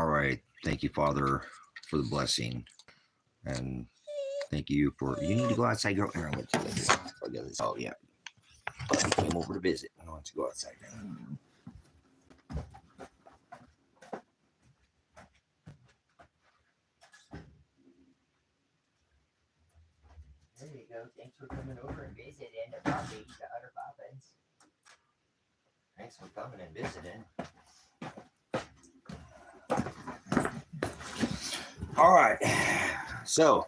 All right. Thank you, Father, for the blessing. And thank you for. You need to go outside, girl. Here, I'll let you do this. Look at this. Oh, yeah. I came over to visit. I don't want to go outside now. There you go. Thanks for coming over and visiting the property, the other poppins. Thanks for coming and visiting. All right. So,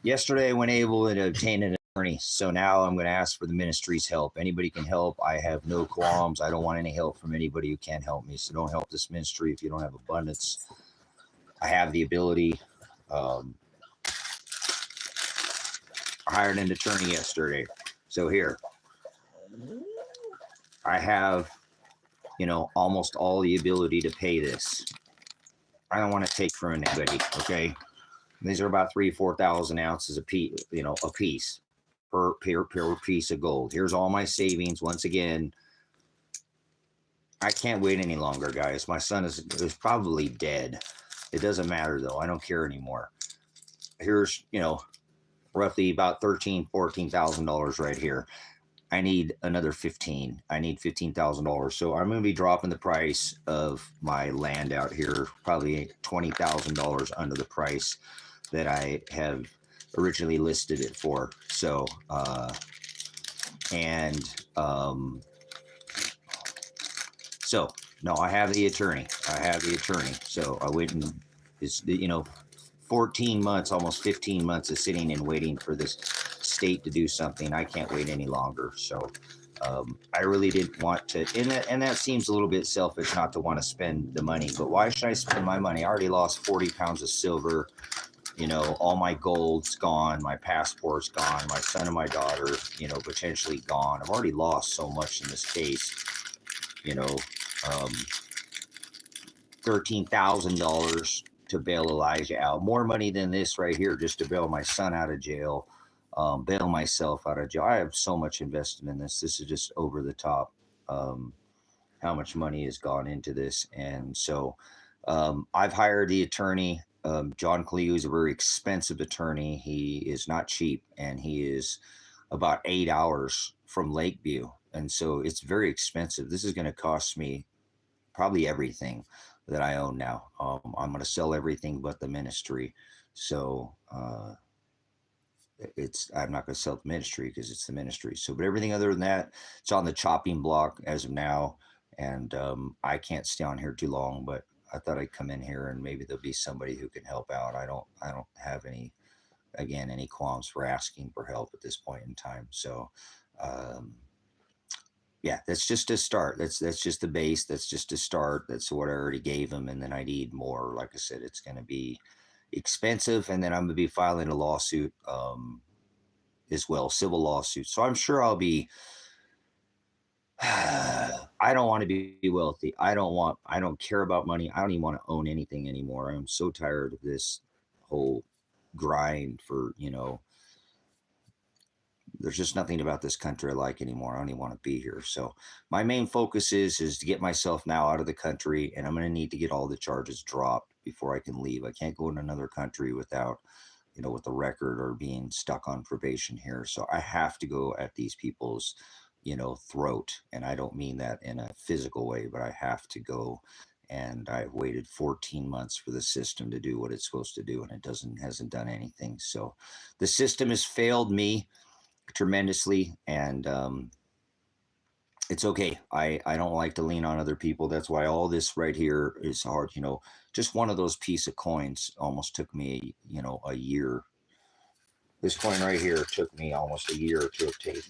yesterday I went able to obtain an attorney. So now I'm going to ask for the ministry's help. Anybody can help. I have no qualms. I don't want any help from anybody who can't help me. So don't help this ministry if you don't have abundance. I have the ability. I hired an attorney yesterday. So here, I have, almost all the ability to pay this. I don't want to take from anybody, okay? These are about 3,000-4,000 ounces a piece, a piece per piece of gold. Here's all my savings. Once again, I can't wait any longer, guys. My son is probably dead. It doesn't matter, though. I don't care anymore. Here's, roughly about $14,000 right here. I need another 15. I need $15,000. So I'm going to be dropping the price of my land out here, probably $20,000 under the price that I have originally listed it for. So, no, I have the attorney. So I went and, 14 months, almost 15 months of sitting and waiting for this state to do something. I can't wait any longer. So I really didn't want to, and that seems a little bit selfish not to want to spend the money, but why should I spend my money? I already lost 40 pounds of silver. All my gold's gone. My passport's gone. My son and my daughter, potentially gone. I've already lost so much in this case, $13,000 to bail Elijah out. More money than this right here just to bail my son out of jail, bail myself out of jail. I have so much invested in this. This is just over the top, how much money has gone into this. And so I've hired the attorney. John Cleo is a very expensive attorney. He is not cheap, and he is about 8 hours from Lakeview. And so it's very expensive. This is going to cost me probably everything that I own now. I'm going to sell everything but the ministry. So I'm not going to sell the ministry because it's the ministry. So, but everything other than that, it's on the chopping block as of now. And I can't stay on here too long, but I thought I'd come in here and maybe there'll be somebody who can help out. I don't have any qualms for asking for help at this point in time. So, yeah, that's just a start. That's just the base. That's just a start. That's what I already gave them. And then I need more. Like I said, it's going to be expensive. And then I'm going to be filing a lawsuit as well, civil lawsuit. So I'm sure I'll be, I don't want to be wealthy. I don't care about money. I don't even want to own anything anymore. I'm so tired of this whole grind for, there's just nothing about this country I like anymore. I don't even want to be here. So my main focus is to get myself now out of the country, and I'm going to need to get all the charges dropped before I can leave. I can't go in another country without, with a record or being stuck on probation here. So I have to go at these people's, throat. And I don't mean that in a physical way, but I have to go. And I've waited 14 months for the system to do what it's supposed to do, and it hasn't done anything. So the system has failed me tremendously, and it's okay. I don't like to lean on other people. That's why all this right here is hard. Just one of those piece of coins almost took me a year. This coin right here took me almost a year to obtain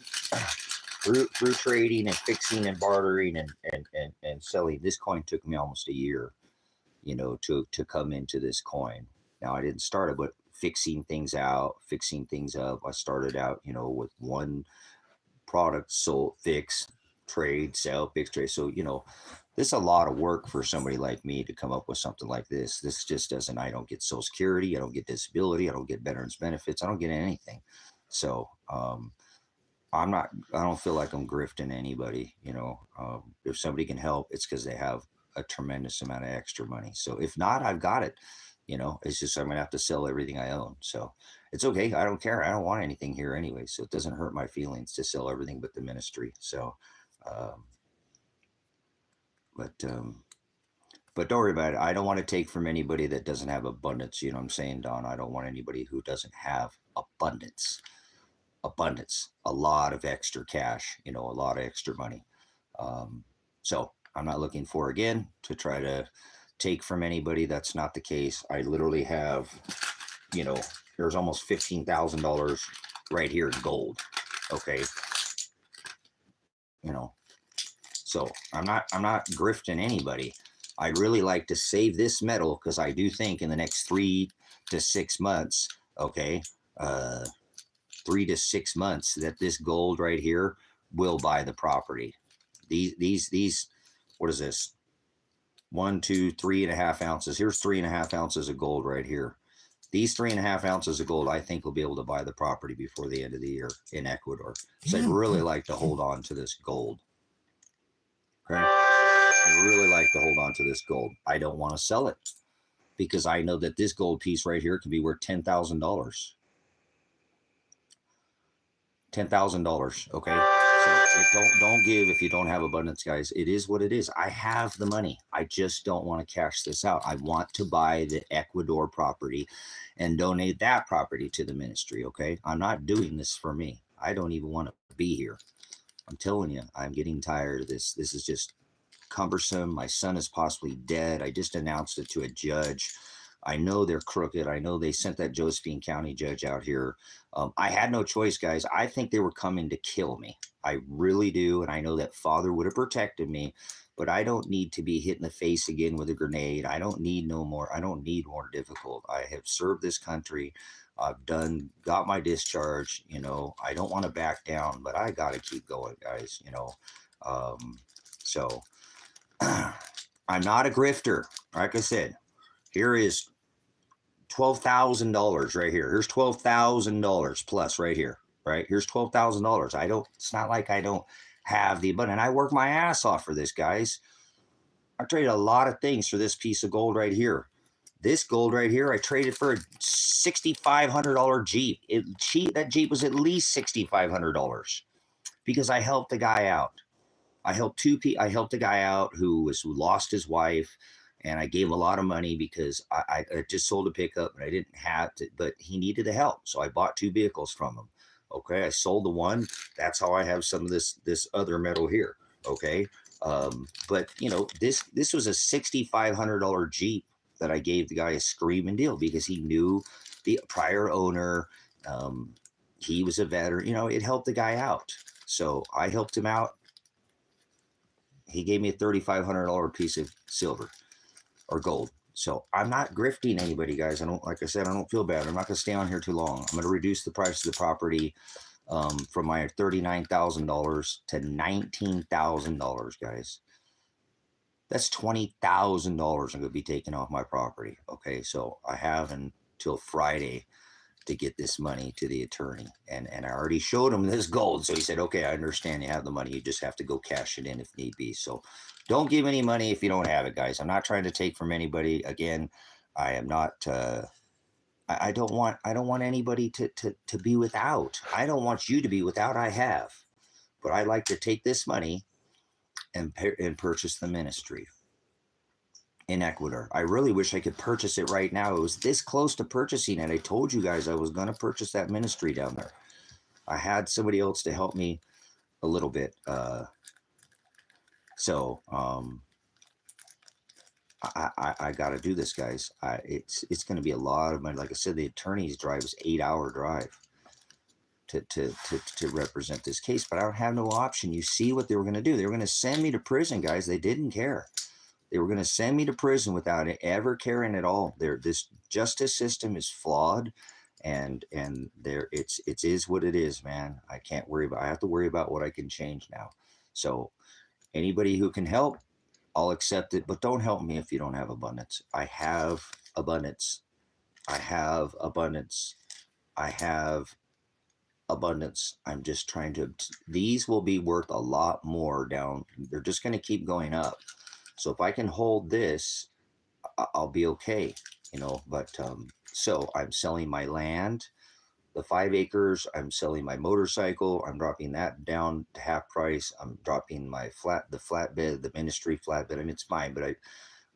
through trading and fixing and bartering and selling. This coin took me almost a year to come into this coin. Now I didn't start it, but fixing things out, fixing things up. I started out, with one product, sold, fix, trade, sell, fix, trade. So, this is a lot of work for somebody like me to come up with something like this. This just doesn't, I don't get Social Security, I don't get disability, I don't get veterans benefits, I don't get anything. So, I don't feel like I'm grifting anybody. If somebody can help, it's because they have a tremendous amount of extra money. So if not, I've got it. It's just I'm gonna have to sell everything I own. So it's okay. I don't care. I don't want anything here anyway. So it doesn't hurt my feelings to sell everything but the ministry. So, um, but but don't worry about it. I don't want to take from anybody that doesn't have abundance. You know what I'm saying, Don? I don't want anybody who doesn't have abundance. Abundance, a lot of extra cash, a lot of extra money. So I'm not looking for, again, to try to take from anybody. That's not the case. I literally have, there's almost $15,000 right here in gold. Okay. So I'm not grifting anybody. I'd really like to save this metal because I do think in the next 3 to 6 months, okay, 3 to 6 months, that this gold right here will buy the property. These, what is this? 1, 2, 3.5 ounces. Here's 3.5 ounces of gold right here. These 3.5 ounces of gold, I think, will be able to buy the property before the end of the year in Ecuador. So I'd really like to hold on to this gold. Okay? I'd really like to hold on to this gold. I don't want to sell it because I know that this gold piece right here can be worth $10,000. $10,000. Okay. So don't give if you don't have abundance, guys. It is what it is. I have the money. I just don't want to cash this out. I want to buy the Ecuador property and donate that property to the ministry. Okay. I'm not doing this for me. I don't even want to be here. I'm telling you, I'm getting tired of this. This is just cumbersome. My son is possibly dead. I just announced it to a judge. I know they're crooked. I know they sent that Josephine County judge out here. I had no choice, guys. I think they were coming to kill me. I really do. And I know that Father would have protected me, but I don't need to be hit in the face again with a grenade. I don't need more difficult. I have served this country. I've got my discharge. I don't want to back down, but I got to keep going, guys. So I'm not a grifter. Like I said, here is $12,000 right here. Here's $12,000 plus right here, right? Here's $12,000. It's not like I don't have the abundance. I work my ass off for this, guys. I traded a lot of things for this piece of gold right here. This gold right here, I traded for a $6,500 Jeep. That Jeep was at least $6,500 because I helped the guy out. I helped a guy out who lost his wife, and I gave him a lot of money because I just sold a pickup and I didn't have to, but he needed the help. So I bought 2 vehicles from him. Okay. I sold the one. That's how I have some of this other metal here. Okay. But this was a $6,500 Jeep that I gave the guy a screaming deal because he knew the prior owner. He was a veteran, it helped the guy out. So I helped him out. He gave me a $3,500 piece of silver or gold. So I'm not grifting anybody, guys. Like I said, I don't feel bad. I'm not going to stay on here too long. I'm going to reduce the price of the property from my $39,000 to $19,000, guys. That's $20,000 I'm going to be taking off my property. Okay, so I have until Friday to get this money to the attorney, and I already showed him this gold. So he said, okay, I understand you have the money. You just have to go cash it in if need be. So don't give any money if you don't have it, guys. I'm not trying to take from anybody. Again, I am not. I don't want anybody to be without. I don't want you to be without. I have, but I like to take this money and purchase the ministry in Ecuador. I really wish I could purchase it right now. It was this close to purchasing it. I told you guys I was going to purchase that ministry down there. I had somebody else to help me a little bit. So I got to do this, guys. It's going to be a lot of money. Like I said, the attorney's drive is 8-hour drive to represent this case, but I don't have no option. You see what they were going to do. They were going to send me to prison, guys. They didn't care. They were going to send me to prison without ever caring at all. This justice system is flawed, and it is what it is, man. I can't worry about. I have to worry about what I can change now. So anybody who can help, I'll accept it. But don't help me if you don't have abundance. I have abundance. I have abundance. I have abundance. I'm just trying to. These will be worth a lot more down. They're just going to keep going up. So if I can hold this, I'll be okay, but so I'm selling my land, the 5 acres. I'm selling my motorcycle. I'm dropping that down to half price. I'm dropping the flatbed, the ministry flatbed. I mean, it's mine, but I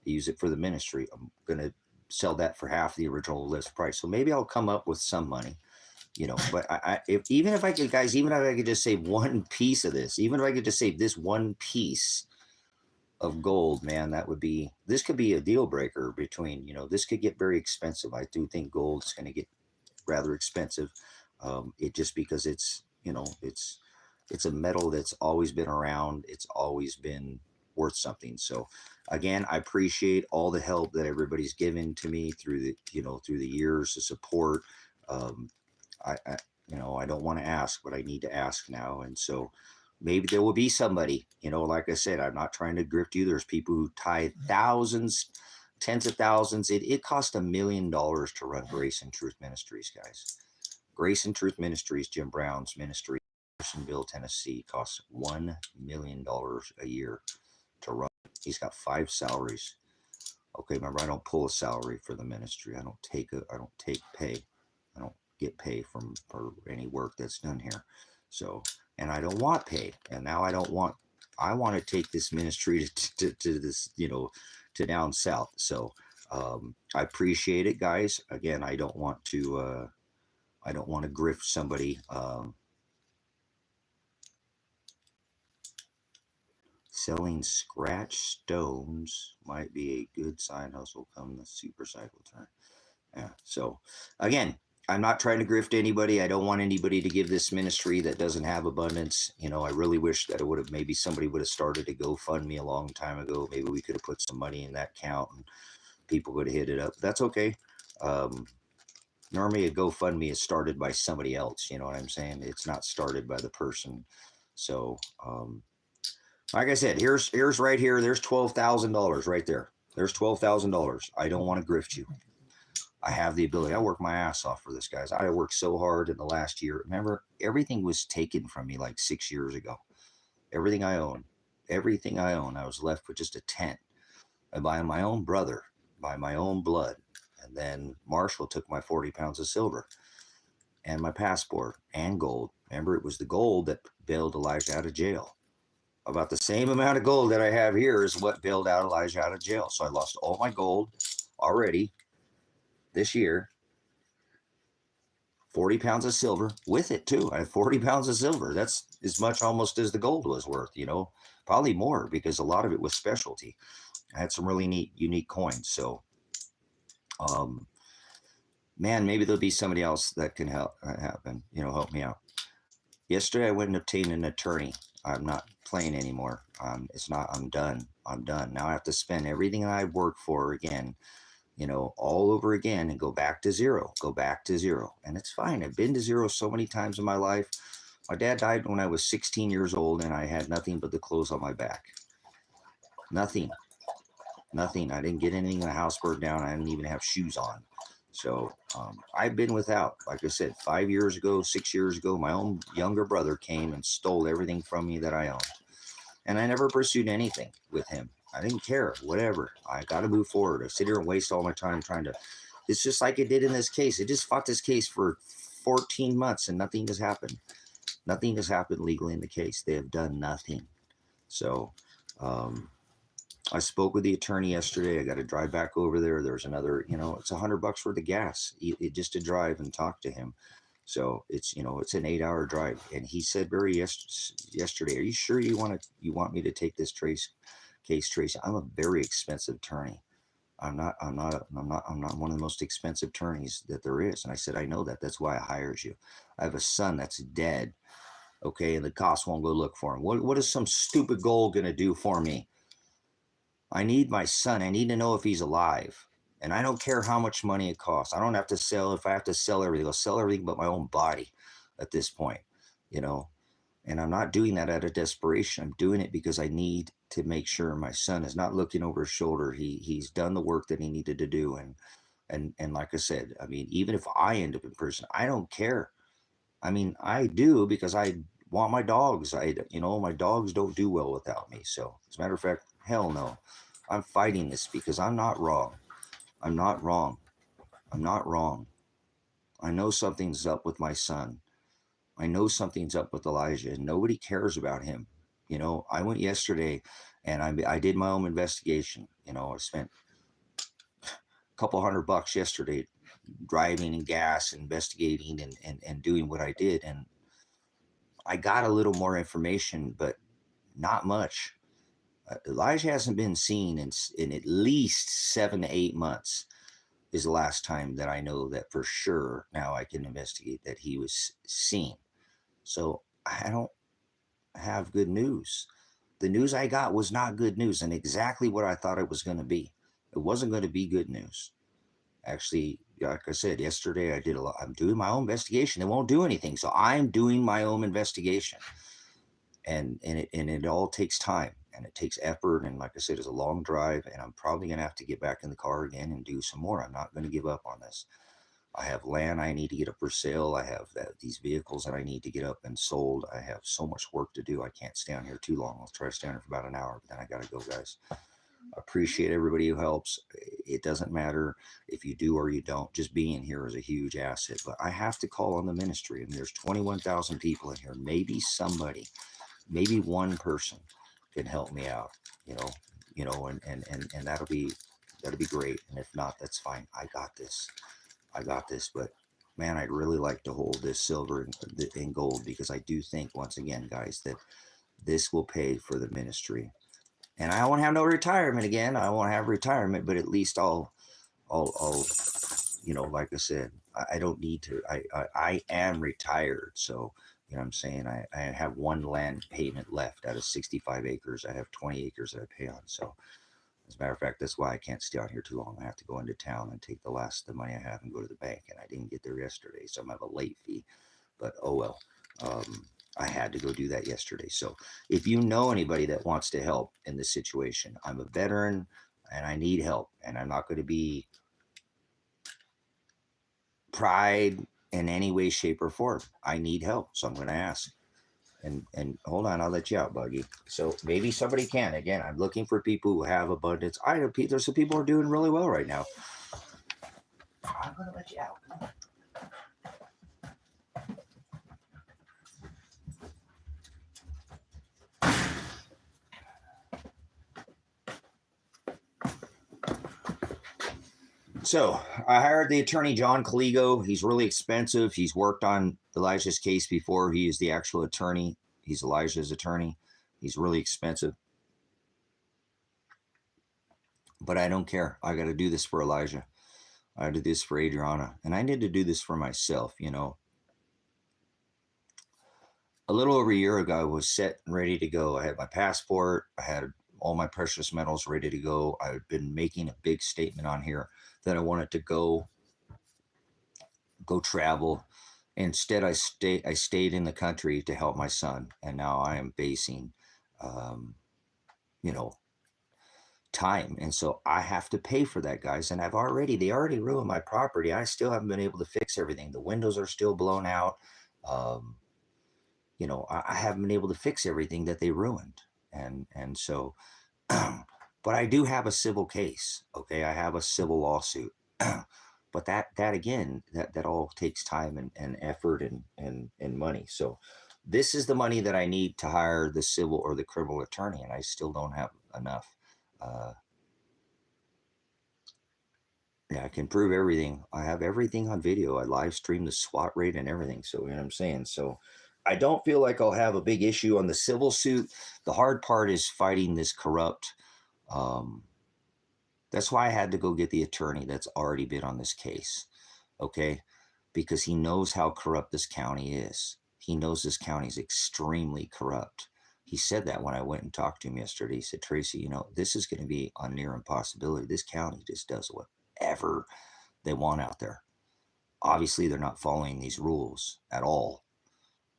use it for the ministry. I'm going to sell that for half the original list price. So maybe I'll come up with some money, but even if I could, guys, even if I could just save one piece of this, even if I could just save this one piece of gold, man, this could be a deal breaker between, this could get very expensive. I do think gold's going to get rather expensive. It just because it's a metal that's always been around. It's always been worth something. So again, I appreciate all the help that everybody's given to me through the years, the support. Um, I don't want to ask, but I need to ask now. And so maybe there will be somebody, like I said, I'm not trying to grift you. There's people who tithe thousands, tens of thousands. It cost $1 million to run Grace and Truth Ministries, guys. Grace and Truth Ministries, Jim Brown's ministry, Andersonville, Tennessee, costs $1 million a year to run. He's got 5 salaries. Okay, remember, I don't pull a salary for the ministry. I don't take pay. I don't get pay for any work that's done here. So, and I don't want pay. And now I want to take this ministry to this, to down south. So, I appreciate it, guys. Again, I don't want to grift somebody. Selling scratch stones might be a good side hustle come the super cycle turn. Yeah. So again, I'm not trying to grift anybody. I don't want anybody to give this ministry that doesn't have abundance. I really wish that maybe somebody would have started a GoFundMe a long time ago. Maybe we could have put some money in that account and people would have hit it up. That's okay. Normally a GoFundMe is started by somebody else. You know what I'm saying? It's not started by the person. So, like I said, here's right here. There's $12,000 right there. There's $12,000. I don't want to grift you. I have the ability. I work my ass off for this, guys. I worked so hard in the last year. Remember, everything was taken from me like 6 years ago. Everything I own. I was left with just a tent by my own brother, by my own blood. And then Marshall took my 40 pounds of silver and my passport and gold. Remember, it was the gold that bailed Elijah out of jail. About the same amount of gold that I have here is what bailed out Elijah out of jail. So I lost all my gold already this year. 40 pounds of silver with it too. I have 40 pounds of silver. That's as much almost as the gold was worth, probably more because a lot of it was specialty. I had some really neat, unique coins. So, man, maybe there'll be somebody else that can help help me out. Yesterday, I went and obtained an attorney. I'm not playing anymore. I'm done. I'm done. Now I have to spend everything I worked for again, all over again and go back to zero. And it's fine. I've been to zero so many times in my life. My dad died when I was 16 years old and I had nothing but the clothes on my back. Nothing. I didn't get anything in the house burned down. I didn't even have shoes on. So I've been without. Like I said, 5 years ago, 6 years ago, my own younger brother came and stole everything from me that I owned. And I never pursued anything with him. I didn't care, whatever. I got to move forward. I sit here and waste all my time trying to. It's just like it did in this case. It just fought this case for 14 months and nothing has happened. Nothing has happened legally in the case. They have done nothing. So, I spoke with the attorney yesterday. I got to drive back over there. There's another, it's $100 worth of gas just to drive and talk to him. So it's an 8-hour drive. And he said yesterday, "Are you sure you want me to take this case, Tracy? I'm a very expensive attorney. I'm not one of the most expensive attorneys that there is." And I said, "I know that. That's why I hired you. I have a son that's dead. Okay. And the cops won't go look for him. What is some stupid gold going to do for me? I need my son. I need to know if he's alive. And I don't care how much money it costs. I don't have to sell. If I have to sell everything, I'll sell everything but my own body at this point, And I'm not doing that out of desperation. I'm doing it because I need to make sure my son is not looking over his shoulder. He's done the work that he needed to do. And like I said, I mean, even if I end up in prison, I don't care. I mean, I do because I want my dogs. My dogs don't do well without me. So as a matter of fact, hell no. I'm fighting this because I'm not wrong. I'm not wrong. I'm not wrong. I know something's up with my son. I know something's up with Elijah, and nobody cares about him. You know, I went yesterday and I did my own investigation. You know, I spent a couple $100 yesterday driving and gas, investigating and doing what I did. And I got a little more information, but not much. Elijah hasn't been seen in at least 7 to 8 months is the last time that I know that for sure. Now I can investigate that he was seen. So I don't have good news. The news I got was not good news, and exactly what I thought it was going to be. It wasn't going to be good news. Actually, like I said yesterday, I'm doing my own investigation. It won't do anything, so I'm doing my own investigation, and it all takes time and it takes effort. And like I said, it's a long drive, and I'm probably going to have to get back in the car again and do some more. I'm not going to give up on this. I have land I need to get up for sale. I have these vehicles that I need to get up and sold. I have so much work to do. I can't stay on here too long. I'll try to stay on here for about an hour, but then I got to go, guys. I appreciate everybody who helps. It doesn't matter if you do or you don't. Just being here is a huge asset. But I have to call on the ministry, and there's 21,000 people in here. Maybe somebody, maybe one person can help me out. And that'll be great. And if not, that's fine. I got this. But man, I'd really like to hold this silver and gold, because I do think, once again, guys, that this will pay for the ministry. And I won't have no retirement again. I won't have retirement, but at least I'll like I said, I don't need to. I am retired, so you know what I'm saying. I have one land payment left out of 65 acres. I have 20 acres that I pay on. So as a matter of fact, that's why I can't stay out here too long. I have to go into town and take the last of the money I have and go to the bank. And I didn't get there yesterday, so I'm gonna have a late fee. But oh well. I had to go do that yesterday. So if you know anybody that wants to help in this situation, I'm a veteran and I need help. And I'm not going to be pride in any way, shape, or form. I need help. So I'm going to ask. And hold on, I'll let you out, Buggy. So maybe somebody can. Again, I'm looking for people who have abundance. I know there's some people who are doing really well right now. I'm going to let you out. Come on. So I hired the attorney, John Caligo. He's really expensive. He's worked on Elijah's case before. He is the actual attorney. He's Elijah's attorney. He's really expensive. But I don't care. I got to do this for Elijah. I did this for Adriana. And I need to do this for myself, you know. A little over a year ago, I was set and ready to go. I had my passport. I had all my precious metals ready to go. I had been making a big statement on here that I wanted to go travel. Instead, I stayed in the country to help my son, and now I am facing, time, and so I have to pay for that, guys. And they already ruined my property. I still haven't been able to fix everything. The windows are still blown out. I haven't been able to fix everything that they ruined, and so. But I do have a civil case. Okay, I have a civil lawsuit. But that again, that all takes time and effort and money. So this is the money that I need to hire the civil or the criminal attorney, and I still don't have enough. I can prove everything. I have everything on video. I live stream the SWAT raid and everything. So you know what I'm saying? So I don't feel like I'll have a big issue on the civil suit. The hard part is fighting this corrupt. That's why I had to go get the attorney that's already been on this case, okay? Because he knows how corrupt this county is. He knows this county is extremely corrupt. He said that when I went and talked to him yesterday. He said, Tracy, this is going to be a near impossibility. This county just does whatever they want out there. Obviously, they're not following these rules at all,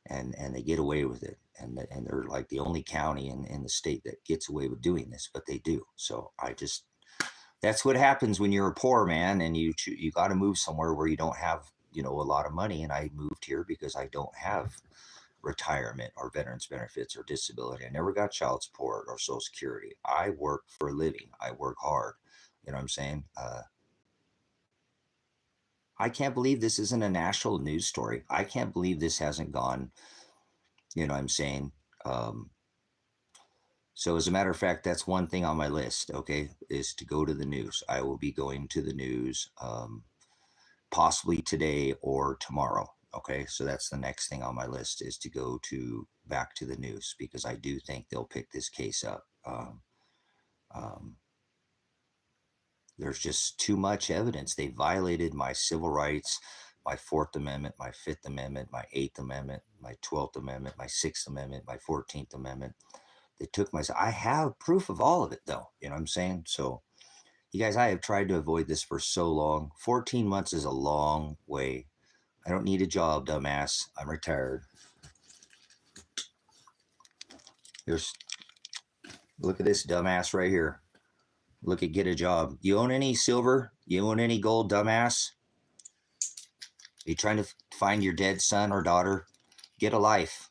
and they get away with it. And they're like the only county in the state that gets away with doing this, but they do. So that's what happens when you're a poor man and you got to move somewhere where you don't have, a lot of money. And I moved here because I don't have retirement or veterans benefits or disability. I never got child support or Social Security. I work for a living. I work hard. You know what I'm saying? I can't believe this isn't a national news story. I can't believe this hasn't gone, you know what I'm saying? So as a matter of fact, that's one thing on my list, okay, is to go to the news. I will be going to the news possibly today or tomorrow. Okay, so that's the next thing on my list, is to go back to the news, because I do think they'll pick this case up. There's just too much evidence. They violated my civil rights, my 4th Amendment, my 5th Amendment, my 8th Amendment, my 12th Amendment, my 6th Amendment, my 14th Amendment. They took my, I have proof of all of it though. You know what I'm saying? So you guys, I have tried to avoid this for so long. 14 months is a long way. I don't need a job, dumbass. I'm retired. Look at this dumbass right here. Look at get a job. You own any silver? You own any gold, dumbass? Are you trying to find your dead son or daughter? Get a life.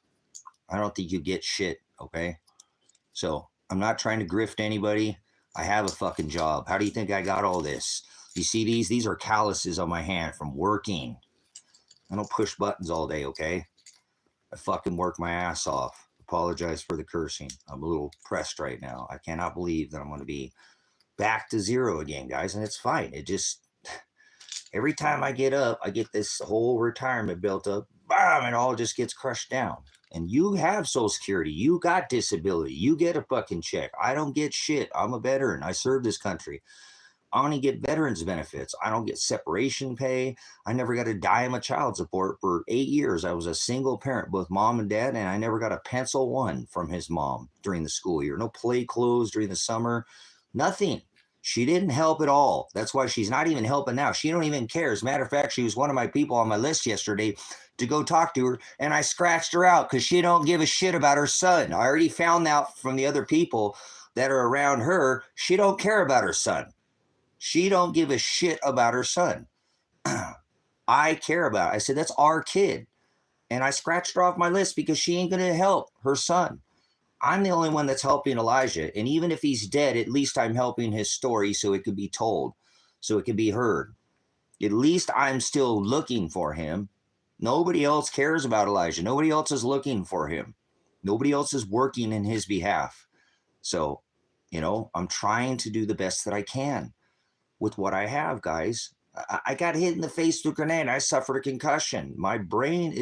I don't think you get shit, okay? So I'm not trying to grift anybody. I have a fucking job. How do you think I got all this? You see these? These are calluses on my hand from working. I don't push buttons all day, okay? I fucking work my ass off. Apologize for the cursing. I'm a little pressed right now. I cannot believe that I'm going to be back to zero again, guys, and it's fine. It just, every time I get up, I get this whole retirement built up, bam, it all just gets crushed down. And you have Social Security, you got disability, you get a fucking check. I don't get shit. I'm a veteran. I serve this country. I only get veterans benefits. I don't get separation pay. I never got a dime of child support for 8 years. I was a single parent, both mom and dad, and I never got a pencil one from his mom during the school year. No play clothes during the summer, nothing. She didn't help at all. That's why she's not even helping now. She don't even care. As a matter of fact, she was one of my people on my list yesterday to go talk to her, and I scratched her out because she don't give a shit about her son. I already found out from the other people that are around her, she don't care about her son. She don't give a shit about her son. I care about it. I said, that's our kid. And I scratched her off my list because she ain't going to help her son. I'm the only one that's helping Elijah. And even if he's dead, at least I'm helping his story so it could be told, so it could be heard. At least I'm still looking for him. Nobody else cares about Elijah. Nobody else is looking for him. Nobody else is working in his behalf. So, you know, I'm trying to do the best that I can with what I have, guys. I got hit in the face with a grenade. I suffered a concussion. My brain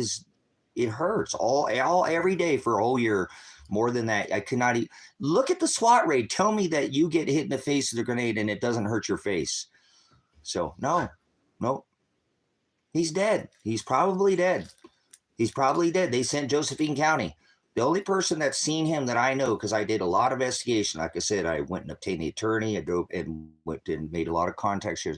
it hurts every day for a whole year. More than that, I could not eat. Look at the SWAT raid. Tell me that you get hit in the face with a grenade and it doesn't hurt your face. So no, he's dead. He's probably dead. He's probably dead. They sent Josephine County. The only person that's seen him that I know, because I did a lot of investigation. Like I said, I went and obtained the attorney. I drove and went and made a lot of contacts here.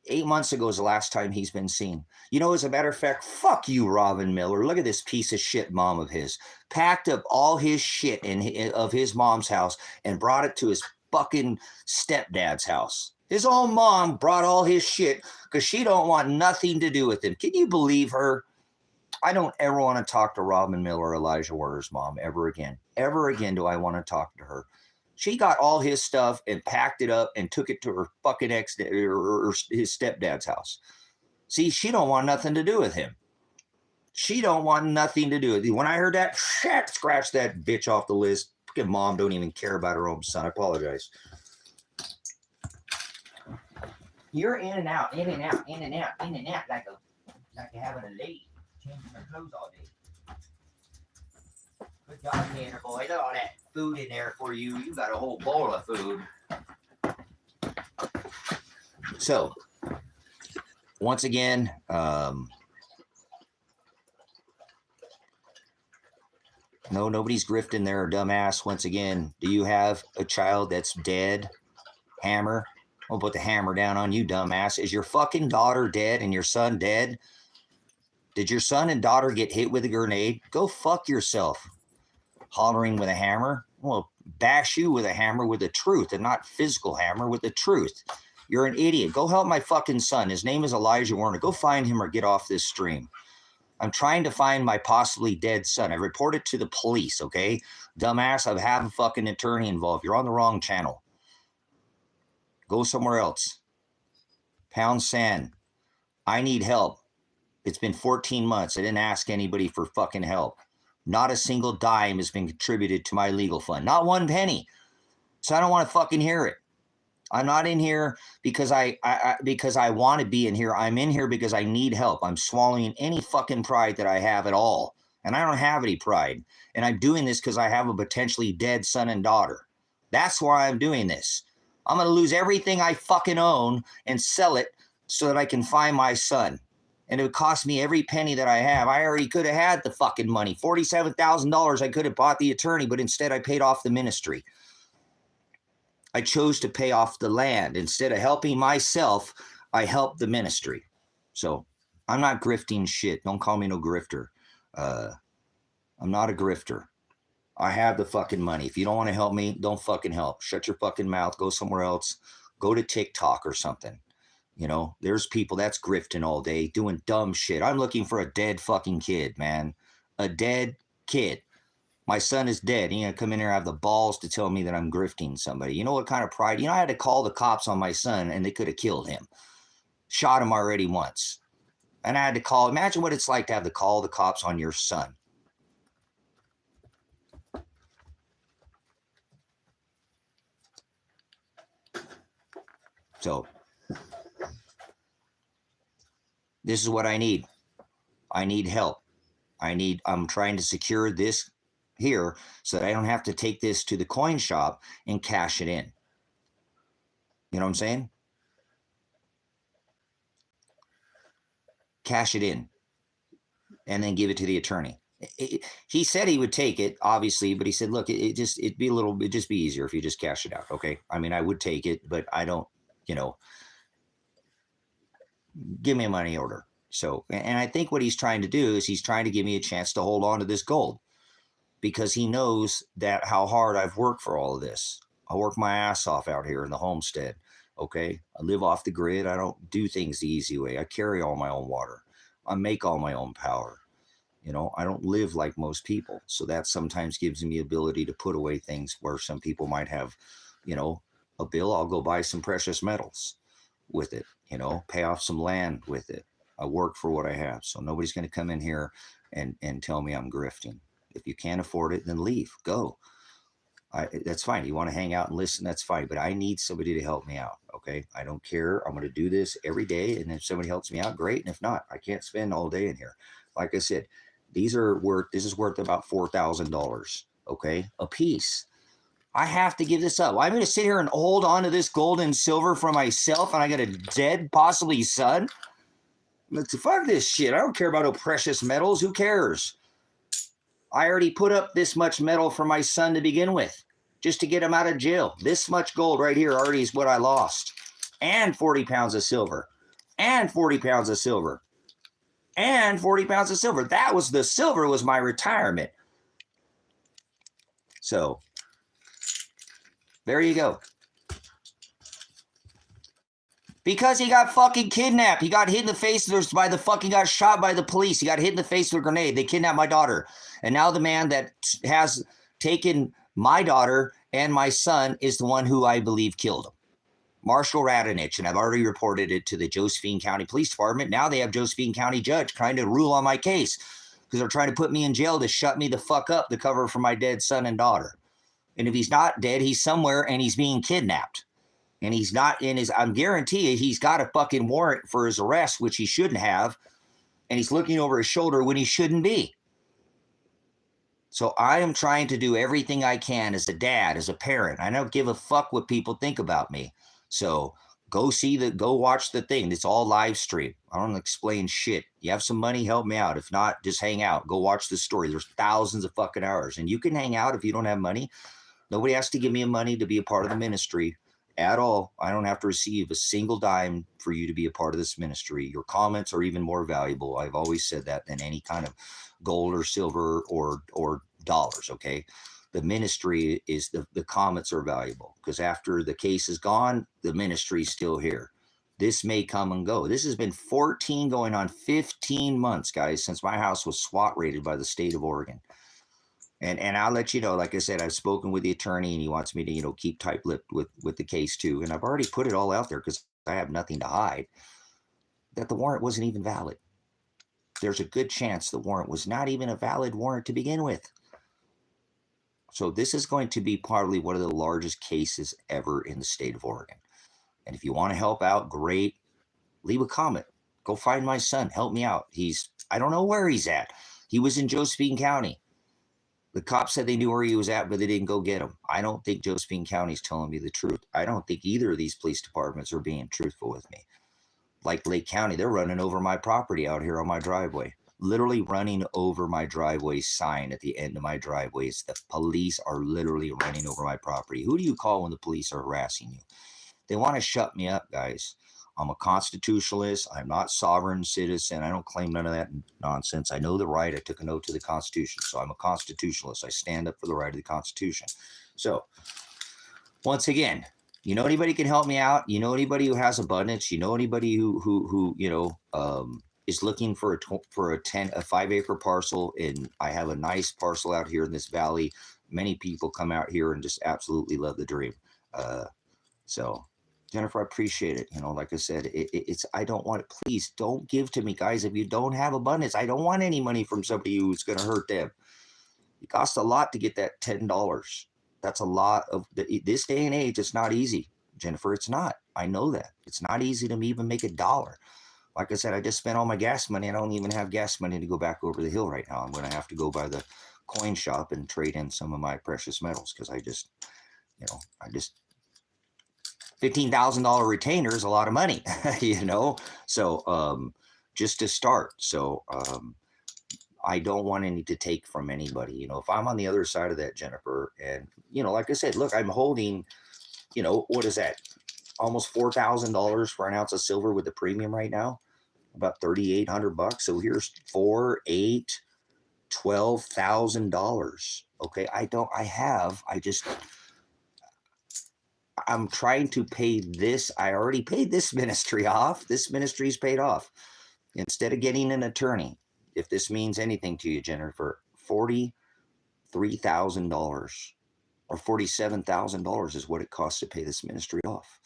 8 months ago is the last time he's been seen. You know, as a matter of fact, fuck you, Robin Miller. Look at this piece of shit mom of his. Packed up all his shit of his mom's house and brought it to his fucking stepdad's house. His own mom brought all his shit because she don't want nothing to do with him. Can you believe her? I don't ever want to talk to Robin Miller or Elijah Werner's mom ever again. Ever again do I want to talk to her. She got all his stuff and packed it up and took it to her fucking or his stepdad's house. See, she don't want nothing to do with him. She don't want nothing to do with it. When I heard that, shit, scratch that bitch off the list. Fucking mom don't even care about her own son. I apologize. You're in and out, in and out, in and out, in and out, like you're having a lady changing her clothes all day. Good job, Tanner boy. Look at all that food in there for you. You got a whole bowl of food. So, once again, no, nobody's grifting there, dumbass. Once again, do you have a child that's dead? Hammer. I'll put the hammer down on you, dumbass. Is your fucking daughter dead and your son dead? Did your son and daughter get hit with a grenade? Go fuck yourself. Hollering with a hammer? Well, bash you with a hammer with the truth, and not physical hammer, with the truth. You're an idiot. Go help my fucking son. His name is Elijah Werner. Go find him or get off this stream. I'm trying to find my possibly dead son. I reported to the police, okay? Dumbass, I have a fucking attorney involved. You're on the wrong channel. Go somewhere else. Pound sand. I need help. It's been 14 months. I didn't ask anybody for fucking help. Not a single dime has been contributed to my legal fund. Not one penny. So I don't want to fucking hear it. I'm not in here because I want to be in here. I'm in here because I need help. I'm swallowing any fucking pride that I have at all. And I don't have any pride. And I'm doing this because I have a potentially dead son and daughter. That's why I'm doing this. I'm going to lose everything I fucking own and sell it so that I can find my son. And it would cost me every penny that I have. I already could have had the fucking money. $47,000 I could have bought the attorney, but instead I paid off the ministry. I chose to pay off the land. Instead of helping myself, I helped the ministry. So I'm not grifting shit. Don't call me no grifter. I'm not a grifter. I have the fucking money. If you don't want to help me, don't fucking help. Shut your fucking mouth. Go somewhere else. Go to TikTok or something. You know, there's people that's grifting all day doing dumb shit. I'm looking for a dead fucking kid, man. A dead kid. My son is dead. He gonna come in here and have the balls to tell me that I'm grifting somebody. You know what kind of pride? You know, I had to call the cops on my son and they could have killed him. Shot him already once. And I had to call. Imagine what it's like to have to call the cops on your son. So this is what I need. I need help. I'm trying to secure this here so that I don't have to take this to the coin shop and cash it in. You know what I'm saying? Cash it in and then give it to the attorney. He said he would take it, obviously, but he said, look, it'd just be easier if you just cash it out. Okay. I mean, I would take it, but I don't, you know, give me a money order. So, and I think what he's trying to do is he's trying to give me a chance to hold on to this gold because he knows that how hard I've worked for all of this. I work my ass off out here in the homestead. Okay. I live off the grid. I don't do things the easy way. I carry all my own water. I make all my own power. You know, I don't live like most people. So that sometimes gives me the ability to put away things where some people might have, you know, a bill. I'll go buy some precious metals with it, you know, pay off some land with it. I work for what I have. So nobody's going to come in here and tell me I'm grifting. If you can't afford it, then leave, go. That's fine. You want to hang out and listen, that's fine. But I need somebody to help me out. Okay. I don't care. I'm going to do this every day. And if somebody helps me out, great. And if not, I can't spend all day in here. Like I said, this is worth about $4,000. Okay. A piece. I have to give this up. I'm going to sit here and hold on to this gold and silver for myself. And I got a dead, possibly son. Fuck this shit. I don't care about no precious metals. Who cares? I already put up this much metal for my son to begin with, just to get him out of jail. This much gold right here already is what I lost. And 40 pounds of silver. And 40 pounds of silver. And 40 pounds of silver. That was the silver was my retirement. So, there you go. Because he got fucking kidnapped. He got hit in the face by the fucking got shot by the police. He got hit in the face with a grenade. They kidnapped my daughter. And now the man that has taken my daughter and my son is the one who I believe killed him. Marshall Radonich. And I've already reported it to the Josephine County Police Department. Now they have Josephine County judge trying to rule on my case because they're trying to put me in jail to shut me the fuck up to cover for my dead son and daughter. And if he's not dead, he's somewhere and he's being kidnapped. And he's not in his, I'm guarantee you, he's got a fucking warrant for his arrest, which he shouldn't have. And he's looking over his shoulder when he shouldn't be. So I am trying to do everything I can as a dad, as a parent. I don't give a fuck what people think about me. So go watch the thing. It's all live stream. I don't explain shit. You have some money, help me out. If not, just hang out. Go watch the story. There's thousands of fucking hours. And you can hang out if you don't have money. Nobody has to give me money to be a part of the ministry. At all. I don't have to receive a single dime for you to be a part of this ministry. Your comments are even more valuable. I've always said that than any kind of gold or silver or dollars. Okay. The ministry is the comments are valuable because after the case is gone, the ministry is still here. This may come and go. This has been 14 going on 15 months, guys, since my house was SWAT raided by the state of Oregon. And I'll let you know, like I said, I've spoken with the attorney and he wants me to, you know, keep tight-lipped with the case too. And I've already put it all out there because I have nothing to hide, that the warrant wasn't even valid. There's a good chance the warrant was not even a valid warrant to begin with. So this is going to be probably one of the largest cases ever in the state of Oregon. And if you want to help out, great. Leave a comment. Go find my son. Help me out. I don't know where he's at. He was in Josephine County. The cops said they knew where he was at, but they didn't go get him. I don't think Josephine County's telling me the truth. I don't think either of these police departments are being truthful with me. Like Lake County, they're running over my property out here on my driveway. Literally running over my driveway sign at the end of my driveway. It's the police are literally running over my property. Who do you call when the police are harassing you? They want to shut me up, guys. I'm a constitutionalist. I'm not sovereign citizen. I don't claim none of that nonsense. I know the right. I took an oath to the Constitution. So I'm a constitutionalist. I stand up for the right of the Constitution. So once again, you know anybody can help me out? You know anybody who has abundance? You know anybody who you know is looking for a 5-acre parcel? And I have a nice parcel out here in this valley. Many people come out here and just absolutely love the dream. So Jennifer, I appreciate it. You know, like I said, it's I don't want it. Please don't give to me, guys. If you don't have abundance, I don't want any money from somebody who's going to hurt them. It costs a lot to get that $10. That's a lot of this day and age. It's not easy, Jennifer. It's not. I know that. It's not easy to even make $1. Like I said, I just spent all my gas money. I don't even have gas money to go back over the hill right now. I'm going to have to go by the coin shop and trade in some of my precious metals because I just $15,000 retainer is a lot of money, you know? So just to start. So I don't want any to take from anybody. You know, if I'm on the other side of that, Jennifer, and, you know, like I said, look, I'm holding, you know, what is that? Almost $4,000 for an ounce of silver with the premium right now, about $3,800. So here's $12,000. Okay. I'm trying to pay this. I already paid this ministry off. This ministry's paid off. Instead of getting an attorney, if this means anything to you, Jennifer, $43,000 or $47,000 is what it costs to pay this ministry off.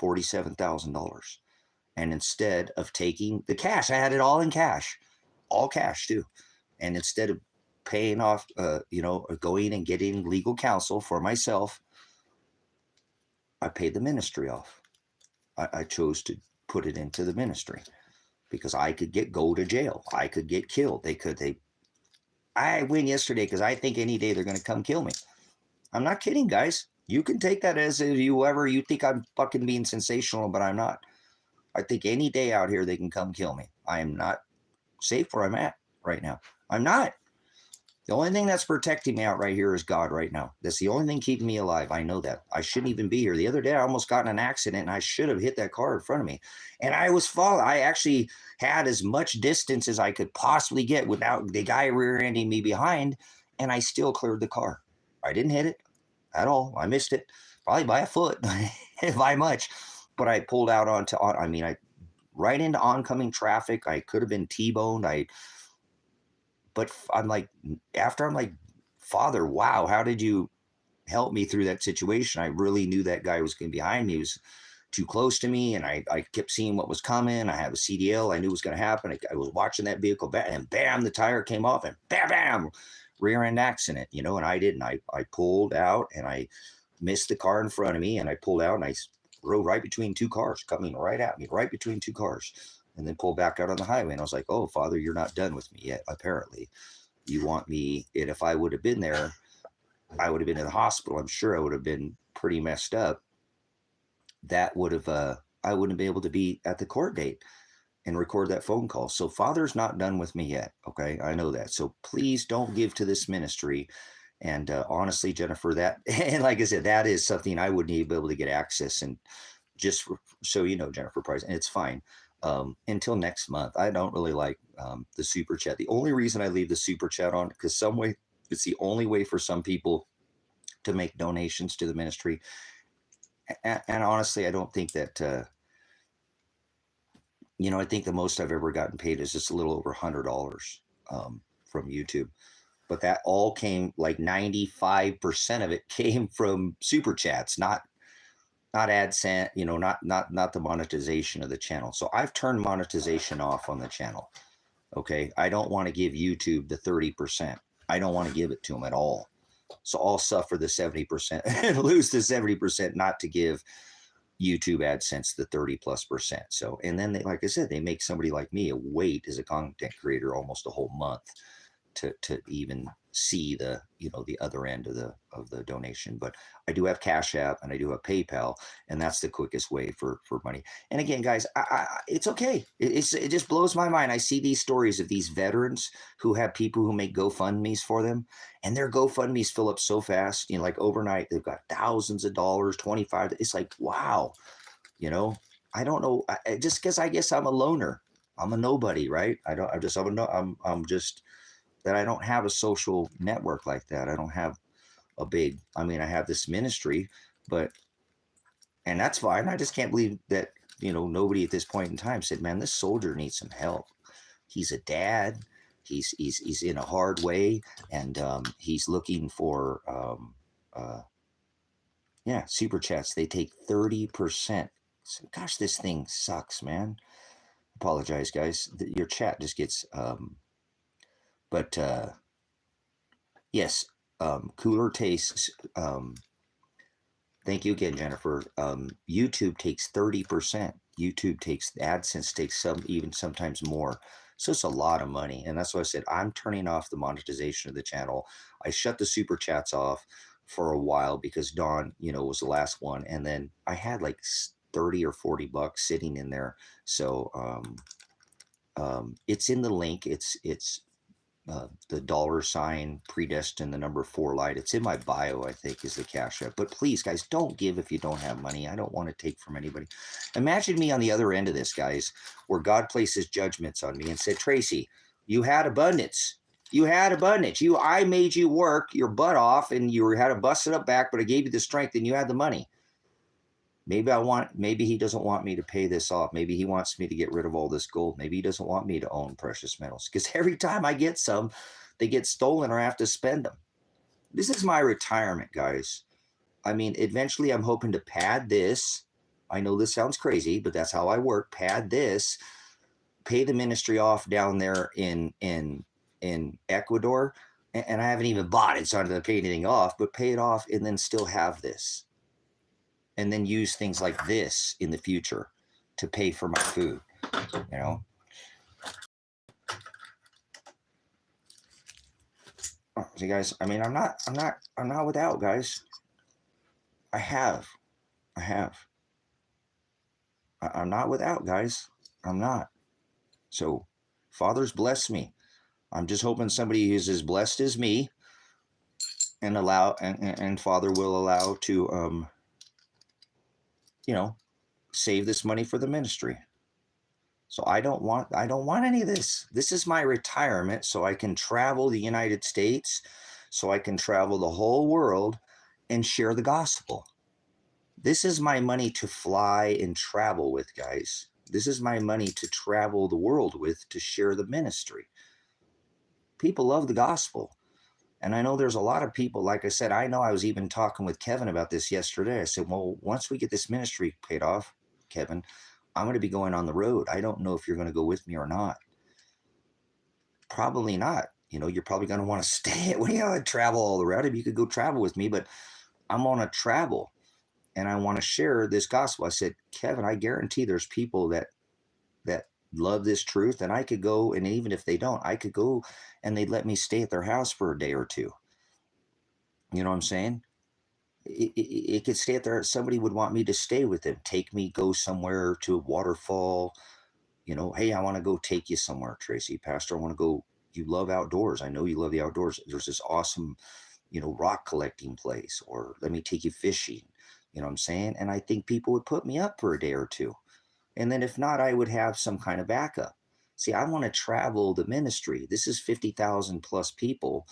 $47,000. And instead of taking the cash, I had it all in cash, all cash too. And instead of paying off, you know, going and getting legal counsel for myself, I paid the ministry off. I chose to put it into the ministry because I could go to jail. I could get killed. I win yesterday because I think any day they're going to come kill me. I'm not kidding, guys. You can take that as if you think I'm fucking being sensational, but I'm not. I think any day out here they can come kill me. I am not safe where I'm at right now. I'm not. The only thing that's protecting me out right here is God right now. That's the only thing keeping me alive. I know that. I shouldn't even be here. The other day, I almost got in an accident, and I should have hit that car in front of me. And I was falling. I actually had as much distance as I could possibly get without the guy rear-ending me behind, and I still cleared the car. I didn't hit it at all. I missed it, probably by a foot, by much. But I pulled out right into oncoming traffic. I could have been T-boned. But I'm like, Father, wow, how did you help me through that situation? I really knew that guy was going to be behind me. He was too close to me, and I kept seeing what was coming. I have a CDL. I knew it was going to happen. I was watching that vehicle, and bam, the tire came off, and bam, bam, rear end accident, you know, and I didn't. I pulled out, and I missed the car in front of me, and I pulled out, and I rode right between two cars, coming right at me, right between two cars. And then pulled back out on the highway. And I was like, oh, Father, you're not done with me yet, apparently. You want me, and if I would have been there, I would have been in the hospital. I'm sure I would have been pretty messed up. That would have, I wouldn't be able to be at the court date and record that phone call. So Father's not done with me yet, okay? I know that. So please don't give to this ministry. And honestly, Jennifer, and like I said, that is something I wouldn't even be able to get access. And just so you know, Jennifer Price, and it's fine. Until next month. I don't really like the super chat. The only reason I leave the super chat on, because it's the only way for some people to make donations to the ministry. And honestly, I don't think that You know, I think the most I've ever gotten paid is just a little over $100 from YouTube. But that all came, like 95% of it came from super chats, not AdSense, you know, not the monetization of the channel. So I've turned monetization off on the channel. Okay, I don't want to give YouTube the 30%. I don't want to give it to them at all. So I'll suffer the 70% and lose the 70%, not to give YouTube AdSense the 30+%. So, and then they, like I said, they make somebody like me wait as a content creator almost a whole month to even see the, you know, the other end of the donation. But I do have Cash App and I do have PayPal, and that's the quickest way for money. And again, guys, it's okay. It just blows my mind. I see these stories of these veterans who have people who make GoFundMe's for them, and their GoFundMe's fill up so fast. You know, like overnight, they've got thousands of dollars, 25. It's like, wow, you know. I don't know. Just because I guess I'm a loner. I'm a nobody, right? I'm just that I don't have a social network like that. I don't have a big, I mean, I have this ministry, but, and that's fine. I just can't believe that, you know, nobody at this point in time said, man, this soldier needs some help. He's a dad. He's in a hard way, and he's looking for, yeah, super chats. They take 30%. So, gosh, this thing sucks, man. Apologize, guys. Your chat just gets, but yes, cooler tastes. Thank you again, Jennifer. YouTube takes 30%. YouTube takes, AdSense takes even sometimes more. So it's a lot of money. And that's why I said I'm turning off the monetization of the channel. I shut the super chats off for a while because Dawn, you know, was the last one. And then I had like 30 or 40 bucks sitting in there. So it's in the link. It's the $ predestined, the number 4 light. It's in my bio, I think, is the Cash App. But please, guys, don't give if you don't have money. I don't want to take from anybody. Imagine me on the other end of this, guys, where God places judgments on me and said, Tracy, you had abundance. You had abundance. I made you work your butt off, and you had a busted up back, but I gave you the strength and you had the money. Maybe he doesn't want me to pay this off. Maybe he wants me to get rid of all this gold. Maybe he doesn't want me to own precious metals, because every time I get some, they get stolen or I have to spend them. This is my retirement, guys. I mean, eventually I'm hoping to pad this. I know this sounds crazy, but that's how I work. Pad this, pay the ministry off down there in Ecuador. And I haven't even bought it, so I don't have to pay anything off, but pay it off and then still have this. And then use things like this in the future to pay for my food, you know? See, guys, I mean, I'm not without, guys. I have. I'm not without, guys. I'm not. So Father's blessed me. I'm just hoping somebody is as blessed as me and Father will allow to, you know, save this money for the ministry. So I don't want any of this. This is my retirement, so I can travel the United States, so I can travel the whole world and share the gospel. This is my money to fly and travel with, guys. This is my money to travel the world with, to share the ministry. People love the gospel. And I know there's a lot of people, like I said, I know I was even talking with Kevin about this yesterday. I said, well, once we get this ministry paid off, Kevin, I'm going to be going on the road. I don't know if you're going to go with me or not. Probably not. You know, you're probably going to want to stay. Well, yeah, I'd travel all around. If you could go travel with me, but I'm on a travel and I want to share this gospel. I said, Kevin, I guarantee there's people that love this truth, and I could go, and even if they don't, I could go and they'd let me stay at their house for a day or two. You know what I'm saying? It could stay at there. Somebody would want me to stay with them, take me, go somewhere to a waterfall. You know, hey, I want to go take you somewhere, Tracy. Pastor, I want to go. You love outdoors. I know you love the outdoors. There's this awesome, you know, rock collecting place, or let me take you fishing. You know what I'm saying? And I think people would put me up for a day or two. And then if not, I would have some kind of backup. See, I want to travel the ministry. This is 50,000 plus people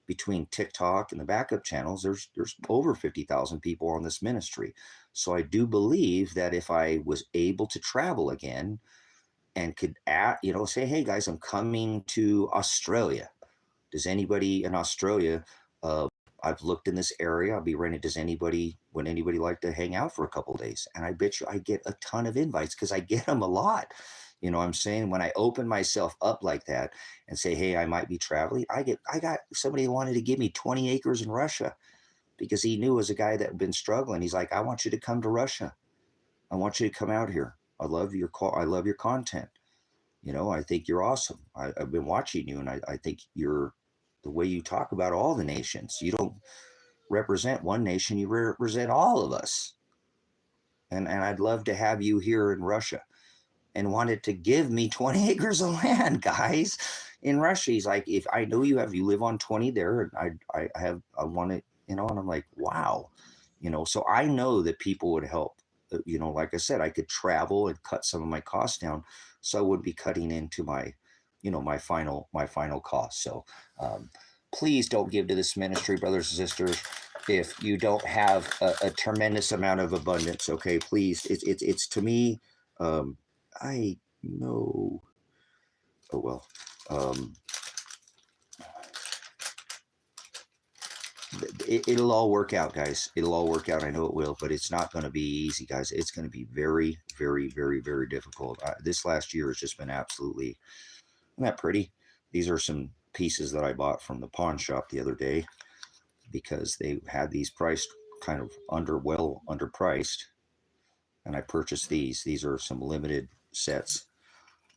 between TikTok and the backup channels. There's over 50,000 people on this ministry. So I do believe that if I was able to travel again, and could say, hey guys, I'm coming to Australia. Does anybody in Australia, I've looked in this area, I'll be renting. Would anybody like to hang out for a couple of days? And I bet you I get a ton of invites because I get them a lot. You know what I'm saying? When I open myself up like that and say, hey, I might be traveling, I got somebody who wanted to give me 20 acres in Russia because he knew as a guy that had been struggling. He's like, I want you to come to Russia. I want you to come out here. I love your call. I love your content. I think you're awesome. I've been watching you, and I think the way you talk about all the nations. You don't represent one nation, you represent all of us. And I'd love to have you here in Russia. And wanted to give me 20 acres of land, guys, in Russia. He's like, if I know you live on 20 there, and I want it, and I'm like, wow, so I know that people would help. Like I said, I could travel and cut some of my costs down, so I wouldn't be cutting into my, my final cost. So please don't give to this ministry, brothers and sisters, if you don't have a tremendous amount of abundance. Okay, please. It's to me. I know. Oh well. It'll all work out, guys. It'll all work out. I know it will, but it's not going to be easy, guys. It's going to be very, very, very, very difficult. This last year has just been absolutely. Isn't that pretty? These are some pieces that I bought from the pawn shop the other day because they had these priced kind of underpriced, and I purchased these. These are some limited sets,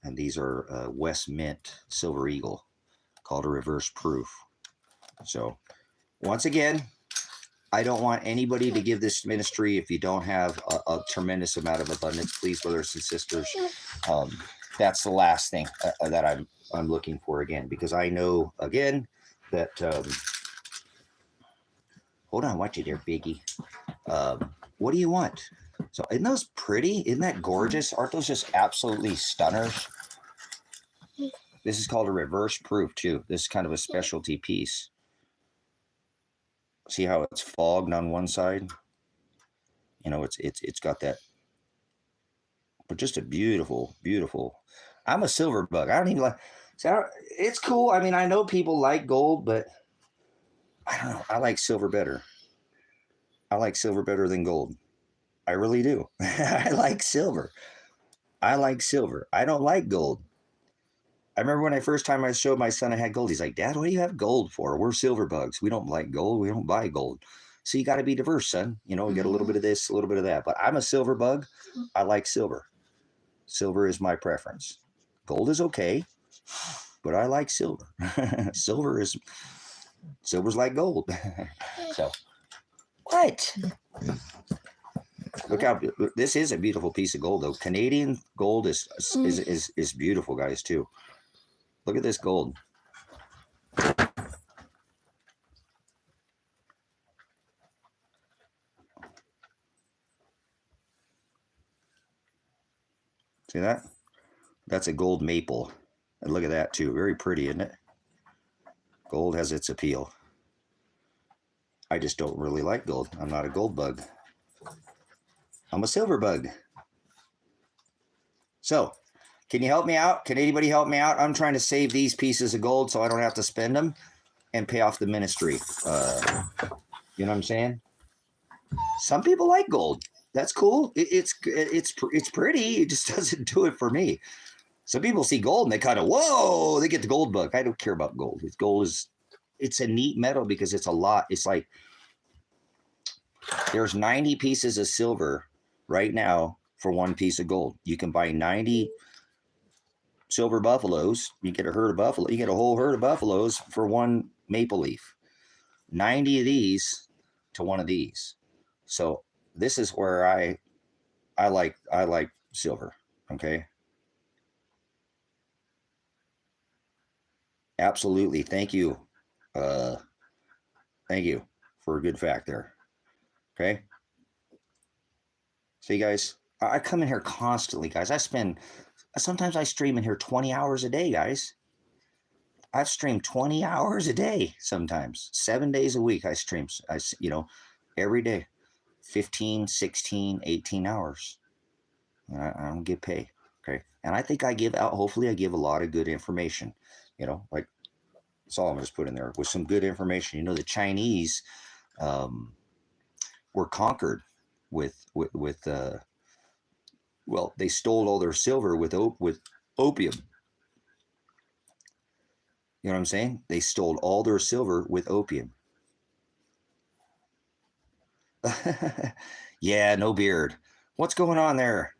and these are West Mint Silver Eagle, called a reverse proof. So once again, I don't want anybody to give this ministry if you don't have a tremendous amount of abundance. Please, brothers and sisters, that's the last thing that I'm looking for again, because I know again that. Hold on, watch it there, Biggie. What do you want? So, isn't those pretty? Isn't that gorgeous? Aren't those just absolutely stunners? This is called a reverse proof too. This is kind of a specialty piece. See how it's fogged on one side? It's got that, but just a beautiful, beautiful. I'm a silver bug. I don't even like. So it's cool. I mean, I know people like gold, but I don't know. I like silver better. I like silver better than gold. I really do. I like silver. I don't like gold. I remember when first time I showed my son I had gold, he's like, Dad, what do you have gold for? We're silver bugs. We don't like gold. We don't buy gold. So you got to be diverse, son. We get a little bit of this, a little bit of that. But I'm a silver bug. I like silver. Silver is my preference. Gold is okay, but I like silver. Silver's like gold. So what? Look how this is a beautiful piece of gold, though. Canadian gold is beautiful, guys, too. Look at this gold. See that? That's a gold maple. And look at that, too. Very pretty, isn't it? Gold has its appeal. I just don't really like gold. I'm not a gold bug. I'm a silver bug. So, can you help me out? Can anybody help me out? I'm trying to save these pieces of gold so I don't have to spend them and pay off the ministry. You know what I'm saying? Some people like gold. That's cool. It's pretty. It just doesn't do it for me. Some people see gold and they kind of, whoa, they get the gold bug. I don't care about gold. It's a neat metal because it's a lot. It's like there's 90 pieces of silver right now for one piece of gold. You can buy 90 silver buffaloes. You get a herd of buffalo. You get a whole herd of buffaloes for one maple leaf. 90 of these to one of these. So this is where I like silver. Okay. Absolutely. Thank you. Thank you for a good fact there. Okay. So you guys, I come in here constantly, guys. Sometimes I stream in here 20 hours a day, guys. I've streamed 20 hours a day sometimes. 7 days a week I stream, every day. 15, 16, 18 hours. I don't get paid. Okay. And I think I give out, hopefully I give a lot of good information, like Solomon just put in there with some good information. The Chinese um, were conquered with well, they stole all their silver with opium. You know what I'm saying? They stole all their silver with opium. Yeah, no beard. What's going on there?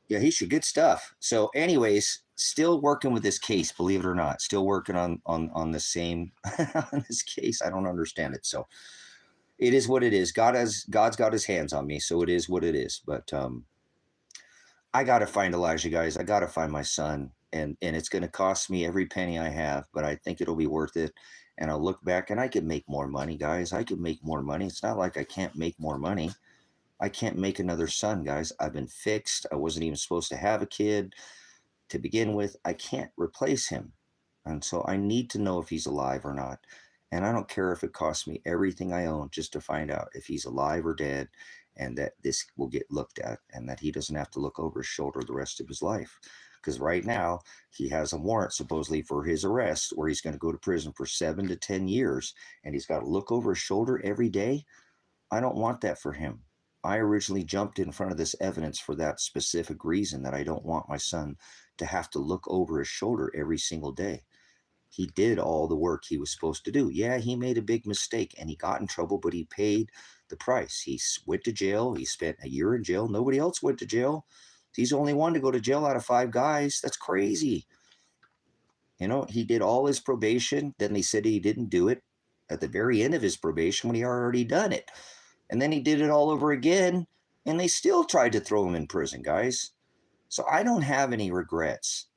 Yeah, he should. Good stuff. So, anyways, still working with this case, believe it or not. Still working on the same on this case. I don't understand it. So it is what it is. God's got his hands on me, so it is what it is. But I gotta find Elijah, guys. I gotta find my son. And it's gonna cost me every penny I have, but I think it'll be worth it. And I'll look back and I could make more money, guys. I could make more money. It's not like I can't make more money. I can't make another son, guys. I've been fixed. I wasn't even supposed to have a kid to begin with. I can't replace him. And so I need to know if he's alive or not. And I don't care if it costs me everything I own just to find out if he's alive or dead, and that this will get looked at and that he doesn't have to look over his shoulder the rest of his life. Because right now he has a warrant supposedly for his arrest where he's going to go to prison for 7 to 10 years and he's got to look over his shoulder every day. I don't want that for him. I originally jumped in front of this evidence for that specific reason, that I don't want my son to have to look over his shoulder every single day. He did all the work he was supposed to do. Yeah, he made a big mistake and he got in trouble, but he paid the price. He went to jail. He spent a year in jail. Nobody else went to jail. He's the only one to go to jail out of 5 guys. That's crazy. He did all his probation. Then they said he didn't do it at the very end of his probation when he already done it. And then he did it all over again, and they still tried to throw him in prison, guys. So I don't have any regrets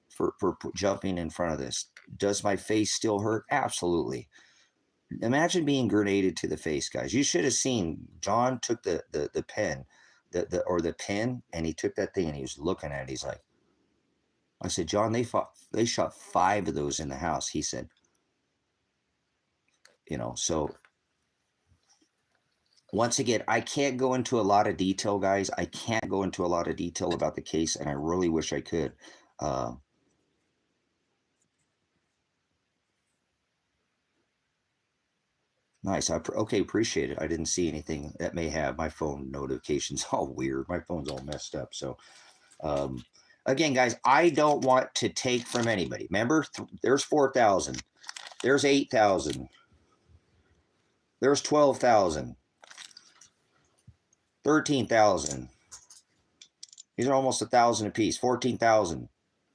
for jumping in front of this. Does my face still hurt? Absolutely. Imagine being grenaded to the face, guys. You should have seen John took the pen, the pen, and he took that thing and he was looking at it. He's like, I said, John, they shot 5 of those in the house. He said, so once again, I can't go into a lot of detail, guys. I can't go into a lot of detail about the case, and I really wish I could. Nice. Okay, appreciate it. I didn't see anything that may have my phone notifications all weird. My phone's all messed up. So, again, guys, I don't want to take from anybody. Remember, there's 4,000. There's 8,000. There's 12,000. 13,000. These are almost 1,000 apiece. 14,000.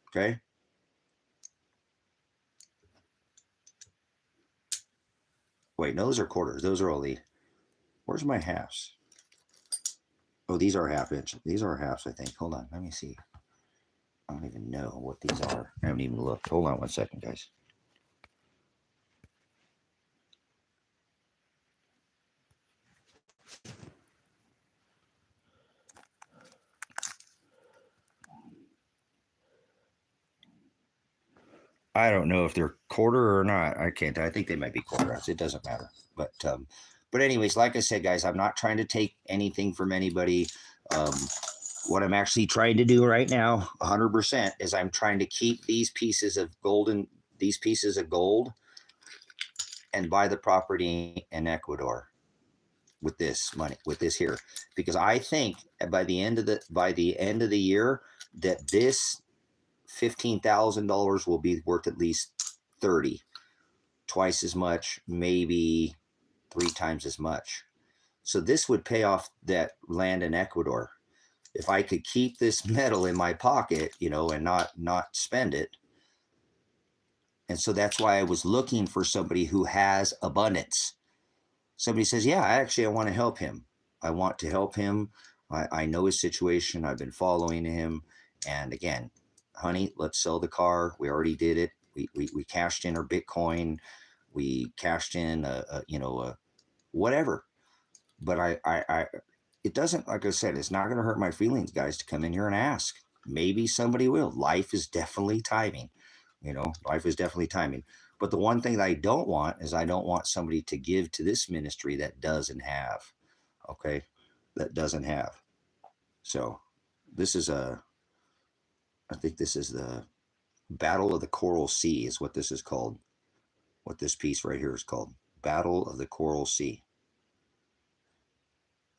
Okay. Wait, no, those are quarters. Those are all the. Where's my halves? Oh, these are half inch. These are halves, I think. Hold on. Let me see. I don't even know what these are. I haven't even looked. Hold on one second, guys. I don't know if they're quarter or not. I can't. I think they might be quarter ounce. It doesn't matter. But anyways, like I said, guys, I'm not trying to take anything from anybody. What I'm actually trying to do right now, 100%, is I'm trying to keep these pieces of gold and buy the property in Ecuador with this money, with this here, because I think by the end of the year that this $15,000 will be worth at least 30, twice as much, maybe 3 times as much. So this would pay off that land in Ecuador. If I could keep this metal in my pocket, and not spend it. And so that's why I was looking for somebody who has abundance. Somebody says, yeah, I want to help him. I want to help him. I know his situation. I've been following him. And again, honey, let's sell the car. We already did it. We cashed in our Bitcoin. We cashed in whatever. But it doesn't, like I said, it's not going to hurt my feelings, guys, to come in here and ask. Maybe somebody will. Life is definitely timing. Life is definitely timing. But the one thing that I don't want is I don't want somebody to give to this ministry that doesn't have. Okay? That doesn't have. So this is I think this is the Battle of the Coral Sea is what this is called. What this piece right here is called. Battle of the Coral Sea.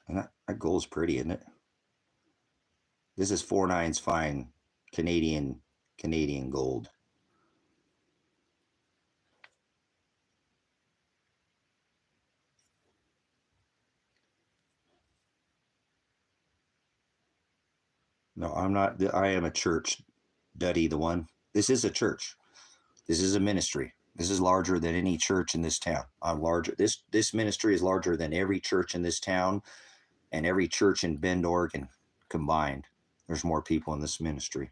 And that gold's pretty, isn't it? This is 4/9 fine Canadian gold. No, I'm not. I am a church, Duddy, the one. This is a church. This is a ministry. This is larger than any church in this town. I'm larger. This ministry is larger than every church in this town and every church in Bend, Oregon combined. There's more people in this ministry.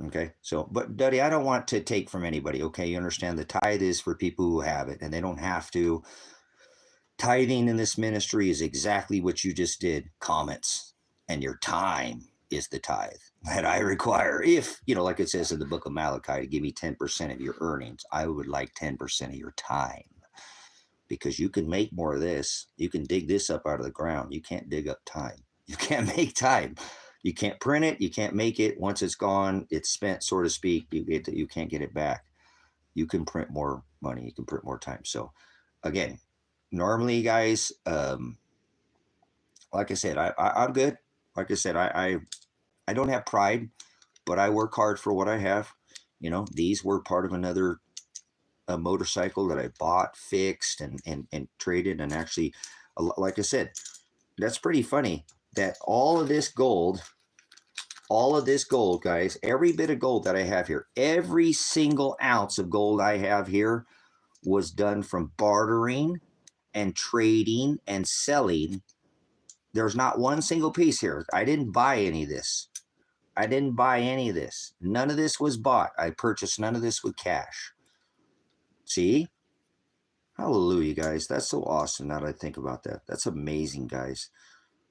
Okay. So, but Duddy, I don't want to take from anybody. Okay. You understand the tithe is for people who have it and they don't have to. Tithing in this ministry is exactly what you just did. Comments. And your time is the tithe that I require. If, like it says in the book of Malachi, to give me 10% of your earnings, I would like 10% of your time. Because you can make more of this. You can dig this up out of the ground. You can't dig up time. You can't make time. You can't print it. You can't make it. Once it's gone, it's spent, so to speak. You can't get it back. You can print more money. You can print more time. So, again, normally, guys, like I said, I'm good. Like I said, I don't have pride, but I work hard for what I have. These were part of another motorcycle that I bought, fixed, and traded. And actually, like I said, that's pretty funny that all of this gold, guys, every bit of gold that I have here, every single ounce of gold I have here was done from bartering and trading and selling. There's not one single piece here. I didn't buy any of this. None of this was bought. I purchased none of this with cash. See? Hallelujah, guys. That's so awesome now that I think about that. That's amazing, guys.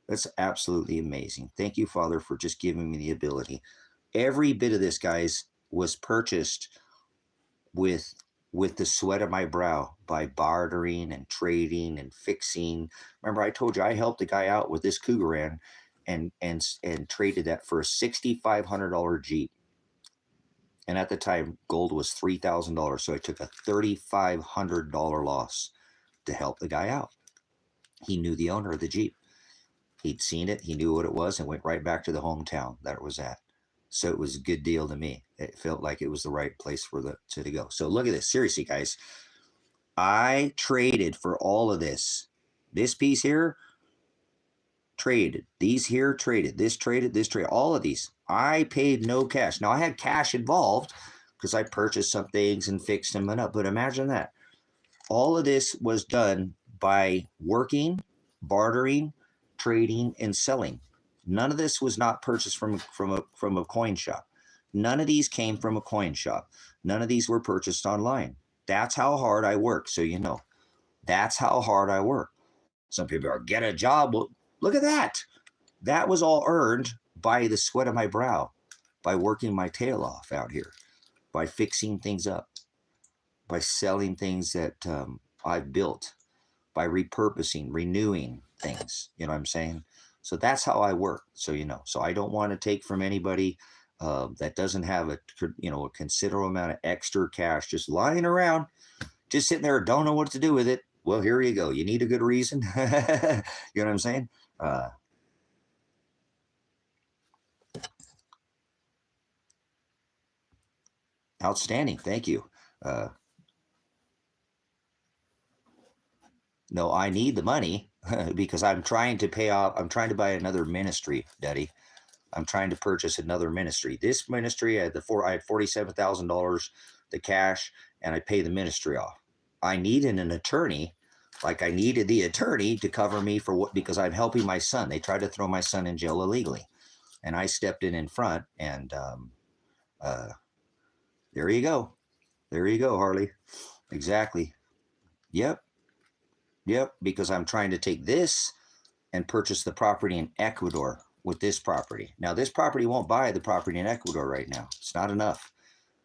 That's absolutely amazing. Thank you, Father, for just giving me the ability. Every bit of this, guys, was purchased with the sweat of my brow by bartering and trading and fixing. Remember, I told you I helped a guy out with this Cougaran and traded that for a $6,500 Jeep. And at the time, gold was $3,000. So I took a $3,500 loss to help the guy out. He knew the owner of the Jeep. He'd seen it. He knew what it was and went right back to the hometown that it was at. So it was a good deal to me. It felt like it was the right place to go. So look at this. Seriously, guys. I traded for all of this. This piece here, traded. These here, traded. This traded. All of these. I paid no cash. Now, I had cash involved because I purchased some things and fixed them up. But imagine that. All of this was done by working, bartering, trading, and selling. None of this was not purchased from a coin shop. None of these came from a coin shop. None of these were purchased online. That's how hard I work. So that's how hard I work. Some people are, get a job. Well, look at that. That was all earned by the sweat of my brow, by working my tail off out here, by fixing things up, by selling things that I've built, by repurposing, renewing things. You know what I'm saying? So that's how I work. So, so I don't want to take from anybody that doesn't have a considerable amount of extra cash just lying around, just sitting there, don't know what to do with it. Well, here you go. You need a good reason. You know what I'm saying? Outstanding. Thank you. No, I need the money because I'm trying to pay off. I'm trying to buy another ministry, Daddy. I'm trying to purchase another ministry. This ministry, I had $47,000, the cash, and I pay the ministry off. I needed an attorney, like I needed the attorney to cover me for what, because I'm helping my son. They tried to throw my son in jail illegally, and I stepped in front, and there you go. There you go, Harley. Exactly. Yep. Because I'm trying to take this and purchase the property in Ecuador with this property. Now, this property won't buy the property in Ecuador right now. It's not enough.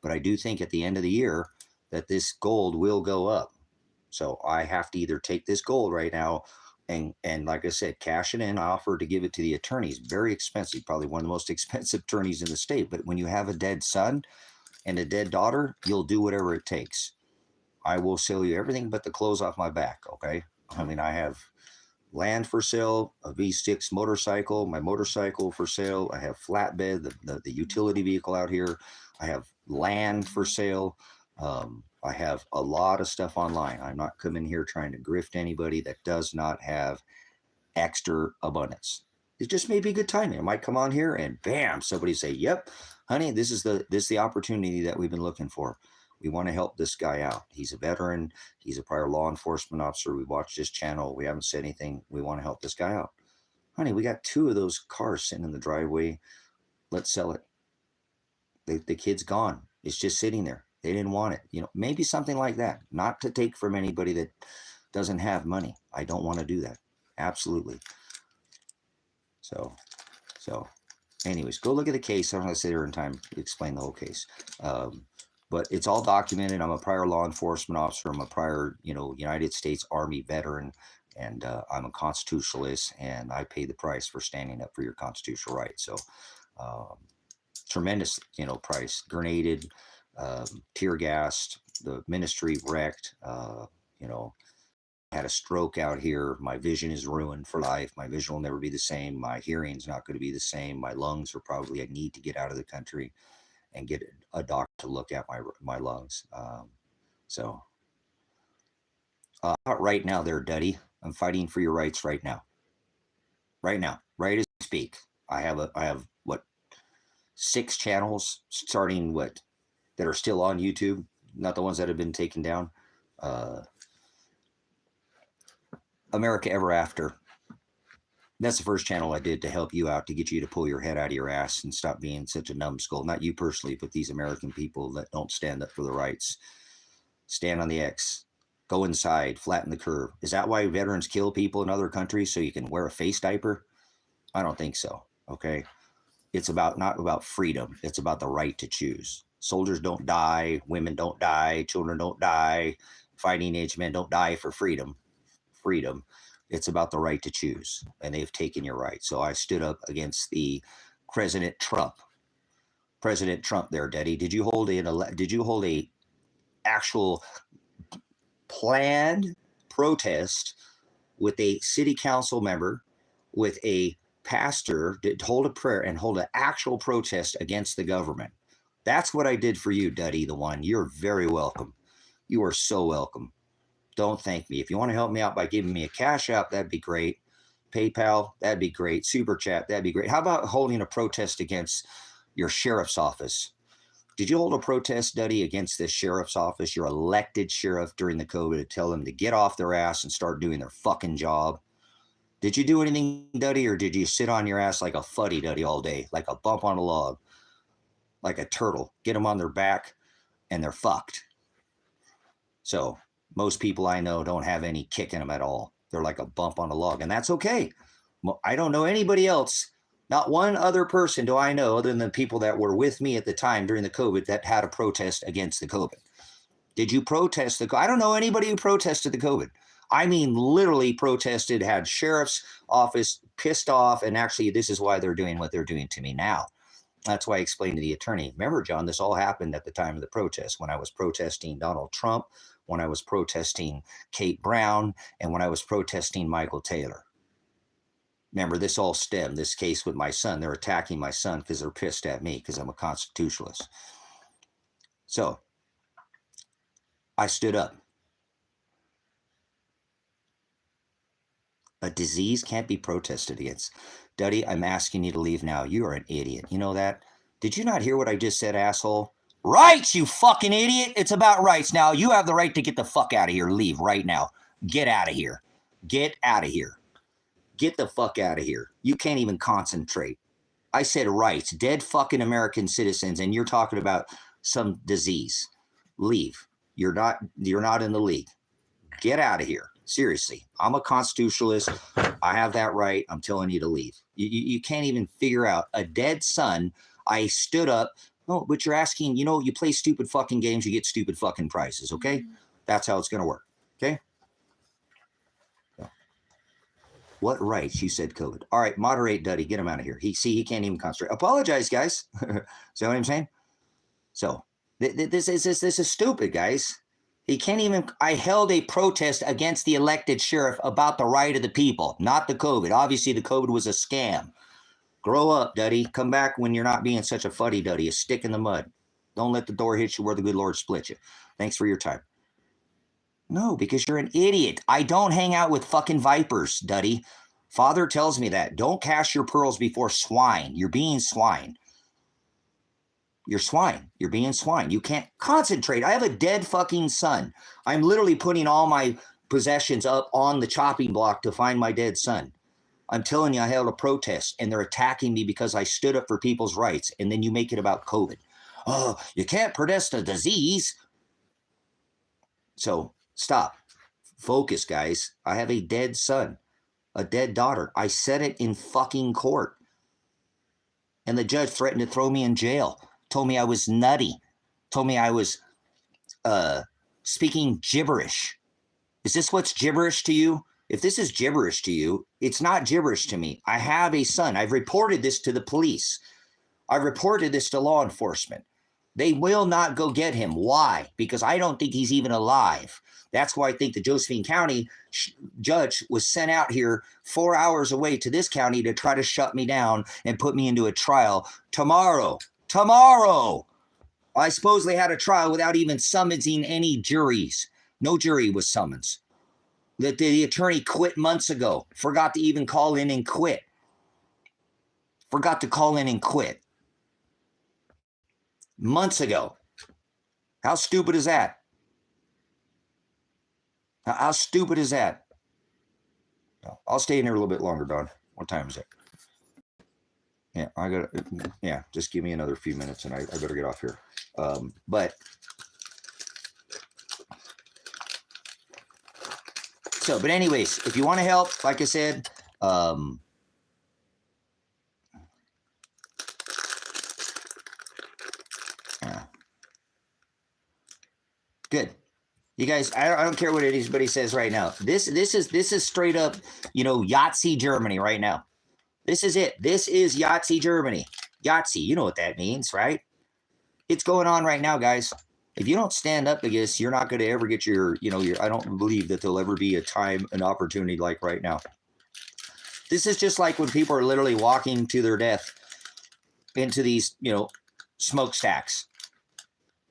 But I do think at the end of the year that this gold will go up. So I have to either take this gold right now And like I said, cash it in. I offered to give it to the attorneys. Very expensive, probably one of the most expensive attorneys in the state. But when you have a dead son and a dead daughter, you'll do whatever it takes. I will sell you everything but the clothes off my back, okay? I mean, I have land for sale, a V6 motorcycle, my motorcycle for sale. I have flatbed, the utility vehicle out here. I have land for sale. I have a lot of stuff online. I'm not coming here trying to grift anybody that does not have extra abundance. It just may be good timing. I might come on here and bam, somebody say, "Yep, honey, this is the opportunity that we've been looking for. We want to help this guy out. He's a veteran. He's a prior law enforcement officer. We watched his channel. We haven't said anything. We want to help this guy out. Honey, we got 2 of those cars sitting in the driveway. Let's sell it. The kid's gone. It's just sitting there. They didn't want it. You know, maybe something like that. Not to take from anybody that doesn't have money. I don't want to do that. Absolutely. So anyways, go look at the case. I'm not going to sit here in time to explain the whole case. But it's all documented. I'm a prior law enforcement officer. I'm a prior, United States Army veteran, and I'm a constitutionalist, and I pay the price for standing up for your constitutional rights. So tremendous, price. Grenaded, tear gassed, the ministry wrecked, had a stroke out here. My vision is ruined for life. My vision will never be the same. My hearing's not going to be the same. My lungs are probably, I need to get out of the country and get a doctor to look at my lungs. Right now there, Duddy, I'm fighting for your rights right now. Right now, right as I speak. I have what, 6 channels starting that are still on YouTube, not the ones that have been taken down. America Ever After. That's the first channel I did to help you out, to get you to pull your head out of your ass and stop being such a numbskull. Not you personally, but these American people that don't stand up for the rights. Stand on the X. Go inside. Flatten the curve. Is that why veterans kill people in other countries, so you can wear a face diaper? I don't think so. Okay. It's not about freedom. It's about the right to choose. Soldiers don't die. Women don't die. Children don't die. Fighting age men don't die for freedom. It's about the right to choose, and they've taken your right. So I stood up against the President Trump there, Daddy. Did you hold a actual planned protest with a city council member, with a pastor, to hold a prayer and hold an actual protest against the government? That's what I did for you, Duddy, the one. You're very welcome. You are so welcome. Don't thank me. If you want to help me out by giving me a cash app, that'd be great. PayPal, that'd be great. Super chat, that'd be great. How about holding a protest against your sheriff's office? Did you hold a protest, Duddy, against this sheriff's office, your elected sheriff, during the COVID, to tell them to get off their ass and start doing their fucking job? Did you do anything, Duddy, or did you sit on your ass like a fuddy-duddy all day, like a bump on a log, like a turtle? Get them on their back, and they're fucked. So most people I know don't have any kick in them at all. They're like a bump on a log, and that's okay. I don't know anybody else. Not one other person do I know, other than the people that were with me at the time during the COVID, that had a protest against the COVID. Did you protest I don't know anybody who protested the COVID. I mean, literally protested, had sheriff's office pissed off, and actually this is why they're doing what they're doing to me now. That's why I explained to the attorney. Remember, John, this all happened at the time of the protest, when I was protesting Donald Trump, when I was protesting Kate Brown, and when I was protesting Michael Taylor. Remember, this all stemmed, this case with my son. They're attacking my son because they're pissed at me because I'm a constitutionalist. So I stood up. A disease can't be protested against. Duddy, I'm asking you to leave now. You are an idiot. You know that? Did you not hear what I just said, asshole? Rights, you fucking idiot. It's about rights. Now, you have the right to get the fuck out of here. Leave right now. Get out of here. Get out of here. Get the fuck out of here. You can't even concentrate. I said rights. Dead fucking American citizens, and you're talking about some disease. Leave. You're not in the league. Get out of here. Seriously. I'm a constitutionalist. I have that right. I'm telling you to leave. You can't even figure out a dead son. I stood up. No, but you're asking, you play stupid fucking games, you get stupid fucking prizes, okay? That's how it's going to work, okay? So, What rights? You said COVID. All right, moderate Duddy. Get him out of here. He can't even concentrate. Apologize, guys. See what I'm saying? So this is stupid, guys. He can't even. I held a protest against the elected sheriff about the right of the people, not the COVID. Obviously, the COVID was a scam. Grow up, Duddy. Come back when you're not being such a fuddy-duddy, a stick in the mud. Don't let the door hit you where the good Lord split you. Thanks for your time. No, because you're an idiot. I don't hang out with fucking vipers, Duddy. Father tells me that. Don't cast your pearls before swine. You're being swine. You're swine. You're being swine. You can't concentrate. I have a dead fucking son. I'm literally putting all my possessions up on the chopping block to find my dead son. I'm telling you, I held a protest and they're attacking me because I stood up for people's rights. And then you make it about COVID. Oh, you can't protest a disease. So stop. Focus, guys. I have a dead son, a dead daughter. I said it in fucking court. And the judge threatened to throw me in jail. Told me I was nutty. Told me I was speaking gibberish. Is this what's gibberish to you? If this is gibberish to you, it's not gibberish to me. I have a son. I've reported this to the police. I've reported this to law enforcement. They will not go get him. Why? Because I don't think he's even alive. That's why I think the Josephine County judge was sent out here 4 hours away to this county to try to shut me down and put me into a trial tomorrow. Tomorrow. I supposedly had a trial without even summoning any juries. No jury was summoned. The attorney quit months ago. Forgot to even call in and quit. Forgot to call in and quit. Months ago. How stupid is that? How stupid is that? I'll stay in there a little bit longer, Don. What time is it? Yeah, just give me another few minutes and I better get off here. But anyways, if you want to help, like I said, good. You guys, I don't care what anybody says right now. This is straight up, Yahtzee Germany right now. This is it. This is Yahtzee Germany. Yahtzee, you know what that means, right? It's going on right now, guys. If you don't stand up against, you're not going to ever get your, I don't believe that there'll ever be a time, an opportunity like right now. This is just like when people are literally walking to their death into these, smokestacks.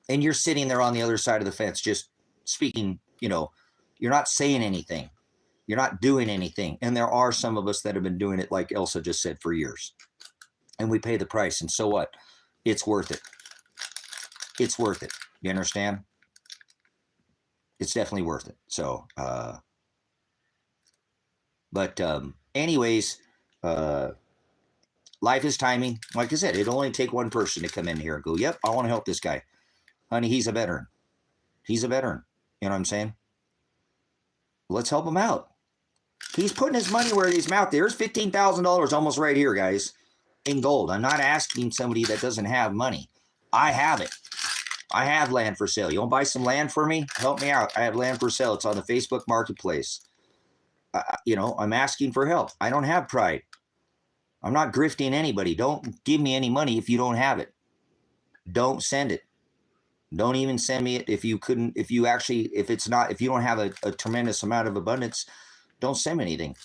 And you're sitting there on the other side of the fence, just speaking, you're not saying anything. You're not doing anything. And there are some of us that have been doing it, like Elsa just said, for years. And we pay the price. And so what? It's worth it. It's worth it. You understand? It's definitely worth it. So, anyways, life is timing. Like I said, it'll only take one person to come in here and go, yep, I want to help this guy. Honey, he's a veteran. He's a veteran. You know what I'm saying? Let's help him out. He's putting his money where his mouth. There's $15,000 almost right here, guys, in gold. I'm not asking somebody that doesn't have money. I have it. I have land for sale. You want to buy some land for me? Help me out. I have land for sale. It's on the Facebook Marketplace. I'm asking for help. I don't have pride. I'm not grifting anybody. Don't give me any money if you don't have it. Don't send it. Don't even send me it if you don't have a tremendous amount of abundance. Don't send me anything.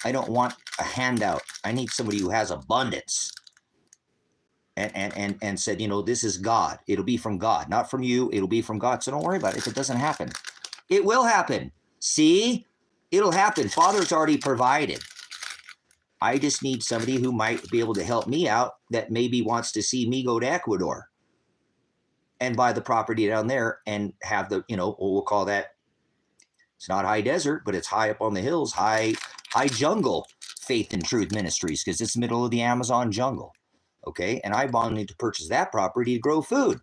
I don't want a handout. I need somebody who has abundance. And said, this is God. It'll be from God, not from you. It'll be from God. So don't worry about it if it doesn't happen. It will happen. See? It'll happen. Father's already provided. I just need somebody who might be able to help me out that maybe wants to see me go to Ecuador and buy the property down there and have the, we'll call that, it's not high desert, but it's high up on the hills, high jungle faith and truth ministries, because it's the middle of the Amazon jungle. Okay. And I wanted to purchase that property to grow food.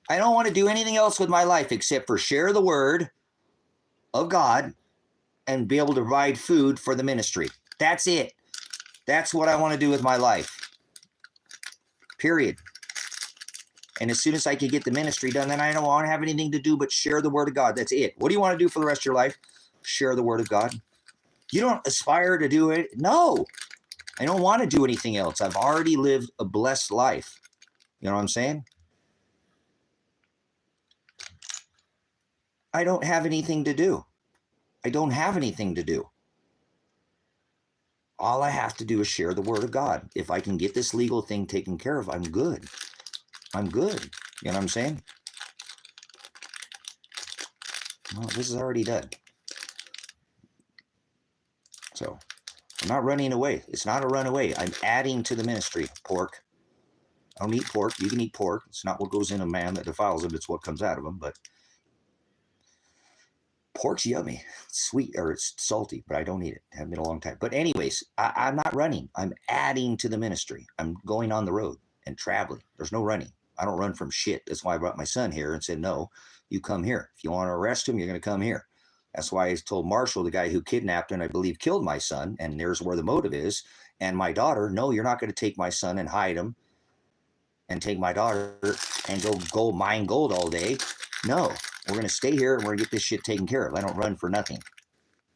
I don't want to do anything else with my life except for share the word of God and be able to provide food for the ministry. That's it. That's what I want to do with my life. Period. And as soon as I can get the ministry done, then I don't want to have anything to do but share the word of God. That's it. What do you want to do for the rest of your life? Share the word of God. You don't aspire to do it? No, I don't want to do anything else. I've already lived a blessed life. You know what I'm saying? I don't have anything to do. I don't have anything to do. All I have to do is share the word of God. If I can get this legal thing taken care of, I'm good. I'm good. You know what I'm saying? Well, this is already done. So I'm not running away. It's not a runaway. I'm adding to the ministry. Pork. I don't eat pork. You can eat pork. It's not what goes in a man that defiles him. It's what comes out of him. But pork's yummy. It's sweet, or it's salty, but I don't eat it. I haven't been a long time. But anyways, I'm not running. I'm adding to the ministry. I'm going on the road and traveling. There's no running. I don't run from shit. That's why I brought my son here and said, no, you come here. If you want to arrest him, you're going to come here. That's why I told Marshall, the guy who kidnapped and I believe killed my son, and there's where the motive is, and my daughter, no, you're not going to take my son and hide him and take my daughter and go mine gold all day. No, we're going to stay here and we're going to get this shit taken care of. I don't run for nothing.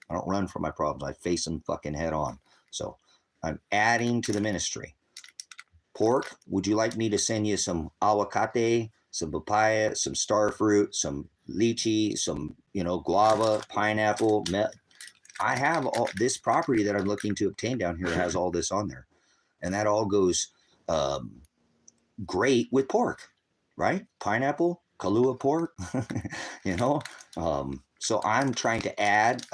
I don't run from my problems. I face them fucking head on. So I'm adding to the ministry. Pork, would you like me to send you some aguacate, some papaya, some star fruit, some lychee, some, guava, pineapple? I have all this property that I'm looking to obtain down here has all this on there. And that all goes great with pork, right? Pineapple, Kahlua pork, So I'm trying to add,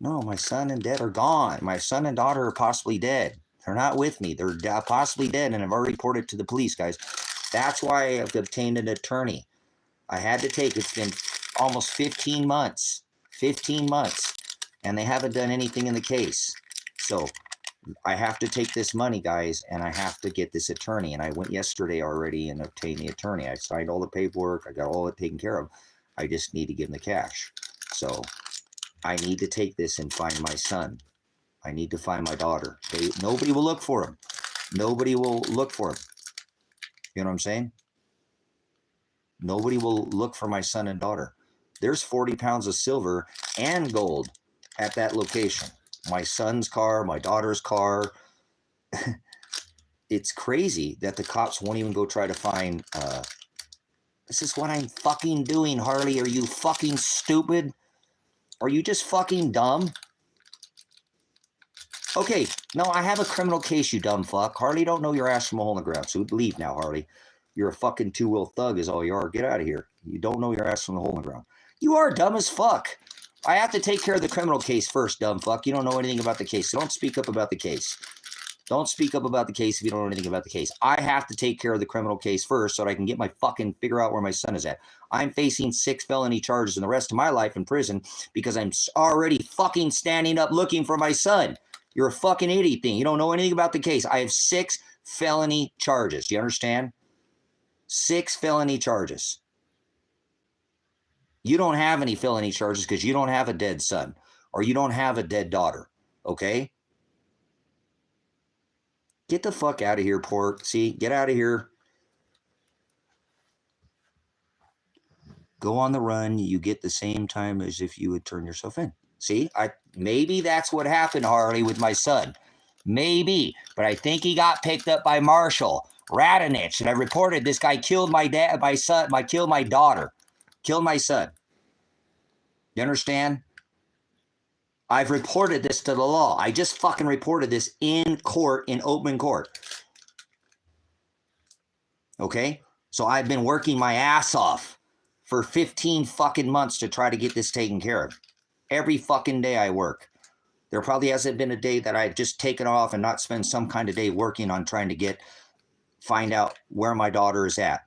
no, my son and dad are gone. My son and daughter are possibly dead. They're not with me. They're possibly dead, and I've already reported to the police, guys. That's why I've obtained an attorney. I had to take, it's been almost 15 months, and they haven't done anything in the case. So I have to take this money, guys, and I have to get this attorney. And I went yesterday already and obtained the attorney. I signed all the paperwork. I got all it taken care of. I just need to give them the cash. So I need to take this and find my son. I need to find my daughter. Nobody will look for him. Nobody will look for him. You know what I'm saying? Nobody will look for my son and daughter. There's 40 pounds of silver and gold at that location. My son's car, my daughter's car. It's crazy that the cops won't even go try to find. This is what I'm fucking doing, Harley. Are you fucking stupid? Are you just fucking dumb? Okay, no, I have a criminal case, you dumb fuck. Harley don't know your ass from a hole in the ground, so leave now, Harley. You're a fucking two-wheel thug is all you are. Get out of here. You don't know your ass from the hole in the ground. You are dumb as fuck. I have to take care of the criminal case first, dumb fuck. You don't know anything about the case, so don't speak up about the case. Don't speak up about the case if you don't know anything about the case. I have to take care of the criminal case first so that I can get my fucking figure out where my son is at. I'm facing 6 felony charges in the rest of my life in prison because I'm already fucking standing up looking for my son. You're a fucking idiot thing. You don't know anything about the case. I have 6 felony charges. Do you understand? 6 felony charges. You don't have any felony charges because you don't have a dead son or you don't have a dead daughter. Okay? Get the fuck out of here, pork. See, get out of here. Go on the run. You get the same time as if you would turn yourself in. See, maybe that's what happened, Harley, with my son. Maybe, but I think he got picked up by Marshall Radonich, and I reported this guy killed my dad, my son, killed my daughter, killed my son. You understand? I've reported this to the law. I just fucking reported this in court, in open court. Okay? So I've been working my ass off for 15 fucking months to try to get this taken care of. Every fucking day I work. There probably hasn't been a day that I've just taken off and not spent some kind of day working on trying to find out where my daughter is at.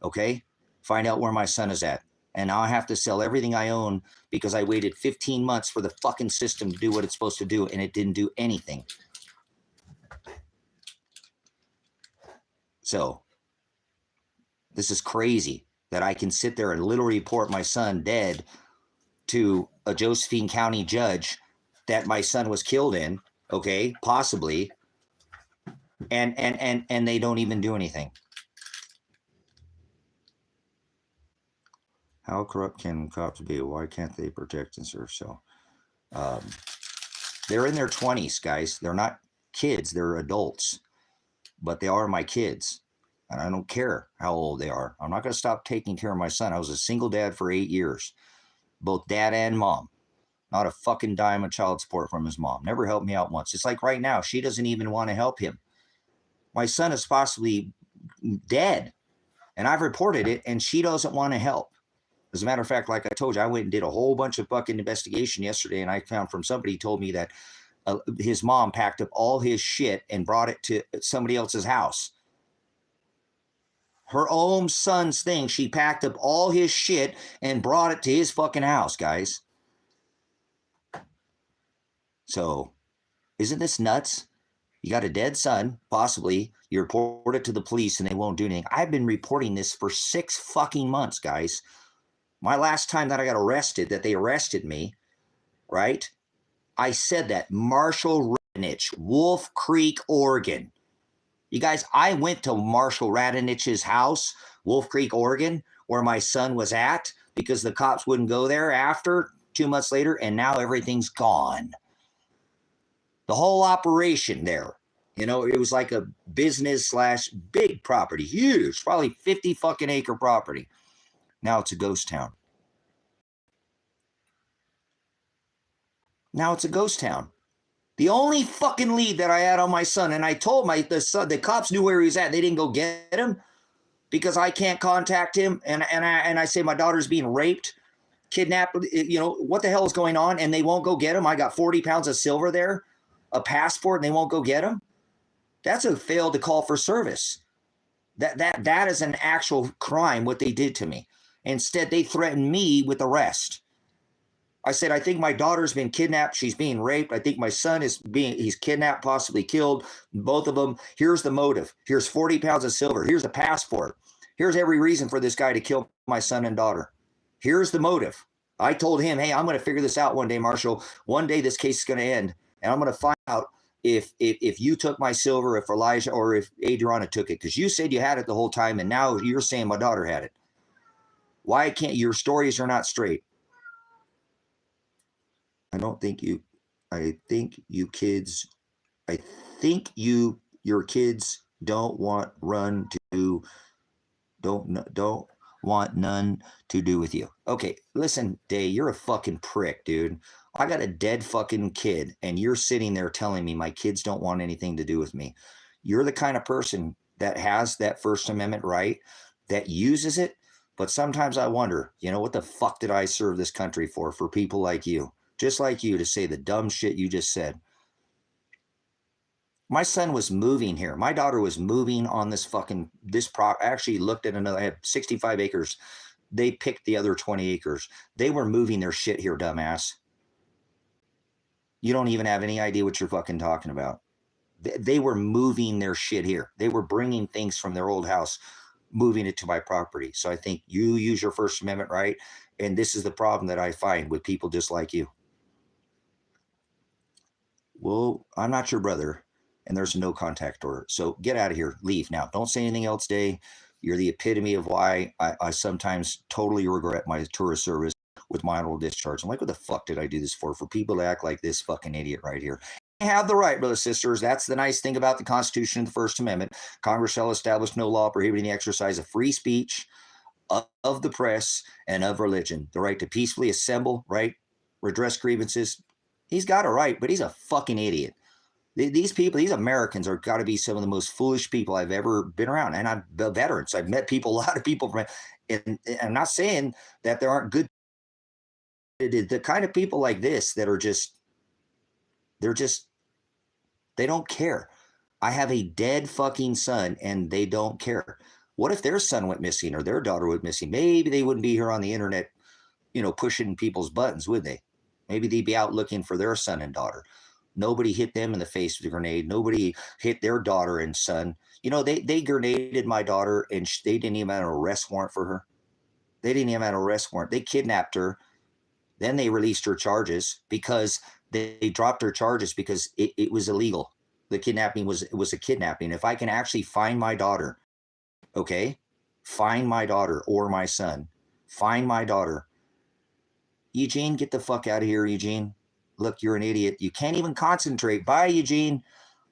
Okay? Find out where my son is at. And now I have to sell everything I own because I waited 15 months for the fucking system to do what it's supposed to do, and it didn't do anything. So, this is crazy that I can sit there and literally report my son dead to a Josephine County judge that my son was killed in, okay, possibly, and they don't even do anything. How corrupt can cops be? Why can't they protect and serve? So they're in their 20s, guys. They're not kids. They're adults, but they are my kids. And I don't care how old they are. I'm not going to stop taking care of my son. I was a single dad for 8 years, both dad and mom. Not a fucking dime of child support from his mom. Never helped me out once. It's like right now, she doesn't even want to help him. My son is possibly dead, and I've reported it, and she doesn't want to help. As a matter of fact, like I told you, I went and did a whole bunch of fucking investigation yesterday, and I found from somebody told me that his mom packed up all his shit and brought it to somebody else's house. Her own son's thing, she packed up all his shit and brought it to his fucking house, guys. So, isn't this nuts? You got a dead son, possibly. You report it to the police and they won't do anything. I've been reporting this for 6 fucking months, guys. My last time that I got arrested, that they arrested me, right? I said that. Marshall Radinich, Wolf Creek, Oregon. You guys, I went to Marshall Radinich's house, Wolf Creek, Oregon, where my son was at, because the cops wouldn't go there after 2 months later, and now everything's gone. The whole operation there, you know, it was like a business / big property, huge, probably 50 fucking acre property. Now it's a ghost town. Now it's a ghost town. The only fucking lead that I had on my son, and I told the cops knew where he was at. They didn't go get him because I can't contact him. And I say my daughter's being raped, kidnapped. You know, what the hell is going on? And they won't go get him. I got 40 pounds of silver there, a passport, and they won't go get him. That's a fail to call for service. That is an actual crime, what they did to me. Instead, they threatened me with arrest. I said, I think my daughter's been kidnapped. She's being raped. I think my son he's kidnapped, possibly killed. Both of them. Here's the motive. Here's 40 pounds of silver. Here's a passport. Here's every reason for this guy to kill my son and daughter. Here's the motive. I told him, hey, I'm going to figure this out one day, Marshall. One day this case is going to end, and I'm going to find out if you took my silver, if Elijah or if Adriana took it, because you said you had it the whole time, and now you're saying my daughter had it. Why can't your stories are not straight? I think your kids don't want none to do with you. Okay, listen, Day, you're a fucking prick, dude. I got a dead fucking kid, and you're sitting there telling me my kids don't want anything to do with me. You're the kind of person that has that First Amendment right, that uses it, but sometimes I wonder, you know, what the fuck did I serve this country for people like you? Just like you, to say the dumb shit you just said. My son was moving here. My daughter was moving on this actually looked at another, I had 65 acres. They picked the other 20 acres. They were moving their shit here, dumbass. You don't even have any idea what you're fucking talking about. They were moving their shit here. They were bringing things from their old house, moving it to my property. So I think you use your First Amendment right. And this is the problem that I find with people just like you. Well, I'm not your brother, and there's a no contact order. So get out of here. Leave now. Don't say anything else, Day. You're the epitome of why I sometimes totally regret my tourist service with my honorable discharge. I'm like, what the fuck did I do this for? For people to act like this fucking idiot right here. You have the right, brothers and sisters. That's the nice thing about the Constitution and the First Amendment. Congress shall establish no law prohibiting the exercise of free speech, of the press, and of religion. The right to peacefully assemble, right? Redress grievances. He's got a right, but he's a fucking idiot. These people, these Americans are got to be some of the most foolish people I've ever been around. And I'm veterans. I've met people, a lot of people from, and I'm not saying that there aren't good. The kind of people like this that are they don't care. I have a dead fucking son and they don't care. What if their son went missing or their daughter went missing? Maybe they wouldn't be here on the internet, you know, pushing people's buttons, would they? Maybe they'd be out looking for their son and daughter. Nobody hit them in the face with a grenade. Nobody hit their daughter and son. You know, they grenaded my daughter and they didn't even have an arrest warrant for her. They didn't even have an arrest warrant. They kidnapped her. Then they released her charges because they dropped her charges because it was illegal. The kidnapping was a kidnapping. If I can actually find my daughter, okay, find my daughter or my son, Find my daughter. Eugene, get the fuck out of here, Eugene. Look, you're an idiot. You can't even concentrate. Bye, Eugene.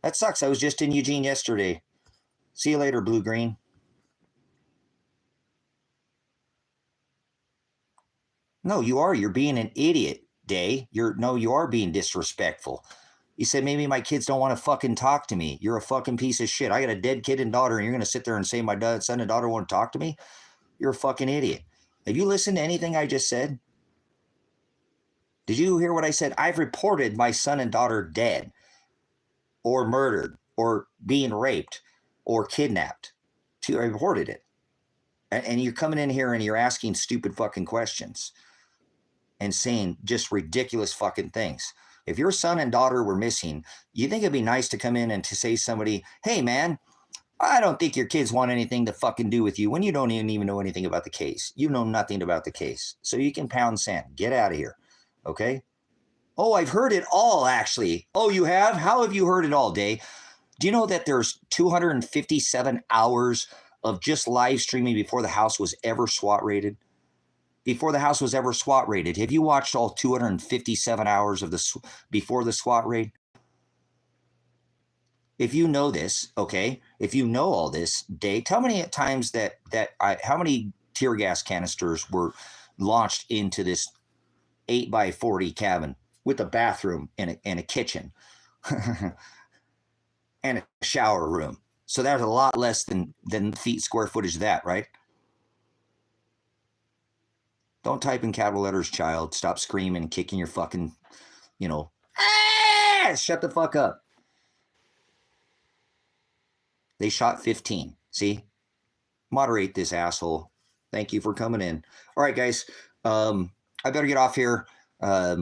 That sucks. I was just in Eugene yesterday. See you later, Blue Green. No, you are. You're being an idiot, Day. You are being disrespectful. You said maybe my kids don't want to fucking talk to me. You're a fucking piece of shit. I got a dead kid and daughter, and you're going to sit there and say my son and daughter won't talk to me? You're a fucking idiot. Have you listened to anything I just said? Did you hear what I said? I've reported my son and daughter dead or murdered or being raped or kidnapped. I reported it. And you're coming in here and you're asking stupid fucking questions and saying just ridiculous fucking things. If your son and daughter were missing, you think it'd be nice to come in and to say to somebody, hey, man, I don't think your kids want anything to fucking do with you when you don't even know anything about the case. You know nothing about the case. So you can pound sand. Get out of here. Okay? Oh, I've heard it all, actually. Oh, you have? How have you heard it all, Day? Do you know that there's 257 hours of just live streaming before the house was ever SWAT raided? Before the house was ever SWAT raided. Have you watched all 257 hours of before the SWAT raid? If you know this, okay, if you know all this, Day, tell me times how many tear gas canisters were launched into this 8x40 cabin with a bathroom and a kitchen and a shower room. So there's a lot less than feet square footage of that, right? Don't type in capital letters, child. Stop screaming and kicking your fucking, shut the fuck up. They shot 15. See? Moderate this asshole. Thank you for coming in. All right, guys. I better get off here. I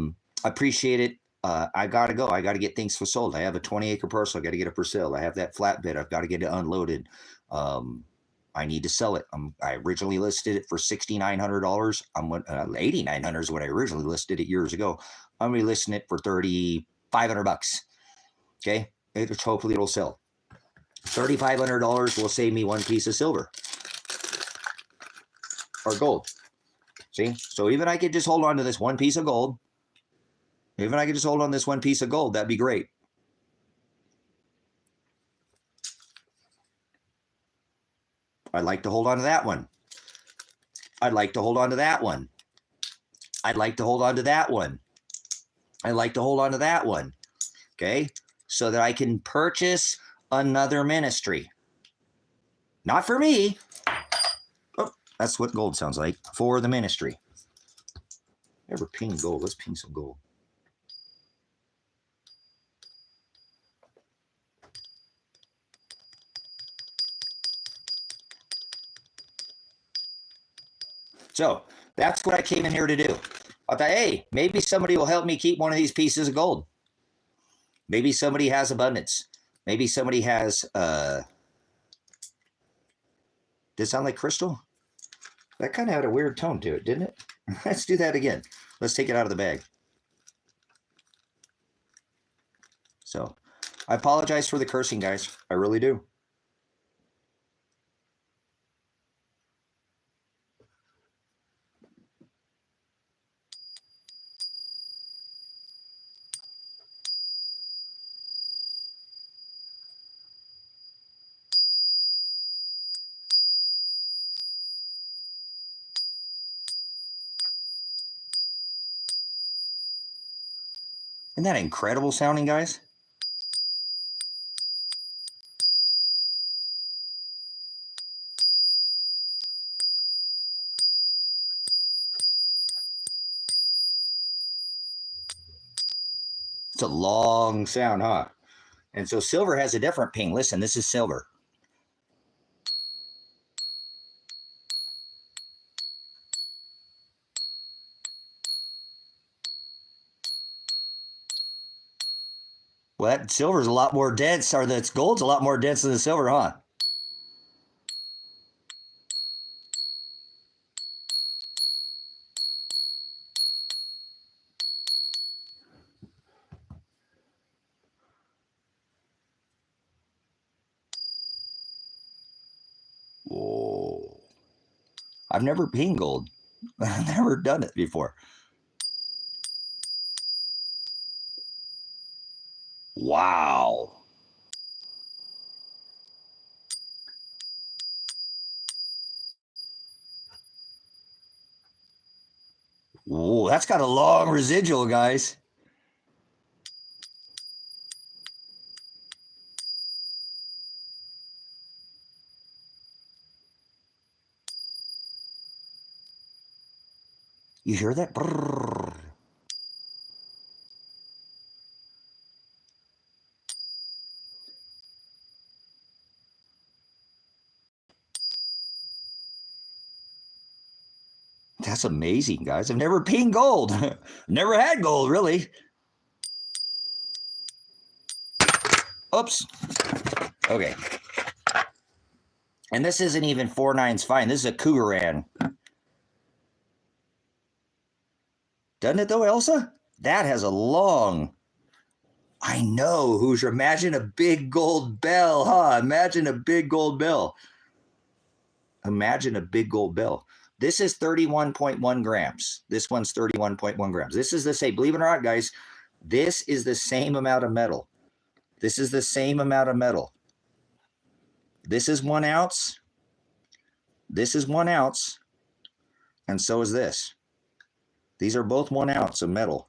appreciate it. I got to go. I got to get things for sold. I have a 20-acre parcel. I got to get it for sale. I have that flatbed. I've got to get it unloaded. I need to sell it. I originally listed it for $6,900. $8,900 is what I originally listed it years ago. I'm relisting it for $3,500. Okay, hopefully it'll sell. $3,500 will save me one piece of silver or gold. See, so even I could just hold on to this one piece of gold. Even I could just hold on this one piece of gold, that'd be great. I'd like to hold on to that one. I'd like to hold on to that one. I'd like to hold on to that one. I'd like to hold on to that one. Okay? So that I can purchase another ministry. Not for me. Oh, that's what gold sounds like. For the ministry. Never ping gold. Let's ping some gold. So that's what I came in here to do. I thought, hey, maybe somebody will help me keep one of these pieces of gold. Maybe somebody has abundance. Maybe somebody has, does it sound like crystal? That kind of had a weird tone to it, didn't it? Let's do that again. Let's take it out of the bag. So I apologize for the cursing, guys. I really do. Isn't that incredible sounding, guys? It's a long sound, huh? And so silver has a different ping. Listen, this is silver. Well, that silver's a lot more dense, or that gold's a lot more dense than the silver, huh? Whoa. I've never pinged gold. I've never done it before. Wow. Whoa, that's got a long residual, guys. You hear that? Brrr. That's amazing, guys. I've never pinged gold. Never had gold, really. Oops. Okay. And this isn't even 4.9's fine. This is a Cougaran. Doesn't it though, Elsa? That has a long... I know, Hoosier. Imagine a big gold bell, huh? Imagine a big gold bell. Imagine a big gold bell. This is 31.1 grams. This one's 31.1 grams. This is the same. Believe it or not, guys, this is the same amount of metal. This is the same amount of metal. This is 1 ounce. This is 1 ounce. And so is this. These are both 1 ounce of metal.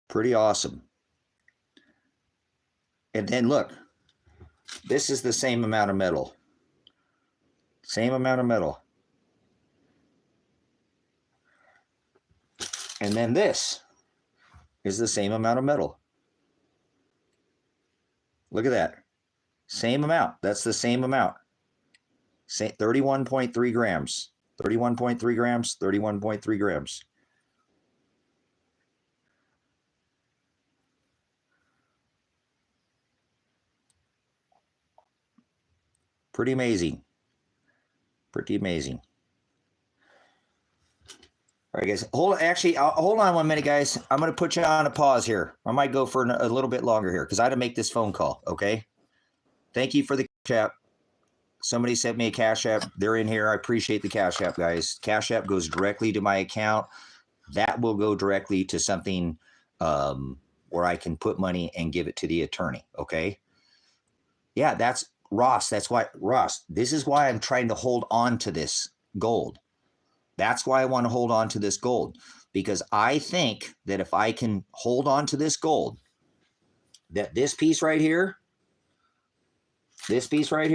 Pretty awesome. And then look, this is the same amount of metal. Same amount of metal. And then this is the same amount of metal. Look at that. Same amount. That's the same amount. 31.3 grams. 31.3 grams, 31.3 grams. Pretty amazing. Pretty amazing. All right, guys. Hold on 1 minute, guys. I'm going to put you on a pause here. I might go for a little bit longer here because I had to make this phone call, okay? Thank you for the Cash App. Somebody sent me a Cash App. They're in here. I appreciate the Cash App, guys. Cash App goes directly to my account. That will go directly to something where I can put money and give it to the attorney, okay? Yeah, that's Ross. That's why, Ross, this is why I'm trying to hold on to this gold. That's why I want to hold on to this gold, because I think that if I can hold on to this gold, that this piece right here, and this piece right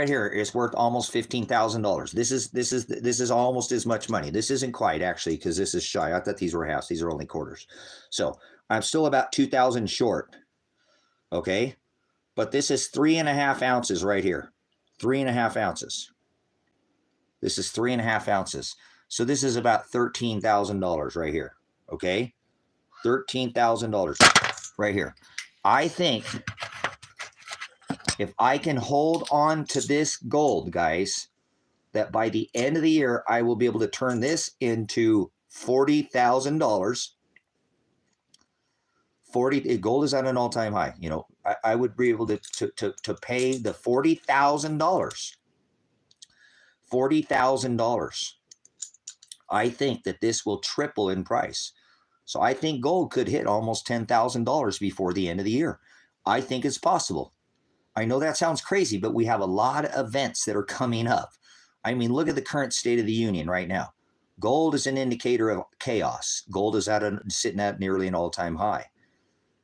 here is worth almost $15,000. This is almost as much money. This isn't quite actually, because this is shy. I thought these were halves. These are only quarters. So I'm still about 2,000 short. Okay, but this is 3.5 ounces right here. 3.5 ounces. This is 3.5 ounces. So this is about $13,000 right here. Okay, $13,000 right here. I think if I can hold on to this gold, guys, that by the end of the year, I will be able to turn this into $40,000. Gold is at an all-time high. You know, I would be able to pay the $40,000. $40,000. I think that this will triple in price. So I think gold could hit almost $10,000 before the end of the year. I think it's possible. I know that sounds crazy, but we have a lot of events that are coming up. I mean, look at the current state of the union right now. Gold is an indicator of chaos. Gold is sitting at nearly an all-time high.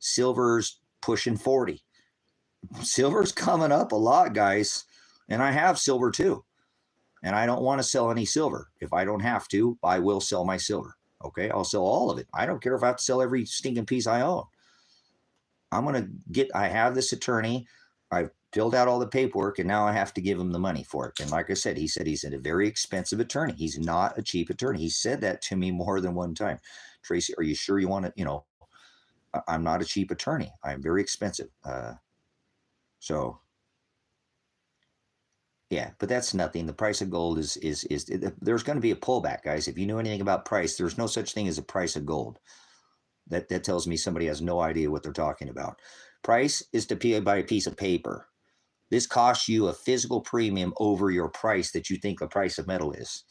Silver's pushing 40. Silver's coming up a lot, guys. And I have silver too. And I don't want to sell any silver. If I don't have to, I will sell my silver. Okay, I'll sell all of it. I don't care if I have to sell every stinking piece I own. I have this attorney. I've filled out all the paperwork, and now I have to give him the money for it. And like I said, he's a very expensive attorney. He's not a cheap attorney. He said that to me more than one time. Tracy, are you sure you want to, I'm not a cheap attorney. I'm very expensive. So yeah, but that's nothing. The price of gold is there's going to be a pullback, guys. If you know anything about price, there's no such thing as a price of gold. That tells me somebody has no idea what they're talking about. Price is to pay by a piece of paper. This costs you a physical premium over your price that you think the price of metal is.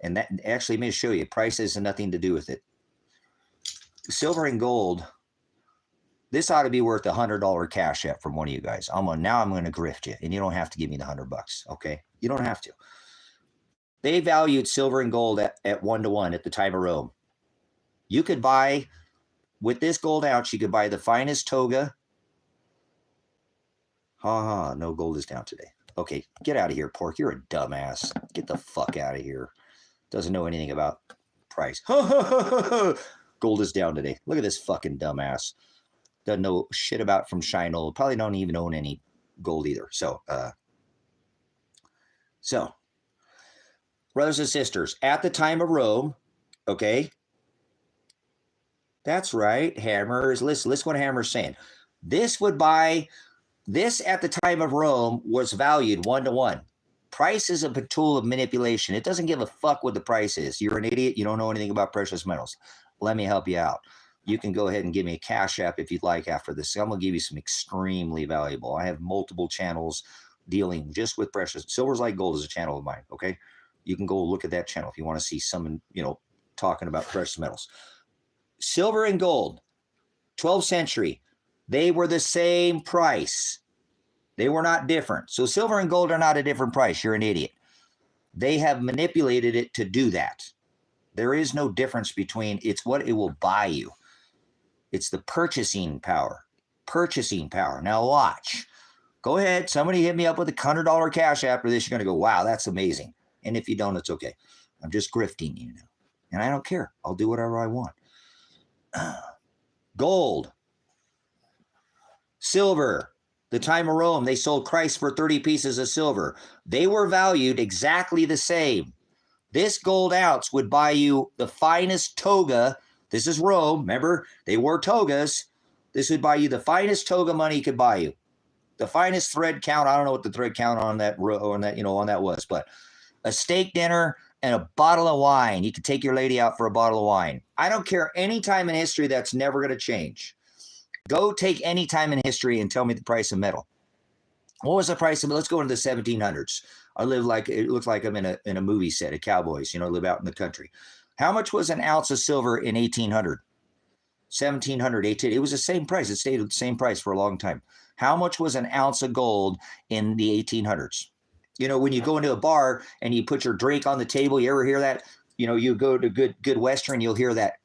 And that actually, let me show you, price has nothing to do with it. Silver and gold, this ought to be worth $100 cash app from one of you guys. Now I'm going to grift you, and you don't have to give me the $100, okay? You don't have to. They valued silver and gold at 1-to-1 at the time of Rome. You could buy, with this gold ounce, you could buy the finest toga. No gold is down today. Okay, get out of here, pork. You're a dumbass. Get the fuck out of here. Doesn't know anything about price. Gold is down today. Look at this fucking dumbass. Doesn't know shit about from Shino. Probably don't even own any gold either. So, brothers and sisters, at the time of Rome, okay? That's right, Hammers. Listen what Hammer's saying. This at the time of Rome was valued 1-to-1. Price is a tool of manipulation. It doesn't give a fuck what the price is. You're an idiot. You don't know anything about precious metals. Let me help you out. You can go ahead and give me a cash app if you'd like after this. I'm going to give you some extremely valuable. I have multiple channels dealing just with precious. Silver's Like Gold is a channel of mine, okay? You can go look at that channel if you want to see someone, talking about precious metals. Silver and gold, 12th century, they were the same price. They were not different. So silver and gold are not a different price. You're an idiot. They have manipulated it to do that. There is no difference between, it's what it will buy you. It's the purchasing power. Purchasing power. Now watch. Go ahead. Somebody hit me up with a $100 cash after this. You're going to go, wow, that's amazing. And if you don't, it's okay. I'm just grifting you now. And I don't care. I'll do whatever I want. Gold. Silver. The time of Rome, they sold Christ for 30 pieces of silver. They were valued exactly the same. This gold ounce would buy you the finest toga. This is Rome. Remember, they wore togas. This would buy you the finest toga money could buy you. The finest thread count. I don't know what the thread count on that was, but a steak dinner and a bottle of wine. You could take your lady out for a bottle of wine. I don't care any time in history, that's never going to change. Go take any time in history and tell me the price of metal. What was the price of metal? Let's go into the 1700s. It looks like I'm in a movie set of cowboys, live out in the country. How much was an ounce of silver in 1800? 1700, 18. It was the same price. It stayed at the same price for a long time. How much was an ounce of gold in the 1800s? When you go into a bar and you put your drink on the table, you ever hear that? You go to good Western, you'll hear that.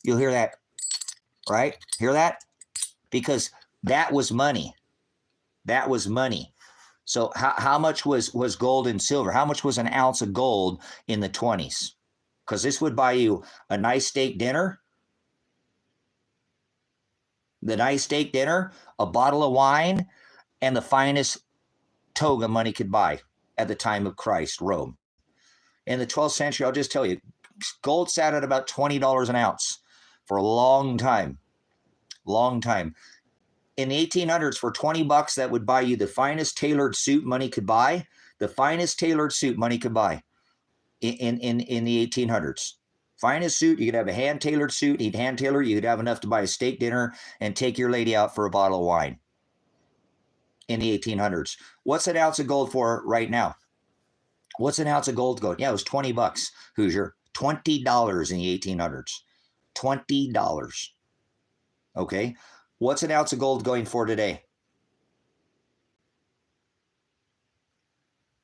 You'll hear that. Right? Hear that? Because that was money. That was money. So how much was gold and silver? How much was an ounce of gold in the 20s? Because this would buy you a nice steak dinner, a bottle of wine, and the finest toga money could buy at the time of Christ, Rome. In the 12th century, I'll just tell you, gold sat at about $20 an ounce for a long time. Long time. In the 1800s, for $20, that would buy you the finest tailored suit money could buy. The finest tailored suit money could buy in the 1800s. Finest suit, you could have a hand-tailored suit. He'd hand-tailor, you could have enough to buy a steak dinner and take your lady out for a bottle of wine in the 1800s. What's an ounce of gold for right now? What's an ounce of gold going? Yeah, it was $20, Hoosier. $20 in the 1800s. $20. Okay. What's an ounce of gold going for today?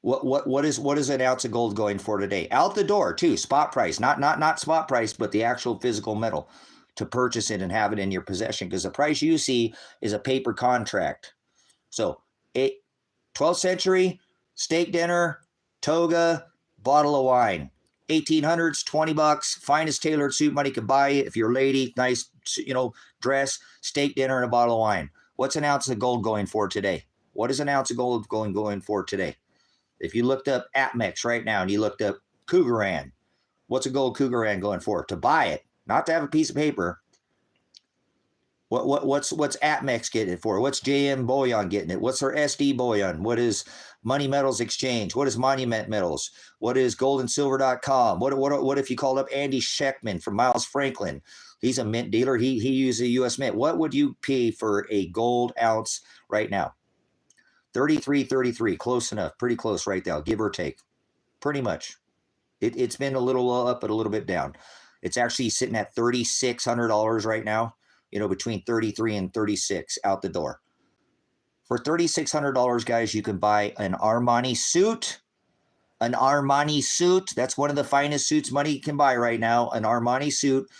What is an ounce of gold going for today? Out the door too, spot price, not spot price, but the actual physical metal to purchase it and have it in your possession, because the price you see is a paper contract. So 12th century, steak dinner, toga, bottle of wine. 1800s, $20, finest tailored suit money could buy you. If you're a lady, nice, dress, steak dinner, and a bottle of wine. What's an ounce of gold going for today? What is an ounce of gold going for today? If you looked up Atmex right now and you looked up Cougaran, what's a gold Cougaran going for? To buy it, not to have a piece of paper. What's APMEX getting it for? What's JM Bullion getting it? What's our SD Bullion? What is Money Metals Exchange? What is Monument Metals? What is goldandsilver.com? What if you called up Andy Scheckman from Miles Franklin? He's a mint dealer. He uses a U.S. mint. What would you pay for a gold ounce right now? 33.33, close enough, pretty close right now, give or take, pretty much. It's been a little up, but a little bit down. It's actually sitting at $3,600 right now. You know, between 33 and 36 out the door. For $3,600, guys, you can buy an Armani suit. An Armani suit. That's one of the finest suits money can buy right now. An Armani suit.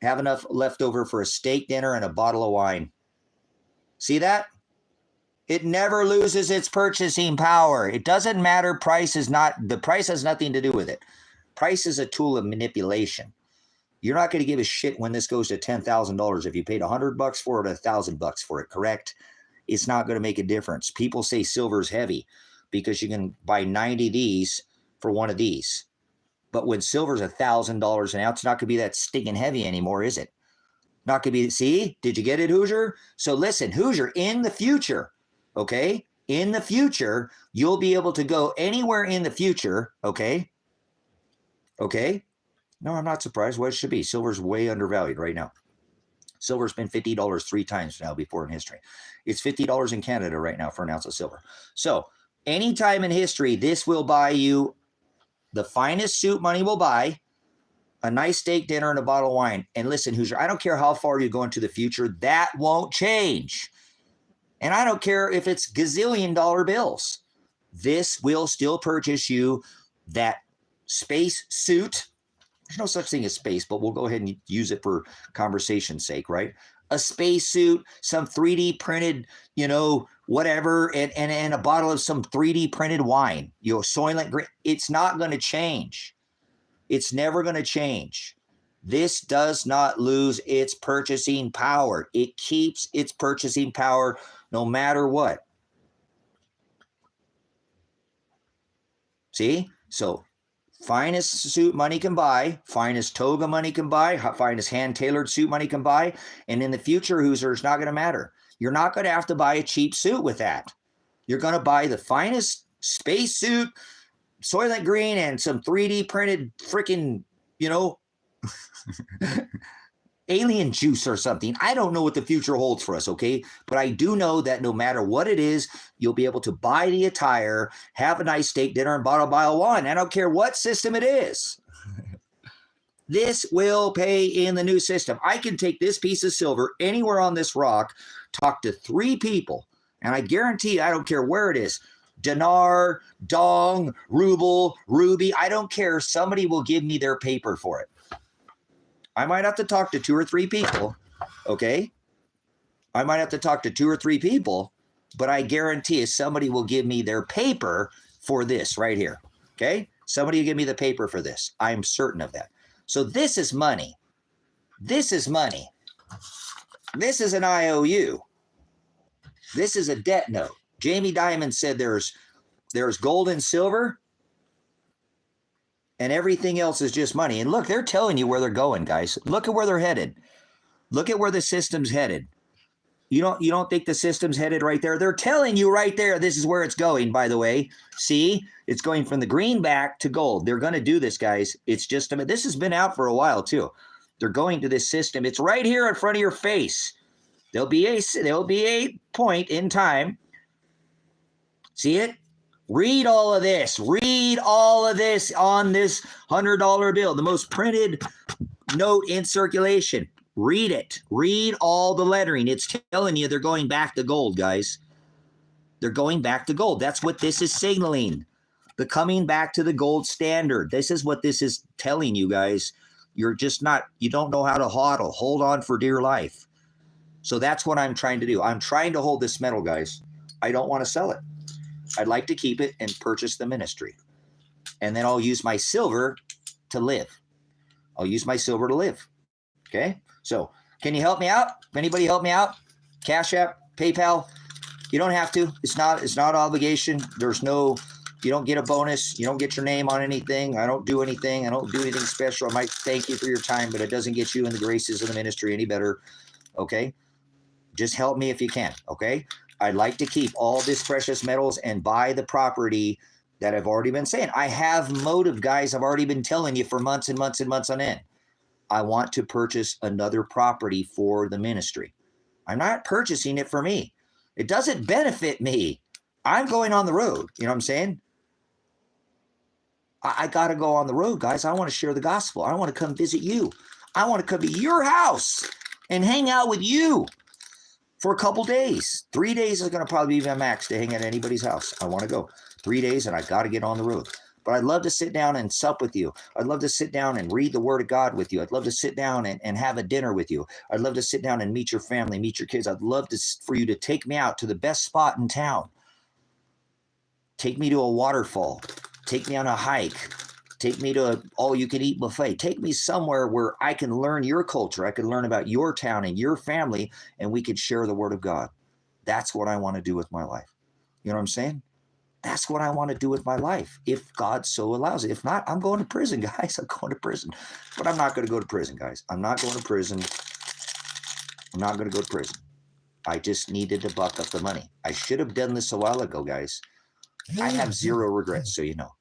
Have enough left over for a steak dinner and a bottle of wine. See that? It never loses its purchasing power. It doesn't matter. The price has nothing to do with it. Price is a tool of manipulation. You're not going to give a shit when this goes to $10,000 if you paid $100 for it or $1,000 for it, correct? It's not going to make a difference. People say silver is heavy because you can buy 90 of these for one of these. But when silver's $1,000 an ounce, it's not going to be that stinking heavy anymore, is it? Not going to be, see? Did you get it, Hoosier? So listen, Hoosier, in the future, okay? In the future, you'll be able to go anywhere in the future, okay? Okay? No, I'm not surprised. What it should be. Silver's way undervalued right now. Silver's been $50 3 times now before in history. It's $50 in Canada right now for an ounce of silver. So anytime in history, this will buy you the finest suit money will buy, a nice steak dinner and a bottle of wine. And listen, Hoosier, I don't care how far you go into the future. That won't change. And I don't care if it's gazillion dollar bills. This will still purchase you that space suit. There's no such thing as space, but we'll go ahead and use it for conversation's sake, right? A space suit, some 3D printed, you know, whatever, and a bottle of some 3D printed wine, you know, Soylent Green. It's not going to change. It's never going to change. This does not lose its purchasing power. It keeps its purchasing power no matter what. See? So finest suit money can buy, finest toga money can buy, finest hand-tailored suit money can buy, and in the future, Hoosier, it's not going to matter. You're not going to have to buy a cheap suit with that. You're going to buy the finest space suit, Soylent Green, and some 3D printed freaking, you know, alien juice or something. I don't know what the future holds for us, okay? But I do know that no matter what it is, you'll be able to buy the attire, have a nice steak dinner, and bottle of wine. I don't care what system it is. This will pay in the new system. I can take this piece of silver anywhere on this rock, talk to 3 people, and I guarantee I don't care where it is. Dinar, dong, ruble, ruby, I don't care. Somebody will give me their paper for it. I might have to talk to 2 or 3 people, okay? I might have to talk to 2 or 3 people, but I guarantee you somebody will give me their paper for this right here, okay? Somebody will give me the paper for this. I'm certain of that. So this is money. This is money. This is an IOU. This is a debt note. Jamie Dimon said there's gold and silver, and everything else is just money. And look, they're telling you where they're going, guys. Look at where they're headed. Look at where the system's headed. You don't think the system's headed right there? They're telling you right there, this is where it's going, by the way. See, it's going from the greenback to gold. They're going to do this, guys. It's just, I mean, this has been out for a while too. They're going to this system. It's right here in front of your face. There'll be a point in time. See it? Read all of this. Read all of this on this $100 bill, the most printed note in circulation. Read it. Read all the lettering. It's telling you they're going back to gold, guys. They're going back to gold. That's what this is signaling. The coming back to the gold standard. This is what this is telling you, guys. You're just not, you don't know how to hodl. Hold on for dear life. So that's what I'm trying to do. I'm trying to hold this metal, guys. I don't want to sell it. I'd like to keep it and purchase the ministry. And then I'll use my silver to live. I'll use my silver to live. Okay? So can you help me out? Anybody help me out? Cash App, PayPal. You don't have to. It's not obligation. There's no, you don't get a bonus. You don't get your name on anything. I don't do anything. I don't do anything special. I might thank you for your time, but it doesn't get you in the graces of the ministry any better. Okay? Just help me if you can, okay? I'd like to keep all this precious metals and buy the property that I've already been saying. I have motive, guys. I've already been telling you for months and months and months on end. I want to purchase another property for the ministry. I'm not purchasing it for me. It doesn't benefit me. I'm going on the road. You know what I'm saying? I got to go on the road, guys. I want to share the gospel. I want to come visit you. I want to come to your house and hang out with you for a couple days. 3 days is going to probably be my max to hang at anybody's house. I want to go 3 days, and I got to get on the road. But I'd love to sit down and sup with you. I'd love to sit down and read the word of God with you. I'd love to sit down and have a dinner with you. I'd love to sit down and meet your family, meet your kids. I'd love for you to take me out to the best spot in town. Take me to a waterfall. Take me on a hike. Take me to an all-you-can-eat buffet. Take me somewhere where I can learn your culture. I can learn about your town and your family, and we can share the word of God. That's what I want to do with my life. You know what I'm saying? That's what I want to do with my life, if God so allows it. If not, I'm going to prison, guys. I'm going to prison. But I'm not going to go to prison, guys. I'm not going to prison. I'm not going to go to prison. I just needed to buck up the money. I should have done this a while ago, guys. I have zero regrets, so you know.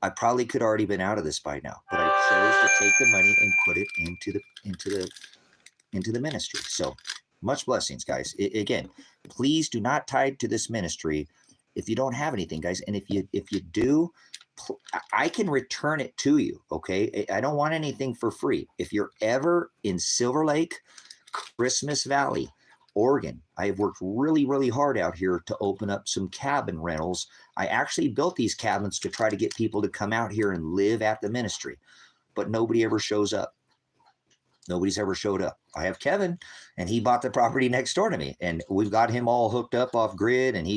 I probably could already been out of this by now, but I chose to take the money and put it into the ministry. So much blessings, guys. Again, please do not tie to this ministry if you don't have anything, guys. And if you do, I can return it to you. Okay, I don't want anything for free. If you're ever in Silver Lake, Christmas Valley, Oregon, I have worked really, really hard out here to open up some cabin rentals. I actually built these cabins to try to get people to come out here and live at the ministry, but nobody ever shows up. Nobody's ever showed up. I have Kevin, and he bought the property next door to me, and we've got him all hooked up off grid, and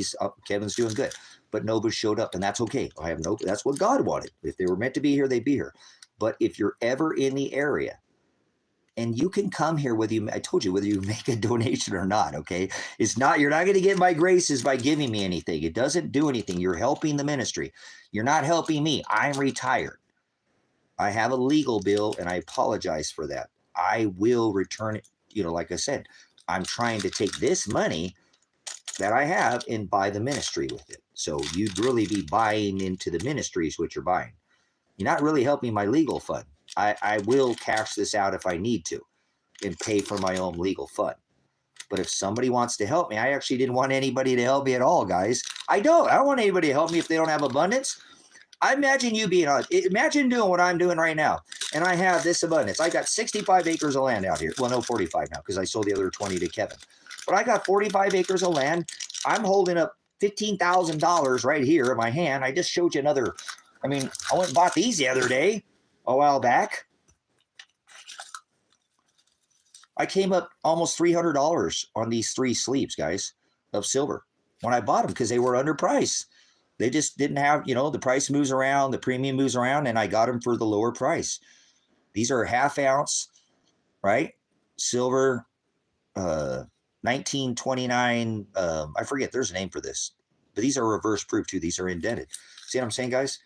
Kevin's doing good, but nobody showed up, and that's okay. That's what God wanted. If they were meant to be here, they'd be here. But if you're ever in the area, and you can come here I told you, whether you make a donation or not, okay? You're not going to get my graces by giving me anything. It doesn't do anything. You're helping the ministry. You're not helping me. I'm retired. I have a legal bill, and I apologize for that. I will return it. Like I said, I'm trying to take this money that I have and buy the ministry with it. So you'd really be buying into the ministry is what you're buying. You're not really helping my legal fund. I will cash this out if I need to and pay for my own legal fund. But if somebody wants to help me, I actually didn't want anybody to help me at all, guys. I don't want anybody to help me if they don't have abundance. I imagine imagine doing what I'm doing right now. And I have this abundance. I got 65 acres of land out here. Well, no, 45 now, because I sold the other 20 to Kevin. But I got 45 acres of land. I'm holding up $15,000 right here in my hand. I just showed you another. I went and bought these the other day, a while back. I came up almost $300 on these 3 sleeves, guys, of silver when I bought them, because they were underpriced. They just didn't have, the price moves around, the premium moves around, and I got them for the lower price. These are ½ ounce, right? Silver, 1929. I forget, there's a name for this, but these are reverse proof too. These are indented. See what I'm saying, guys?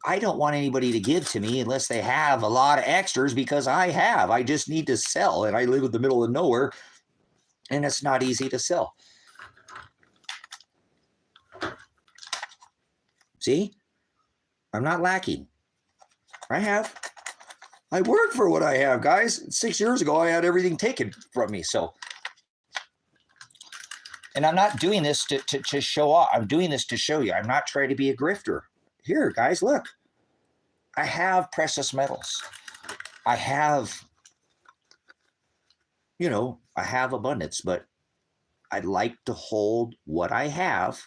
I don't want anybody to give to me unless they have a lot of extras, because I just need to sell, and I live in the middle of nowhere, and it's not easy to sell. See, I'm not lacking. I work for what I have, guys. 6 years ago, I had everything taken from me. So, and I'm not doing this to show off. I'm doing this to show you. I'm not trying to be a grifter. Here, guys, look. I have precious metals. I have, I have abundance, but I'd like to hold what I have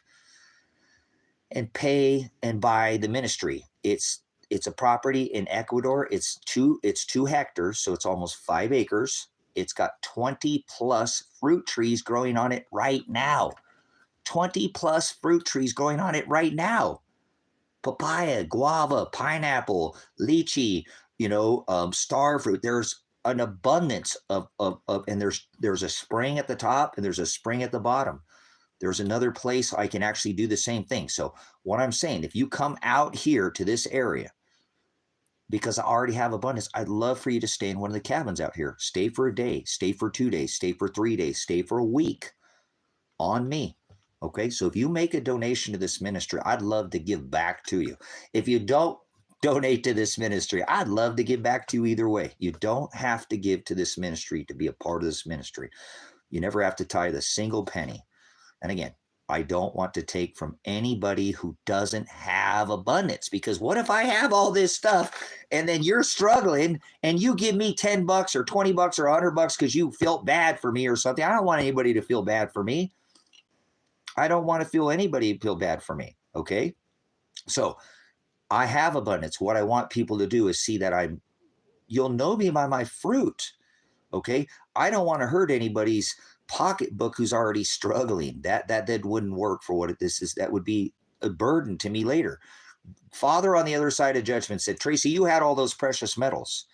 and pay and buy the ministry. It's a property in Ecuador. It's 2 hectares, so it's almost 5 acres. It's got 20 plus fruit trees growing on it right now. 20 plus fruit trees growing on it right now. Papaya, guava, pineapple, lychee, star fruit. There's an abundance of and there's a spring at the top and there's a spring at the bottom. There's another place I can actually do the same thing. So what I'm saying, if you come out here to this area because I already have abundance. I'd love for you to stay in one of the cabins out here. Stay for a day, stay for 2 days, stay for 3 days, stay for a week on me. Okay, so if you make a donation to this ministry, I'd love to give back to you. If you don't donate to this ministry, I'd love to give back to you either way. You don't have to give to this ministry to be a part of this ministry. You never have to tithe a single penny. And again, I don't want to take from anybody who doesn't have abundance, because what if I have all this stuff and then you're struggling and you give me $10 or $20 or $100 because you felt bad for me or something? I don't want anybody to feel bad for me. I don't want to feel anybody feel bad for me. Okay. So I have abundance. What I want people to do is see that you'll know me by my fruit. Okay. I don't want to hurt anybody's pocketbook who's already struggling. That wouldn't work for what this is. That would be a burden to me later. Father on the other side of judgment said, Tracy, you had all those precious metals.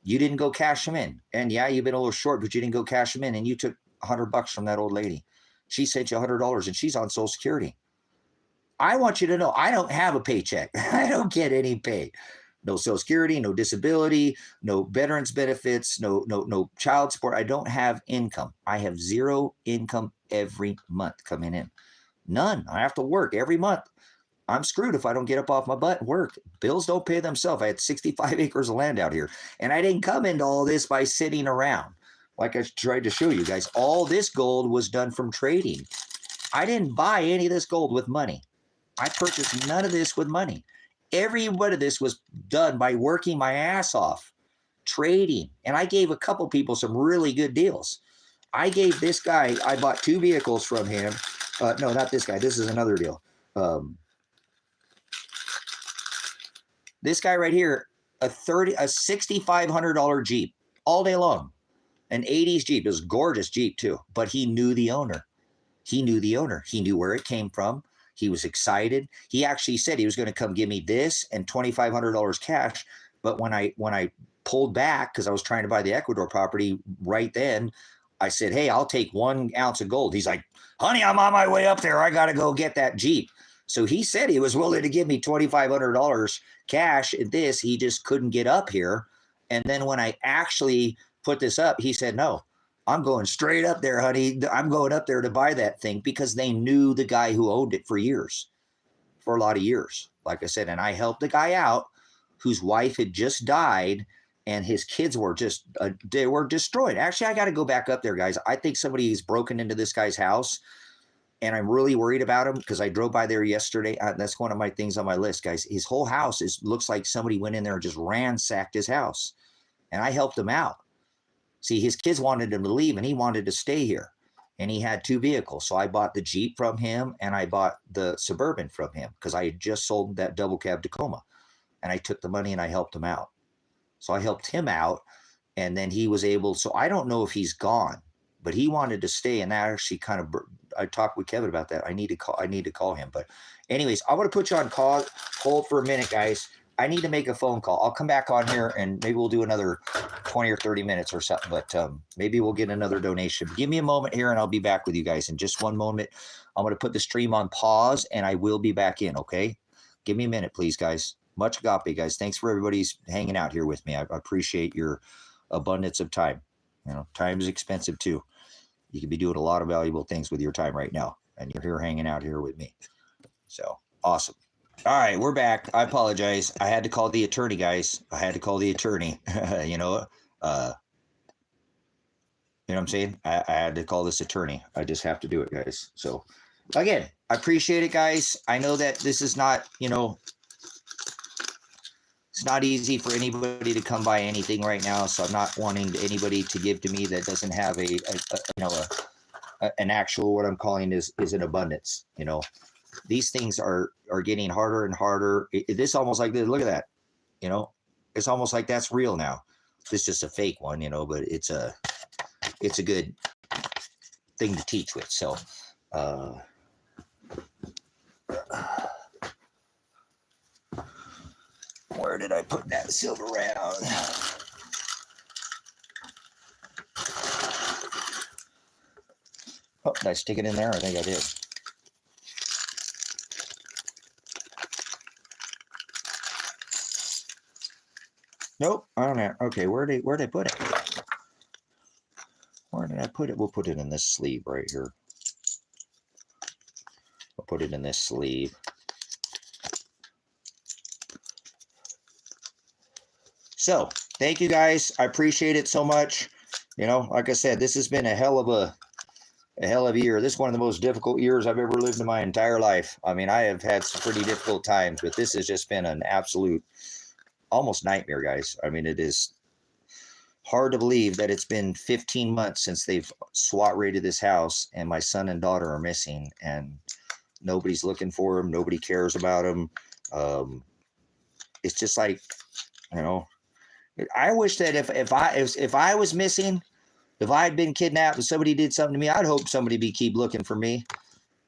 You didn't go cash them in. And yeah, you've been a little short, but you didn't go cash them in. And you took $100 from that old lady. She sent you $100 and she's on Social Security. I want you to know, I don't have a paycheck. I don't get any pay. No Social Security, no disability, no veterans benefits, no child support. I don't have income. I have zero income every month coming in. None. I have to work every month. I'm screwed if I don't get up off my butt and work. Bills don't pay themselves. I had 65 acres of land out here. And I didn't come into all this by sitting around. Like I tried to show you guys, all this gold was done from trading. I didn't buy any of this gold with money. I purchased none of this with money. Every one of this was done by working my ass off, trading. And I gave a couple people some really good deals. I gave this guy, I bought 2 vehicles from him. No, not this guy. This is another deal. This guy right here, a $6,500 Jeep all day long. An 80s Jeep. It was a gorgeous Jeep too, but he knew the owner. He knew the owner. He knew where it came from. He was excited. He actually said he was going to come give me this and $2,500 cash. But when I pulled back, because I was trying to buy the Ecuador property right then, I said, hey, I'll take 1 ounce of gold. He's like, honey, I'm on my way up there. I got to go get that Jeep. So he said he was willing to give me $2,500 cash at this. He just couldn't get up here. And then when I actually put this up, he said, no, I'm going straight up there, honey. I'm going up there to buy that thing, because they knew the guy who owned it for years, for a lot of years. Like I said, and I helped the guy out whose wife had just died and his kids were just, they were destroyed. Actually, I got to go back up there, guys. I think somebody's broken into this guy's house and I'm really worried about him, because I drove by there yesterday. That's one of my things on my list, guys. His whole house looks like somebody went in there and just ransacked his house, and I helped him out. See, his kids wanted him to leave and he wanted to stay here, and he had 2 vehicles. So I bought the Jeep from him and I bought the Suburban from him, because I had just sold that double cab Tacoma, and I took the money and I helped him out. So I helped him out, and then he was able, so I don't know if he's gone, but he wanted to stay. And that actually kind of, I talked with Kevin about that. I need to call him. But anyways, I want to put you on hold for a minute, guys. I need to make a phone call. I'll come back on here and maybe we'll do another 20 or 30 minutes or something, but maybe we'll get another donation. Give me a moment here and I'll be back with you guys in just one moment. I'm going to put the stream on pause and I will be back in. Okay. Give me a minute, please, guys. Much agape, guys. Thanks for everybody's hanging out here with me. I appreciate your abundance of time. You know, time is expensive too. You could be doing a lot of valuable things with your time right now, and you're here hanging out here with me. So awesome. All right, we're back. I apologize. I had to call the attorney, guys. I had to call the attorney. You know what I'm saying? I had to call this attorney. I just have to do it, guys. So again, I appreciate it, guys. I know that this is not, it's not easy for anybody to come by anything right now. So I'm not wanting anybody to give to me that doesn't have an actual, what I'm calling is an abundance. These things are getting harder and harder. This almost like this. Look at that. It's almost like that's real now. This is just a fake one, but it's a good thing to teach with. So, where did I put that silver round? Oh, did I stick it in there? I think I did. Nope, I don't have. Okay, where'd I put it? Where did I put it? We'll put it in this sleeve right here. I'll put it in this sleeve. So, thank you guys. I appreciate it so much. You know, like I said, this has been a hell of a year. This is one of the most difficult years I've ever lived in my entire life. I mean, I have had some pretty difficult times, but this has just been an absolute almost nightmare, guys. I mean, it is hard to believe that it's been 15 months since they've SWAT raided this house and my son and daughter are missing and nobody's looking for them. Nobody cares about them. It's just like, you know, I wish that if I was missing, if I had been kidnapped and somebody did something to me, I'd hope somebody be keep looking for me,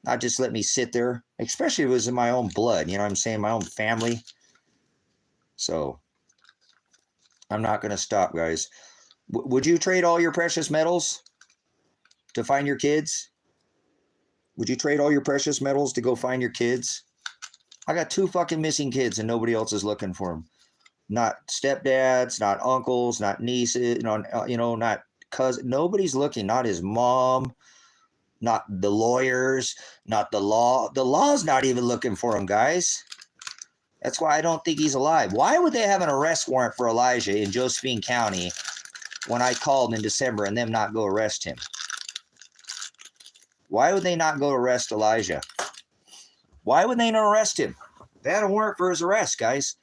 not just let me sit there, especially if it was in my own blood, you know what I'm saying, my own family. So I'm not going to stop, guys. Would you trade all your precious metals to find your kids? Would you trade all your precious metals to go find your kids? I got 2 fucking missing kids and nobody else is looking for them. Not stepdads, not uncles, not nieces, not cousins. Nobody's looking. Not his mom, not the lawyers, not the law. The law's not even looking for him, guys. That's why I don't think he's alive. Why would they have an arrest warrant for Elijah in Josephine County when I called in December and them not go arrest him? Why would they not go arrest Elijah? Why would they not arrest him? They had a warrant for his arrest, guys.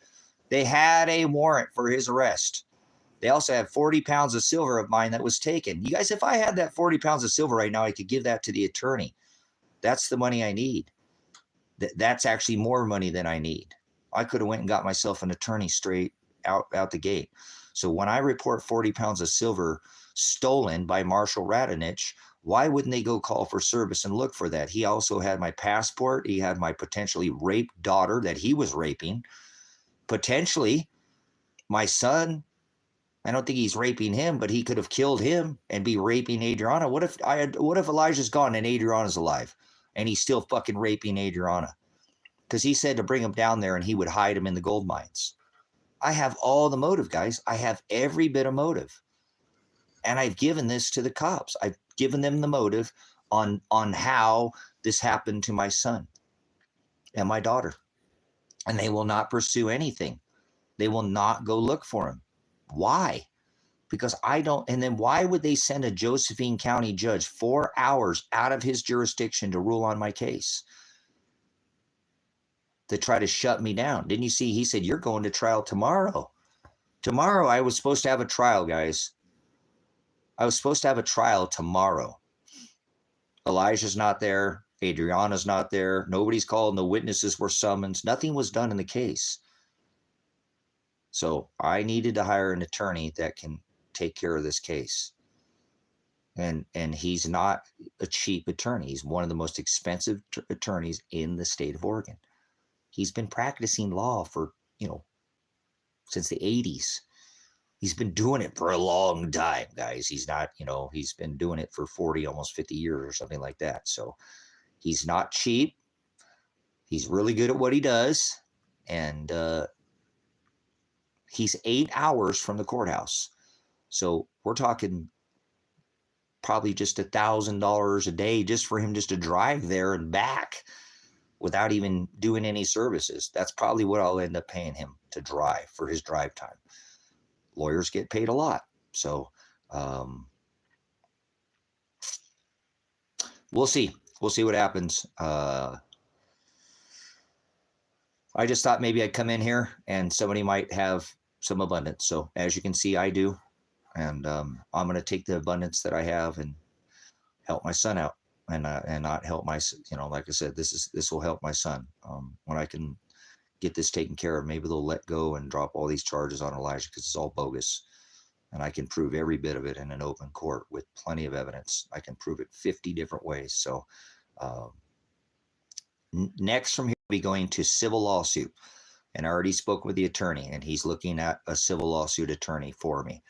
They had a warrant for his arrest. They also have 40 pounds of silver of mine that was taken. You guys, if I had that 40 pounds of silver right now, I could give that to the attorney. That's the money I need. That's actually more money than I need. I could have went and got myself an attorney straight out the gate. So when I report 40 pounds of silver stolen by Marshall Radonich, why wouldn't they go call for service and look for that? He also had my passport. He had my potentially raped daughter that he was raping. Potentially, my son, I don't think he's raping him, but he could have killed him and be raping Adriana. What if Elijah's gone and Adriana's alive and he's still fucking raping Adriana? Because he said to bring him down there and he would hide him in the gold mines. I have all the motive, guys. I have every bit of motive. And I've given this to the cops. I've given them the motive on how this happened to my son and my daughter. And they will not pursue anything. They will not go look for him. Why? Because I don't. And then why would they send a Josephine County judge 4 hours out of his jurisdiction to rule on my case? To try to shut me down. Didn't you see? He said, you're going to trial tomorrow. Tomorrow, I was supposed to have a trial, guys. I was supposed to have a trial tomorrow. Elijah's not there. Adriana's not there. Nobody's called. No witnesses were summoned. Nothing was done in the case. So I needed to hire an attorney that can take care of this case. And he's not a cheap attorney. He's one of the most expensive attorneys in the state of Oregon. He's been practicing law for, since the 80s. He's been doing it for a long time, guys. He's not, he's been doing it for 40, almost 50 years or something like that. So he's not cheap. He's really good at what he does. And he's 8 hours from the courthouse. So we're talking probably just $1,000 a day just for him just to drive there and back without even doing any services. That's probably what I'll end up paying him to drive for his drive time. Lawyers get paid a lot. So we'll see. We'll see what happens. I just thought maybe I'd come in here and somebody might have some abundance. So as you can see, I do. And I'm going to take the abundance that I have and help my son out and not help my, like I said, this will help my son. When I can get this taken care of, maybe they'll let go and drop all these charges on Elijah because it's all bogus. And I can prove every bit of it in an open court with plenty of evidence. I can prove it 50 different ways. So next from here, we'll be going to civil lawsuit. And I already spoke with the attorney, and he's looking at a civil lawsuit attorney for me.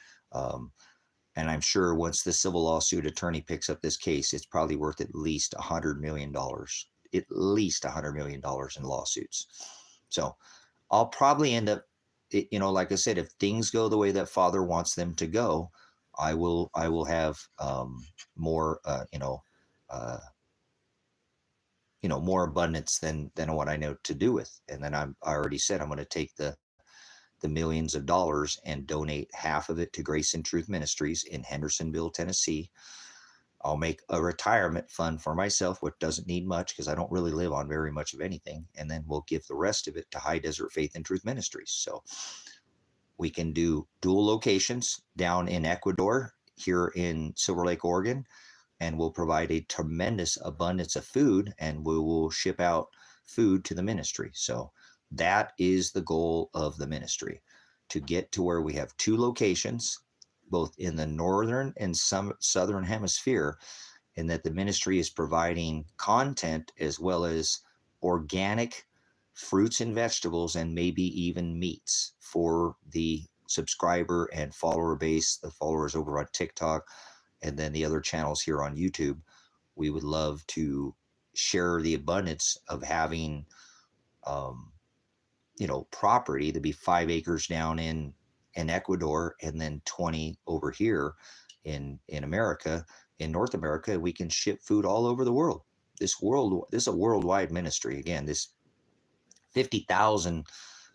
And I'm sure once the civil lawsuit attorney picks up this case, it's probably worth at least $100 million, at least $100 million in lawsuits. So I'll probably end up like I said, if things go the way that Father wants them to go, I will have more, uh, more abundance than what I know to do with. And then I already said I'm going to take the millions of dollars and donate half of it to Grace and Truth Ministries in Hendersonville, Tennessee. I'll make a retirement fund for myself, which doesn't need much because I don't really live on very much of anything. And then we'll give the rest of it to High Desert Faith and Truth Ministries. So we can do dual locations down in Ecuador, here in Silver Lake, Oregon, and we'll provide a tremendous abundance of food, and we will ship out food to the ministry. So that is the goal of the ministry, to get to where we have 2 locations, both in the northern and southern hemisphere, and that the ministry is providing content as well as organic fruits and vegetables, and maybe even meats for the subscriber and follower base, the followers over on TikTok, and then the other channels here on YouTube. We would love to share the abundance of having, property to be 5 acres down in Ecuador, and then 20 over here in America, in North America. We can ship food all over the world. This is a worldwide ministry. Again, this 50,000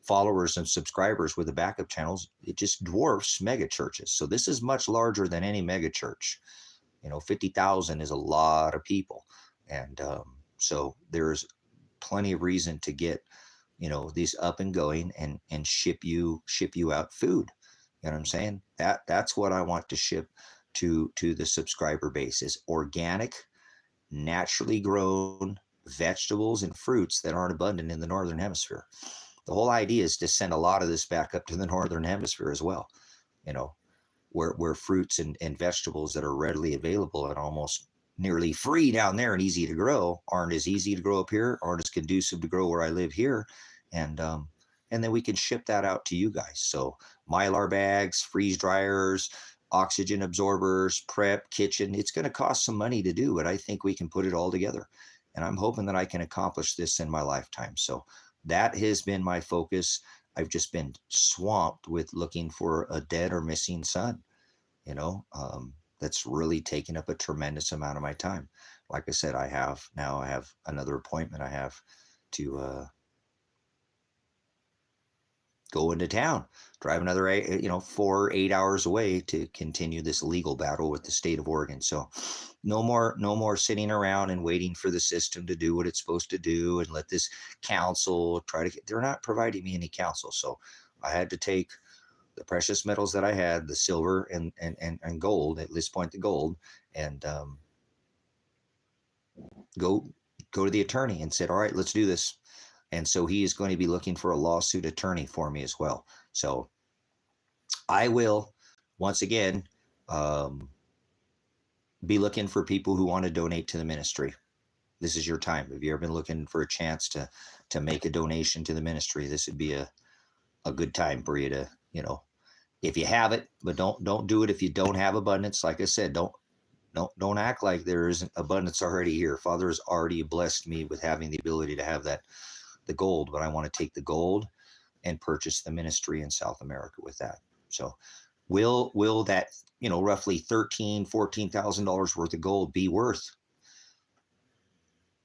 followers and subscribers with the backup channels, it just dwarfs mega churches. So this is much larger than any mega church. 50,000 is a lot of people. And so there's plenty of reason to get, these up and going, and ship you out food. You know what I'm saying? That's what I want to ship to the subscriber base, is organic, naturally grown vegetables and fruits that aren't abundant in the Northern Hemisphere. The whole idea is to send a lot of this back up to the Northern Hemisphere as well, where fruits and vegetables that are readily available and almost nearly free down there and easy to grow aren't as easy to grow up here, aren't as conducive to grow where I live here. And then we can ship that out to you guys. So Mylar bags, freeze dryers, oxygen absorbers, prep, kitchen. It's going to cost some money to do, but I think we can put it all together. And I'm hoping that I can accomplish this in my lifetime. So that has been my focus. I've just been swamped with looking for a dead or missing son, that's really taken up a tremendous amount of my time. Like I said, I have another appointment. I have to go into town, drive another 8 hours away to continue this legal battle with the state of Oregon. So no more sitting around and waiting for the system to do what it's supposed to do and let this council they're not providing me any counsel. So I had to take the precious metals that I had, the silver and gold, at this point the gold, and go to the attorney and said, all right, let's do this. And so he is going to be looking for a lawsuit attorney for me as well. So I will, once again, be looking for people who want to donate to the ministry. This is your time. If you've ever been looking for a chance to make a donation to the ministry, this would be a good time for you to, if you have it, but don't do it if you don't have abundance. Like I said, don't act like there isn't abundance already here. Father has already blessed me with having the ability to have the gold, but I want to take the gold and purchase the ministry in South America with that. So will that, roughly $13,000, $14,000 worth of gold be worth,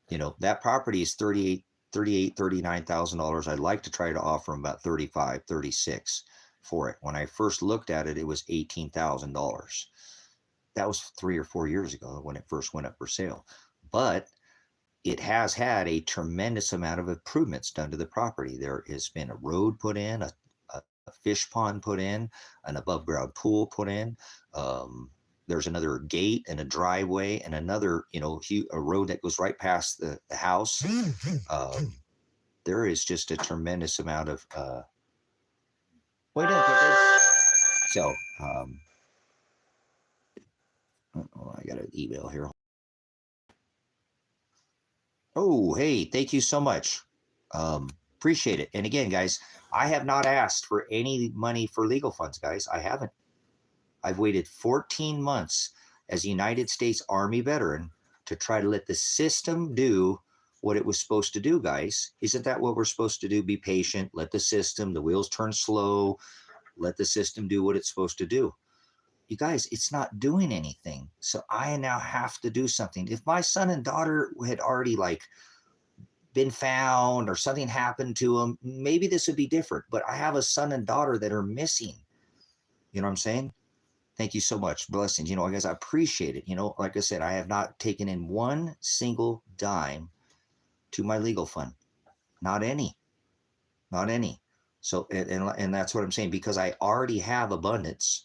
that property is $39,000. I'd like to try to offer them about 35, 36 for it. When I first looked at it, it was $18,000. That was 3 or 4 years ago when it first went up for sale. But it has had a tremendous amount of improvements done to the property. There has been a road put in, a fish pond put in, an above ground pool put in. There's another gate and a driveway and another, a road that goes right past the house. There is just a tremendous amount of, so, I got an email here. Oh, hey, thank you so much. Appreciate it. And again, guys, I have not asked for any money for legal funds, guys. I haven't. I've waited 14 months as a United States Army veteran to try to let the system do what it was supposed to do, guys. Isn't that what we're supposed to do? Be patient, let the system, the wheels turn slow, let the system do what it's supposed to do. You guys, it's not doing anything. So I now have to do something. If my son and daughter had already like been found or something happened to them, maybe this would be different. But I have a son and daughter that are missing. You know what I'm saying? Thank you so much. Blessings. You know, guys, I appreciate it. You know, like I said, I have not taken in one single dime to my legal fund. Not any. Not any. So, and that's what I'm saying, because I already have abundance.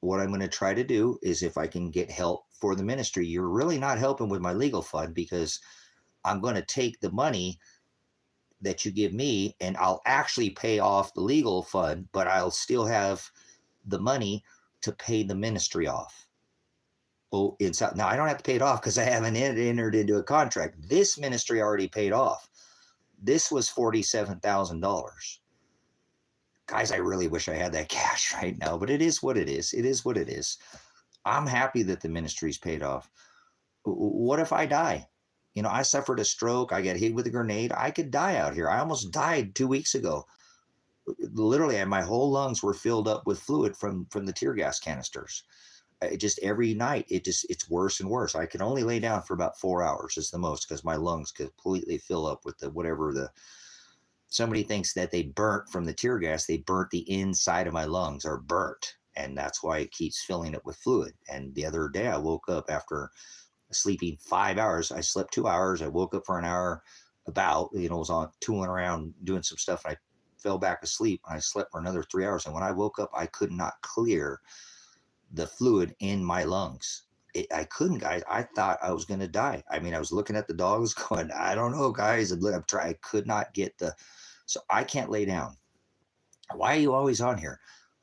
What I'm going to try to do is, if I can get help for the ministry, you're really not helping with my legal fund, because I'm going to take the money that you give me and I'll actually pay off the legal fund, but I'll still have the money to pay the ministry off. Oh, inside now I don't have to pay it off because I haven't entered into a contract. This ministry already paid off. This was $47,000. Guys, I really wish I had that cash right now, but it is what it is. It is what it is. I'm happy that the ministry's paid off. What if I die? You know, I suffered a stroke. I got hit with a grenade. I could die out here. I almost died 2 weeks ago. Literally, my whole lungs were filled up with fluid from the tear gas canisters. Just every night, it's worse and worse. I can only lay down for about 4 hours is the most, because my lungs completely fill up with somebody thinks that they burnt from the tear gas. They burnt the inside of my lungs, are burnt. And that's why it keeps filling up with fluid. And the other day I woke up after sleeping 5 hours. I slept 2 hours. I woke up for an hour, was on tooling around doing some stuff. And I fell back asleep. I slept for another 3 hours. And when I woke up, I could not clear the fluid in my lungs. I couldn't, guys. I thought I was going to die. I mean, I was looking at the dogs going, I don't know, guys. I'm trying. I could not get so I can't lay down. Why are you always on here?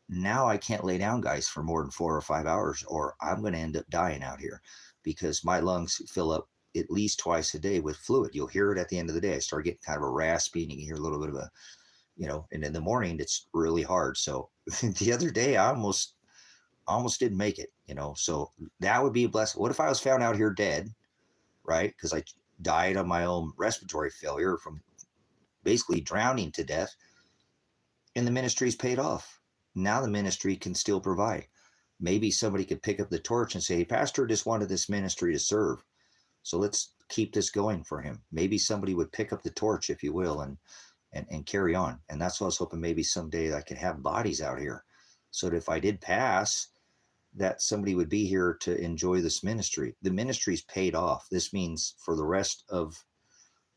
Now I can't lay down, guys, for more than 4 or 5 hours, or I'm going to end up dying out here, because my lungs fill up at least twice a day with fluid. You'll hear it at the end of the day. I start getting kind of a raspy, and you can hear a little bit of a, and in the morning it's really hard. So the other day I almost didn't make it, so that would be a blessing. What if I was found out here dead, right? Because I died of my own respiratory failure from basically drowning to death, and the ministry's paid off. Now the ministry can still provide. Maybe somebody could pick up the torch and say, hey, Pastor just wanted this ministry to serve, so let's keep this going for him. Maybe somebody would pick up the torch, if you will, and carry on. And that's what I was hoping, maybe someday I could have bodies out here, so that if I did pass, that somebody would be here to enjoy this ministry. The ministry's paid off. This means for the rest of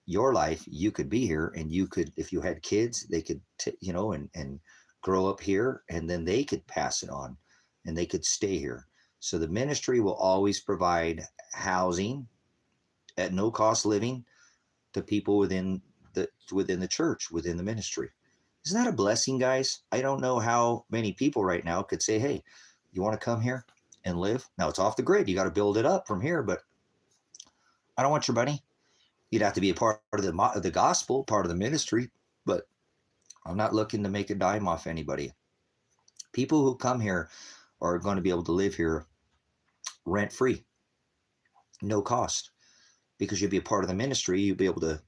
your life, you could be here, and you could, if you had kids, they could, and grow up here, and then they could pass it on, and they could stay here. So the ministry will always provide housing at no cost living to people within the church, within the ministry. Isn't that a blessing, guys? I don't know how many people right now could say, hey, you want to come here and live? Now it's off the grid. You got to build it up from here, but I don't want your money. You'd have to be a part of the gospel, part of the ministry, but I'm not looking to make a dime off anybody. People who come here are going to be able to live here rent free, no cost, because you'll be a part of the ministry. You'll be able to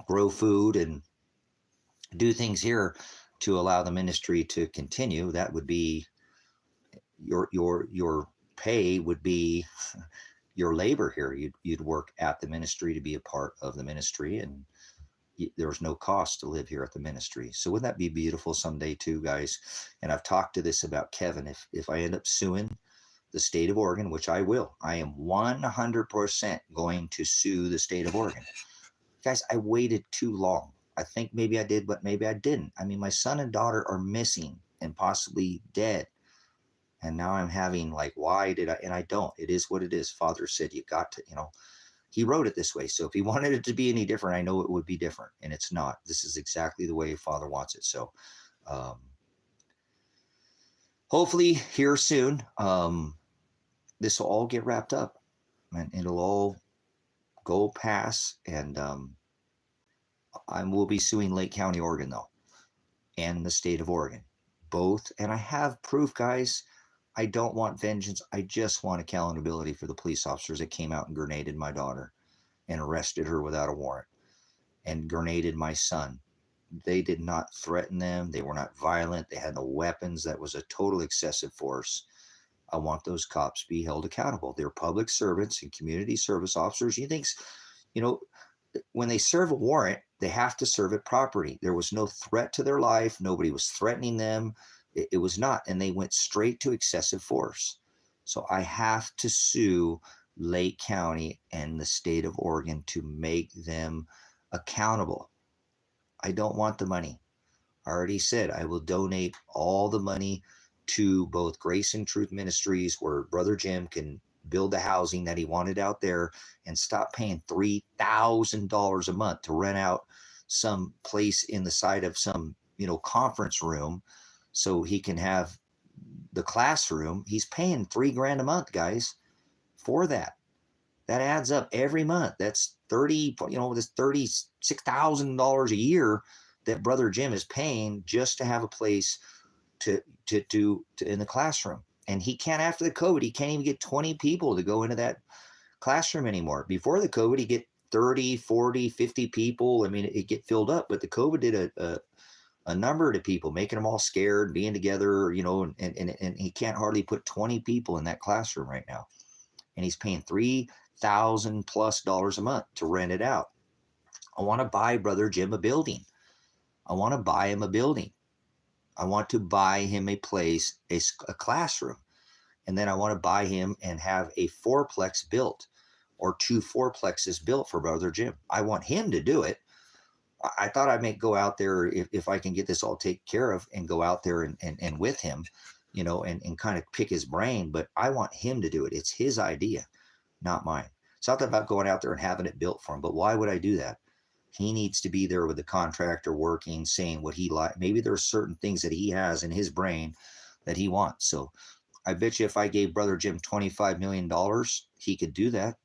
grow food and do things here to allow the ministry to continue. That would be your pay would be your labor here. You'd work at the ministry to be a part of the ministry, and there's no cost to live here at the ministry. So wouldn't that be beautiful someday too, guys? And I've talked to this about Kevin. If I end up suing the state of Oregon, which I will, I am 100% going to sue the state of Oregon. Guys, I waited too long. I think maybe I did, but maybe I didn't. I mean, my son and daughter are missing and possibly dead. And now I'm having why did I? And I don't. It is what it is. Father said, you got to, he wrote it this way. So if he wanted it to be any different, I know it would be different. And it's not. This is exactly the way Father wants it. So hopefully here soon, this will all get wrapped up, and it'll all go past. And I will be suing Lake County, Oregon, though, and the state of Oregon, both. And I have proof, guys. I don't want vengeance. I just want accountability for the police officers that came out and grenaded my daughter. and arrested her without a warrant and grenaded my son. They did not threaten them. They were not violent. They had no weapons. That was a total excessive force. I want those cops to be held accountable. They're public servants and community service officers. You think, you know, when they serve a warrant, they have to serve it properly. There was no threat to their life. Nobody was threatening them. It was not. And they went straight to excessive force. So I have to sue Lake County and the state of Oregon to make them accountable. I don't want the money. I already said I will donate all the money to both Grace and Truth Ministries, where Brother Jim can build the housing that he wanted out there and stop paying $3,000 a month to rent out some place in the side of some, conference room so he can have the classroom. He's paying $3,000 a month, guys, for that. That adds up every month. That's that's $36,000 a year that Brother Jim is paying just to have a place to in the classroom. And he can't, after the COVID, he can't even get 20 people to go into that classroom anymore. Before the COVID, he'd get 30, 40, 50 people. I mean, it get filled up, but the COVID did a number to people, making them all scared, being together, and he can't hardly put 20 people in that classroom right now. And he's paying $3,000+ a month to rent it out. I want to buy Brother Jim a building. I want to buy him a building. I want to buy him a place, a classroom. And then I want to buy him and have a fourplex built, or 2 fourplexes built for Brother Jim. I want him to do it. I thought I may go out there if I can get this all taken care of and go out there and with him, and kind of pick his brain. But I want him to do it. It's his idea, not mine. It's not about going out there and having it built for him. But why would I do that? He needs to be there with the contractor working, saying what he like. Maybe there are certain things that he has in his brain that he wants. So I bet you if I gave Brother Jim $25 million, he could do that.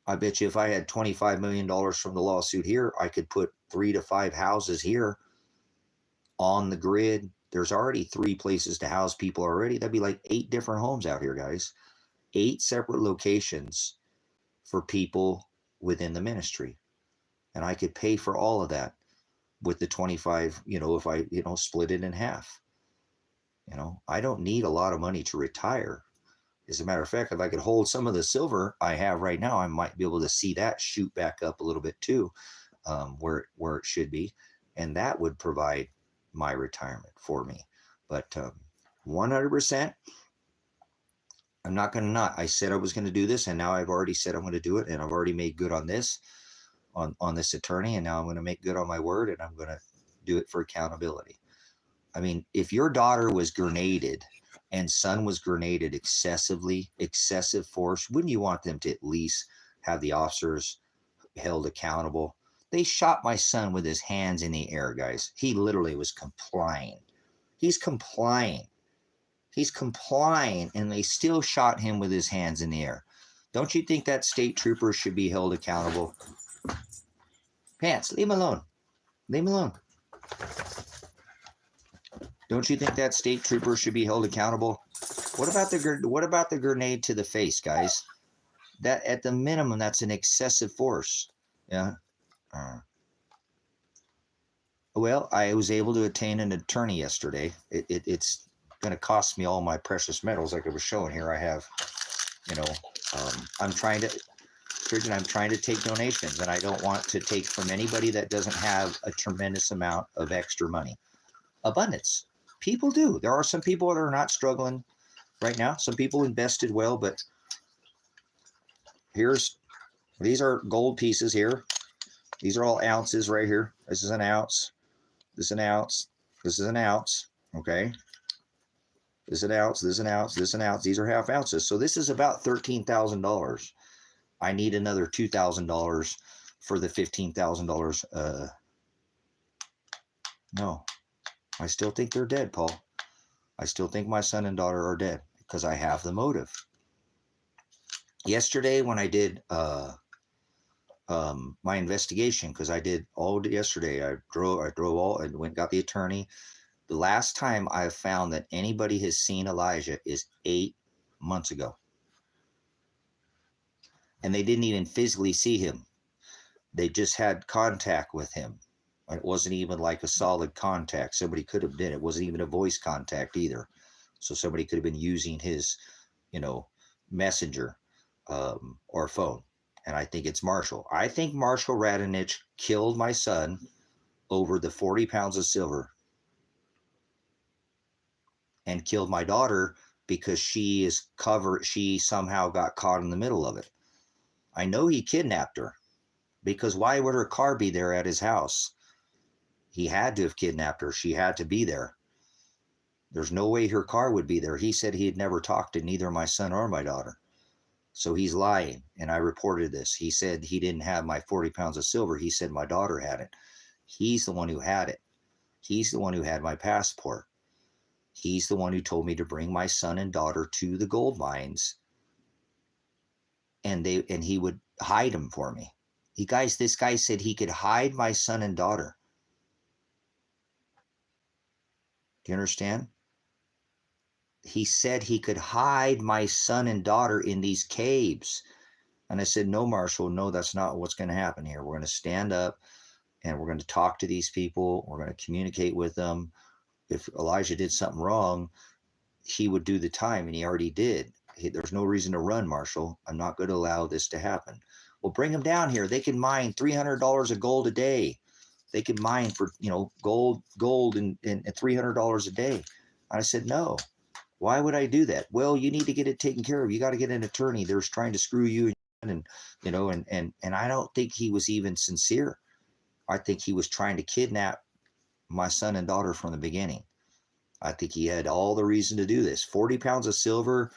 I bet you if I had $25 million from the lawsuit here, I could put 3 to 5 houses here on the grid. There's already 3 places to house people already. That'd be like 8 different homes out here, guys. 8 separate locations for people within the ministry. And I could pay for all of that with the 25, if I, split it in half. I don't need a lot of money to retire. As a matter of fact, if I could hold some of the silver I have right now, I might be able to see that shoot back up a little bit too, where it should be. And that would provide my retirement for me. But 100%, I'm not going to not. I said I was going to do this, and now I've already said I'm going to do it, and I've already made good on this. On this attorney, and now I'm going to make good on my word, and I'm going to do it for accountability. I mean, if your daughter was grenaded and son was grenaded excessive force, wouldn't you want them to at least have the officers held accountable? They shot my son with his hands in the air, guys. He literally was complying. He's complying, and they still shot him with his hands in the air. Don't you think that state trooper should be held accountable? Pants, leave him alone. Leave him alone. Don't you think that state trooper should be held accountable? What about the grenade to the face, guys? That, at the minimum, that's an excessive force. Yeah. Well, I was able to attain an attorney yesterday. It's going to cost me all my precious metals, like I was showing here. I have, I'm trying to take donations, and I don't want to take from anybody that doesn't have a tremendous amount of extra money. Abundance. People do. There are some people that are not struggling right now. Some people invested well, but these are gold pieces here. These are all ounces right here. This is an ounce. This is an ounce. This is an ounce. Okay. This is an ounce. This is an ounce. This is an ounce. These are half ounces. So this is about $13,000. I need another $2,000 for the $15,000. No, I still think they're dead, Paul. I still think my son and daughter are dead because I have the motive. Yesterday, when I did my investigation, because I did all yesterday, I drove all and went got the attorney. The last time I've found that anybody has seen Elijah is 8 months ago. and they didn't even physically see him. They just had contact with him. It wasn't even like a solid contact. Somebody could have did it. It wasn't even a voice contact either. So somebody could have been using his, messenger or phone. And I think it's Marshall. I think Marshall Radonich killed my son over the 40 pounds of silver, and killed my daughter because she somehow got caught in the middle of it. I know he kidnapped her, because why would her car be there at his house? He had to have kidnapped her. She had to be there. There's no way her car would be there. He said he had never talked to neither my son or my daughter. So he's lying, and I reported this. He said he didn't have my 40 pounds of silver. He said my daughter had it. He's the one who had it. He's the one who had my passport. He's the one who told me to bring my son and daughter to the gold mines, and he would hide them for me. This guy said he could hide my son and daughter. Do you understand? He said he could hide my son and daughter in these caves. And I said, no, Marshall, no, that's not what's going to happen here. We're going to stand up and we're going to talk to these people. We're going to communicate with them. If Elijah did something wrong, he would do the time, and he already did. There's no reason to run, Marshall. I'm not going to allow this to happen. Well, bring them down here. They can mine $300 of gold a day. They can mine for, gold and $300 a day. And I said, no. Why would I do that? Well, you need to get it taken care of. You got to get an attorney. They're trying to screw you, and I don't think he was even sincere. I think he was trying to kidnap my son and daughter from the beginning. I think he had all the reason to do this. 40 pounds of silver,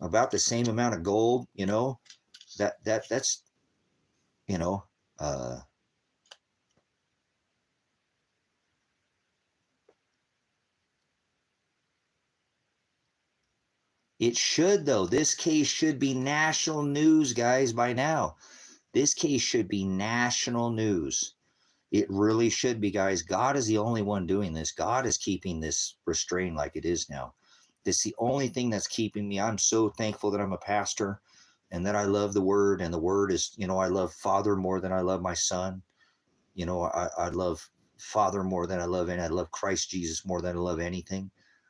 about the same amount of gold, that's, it should, though. This case should be national news, guys, by now. This case should be national news. It really should be, guys. God is the only one doing this. God is keeping this restrained like it is now. This is the only thing that's keeping me. I'm so thankful that I'm a pastor and that I love the word. And the word is, I love Father more than I love my son. I love Father more than I love, and I love Christ Jesus more than I love anything.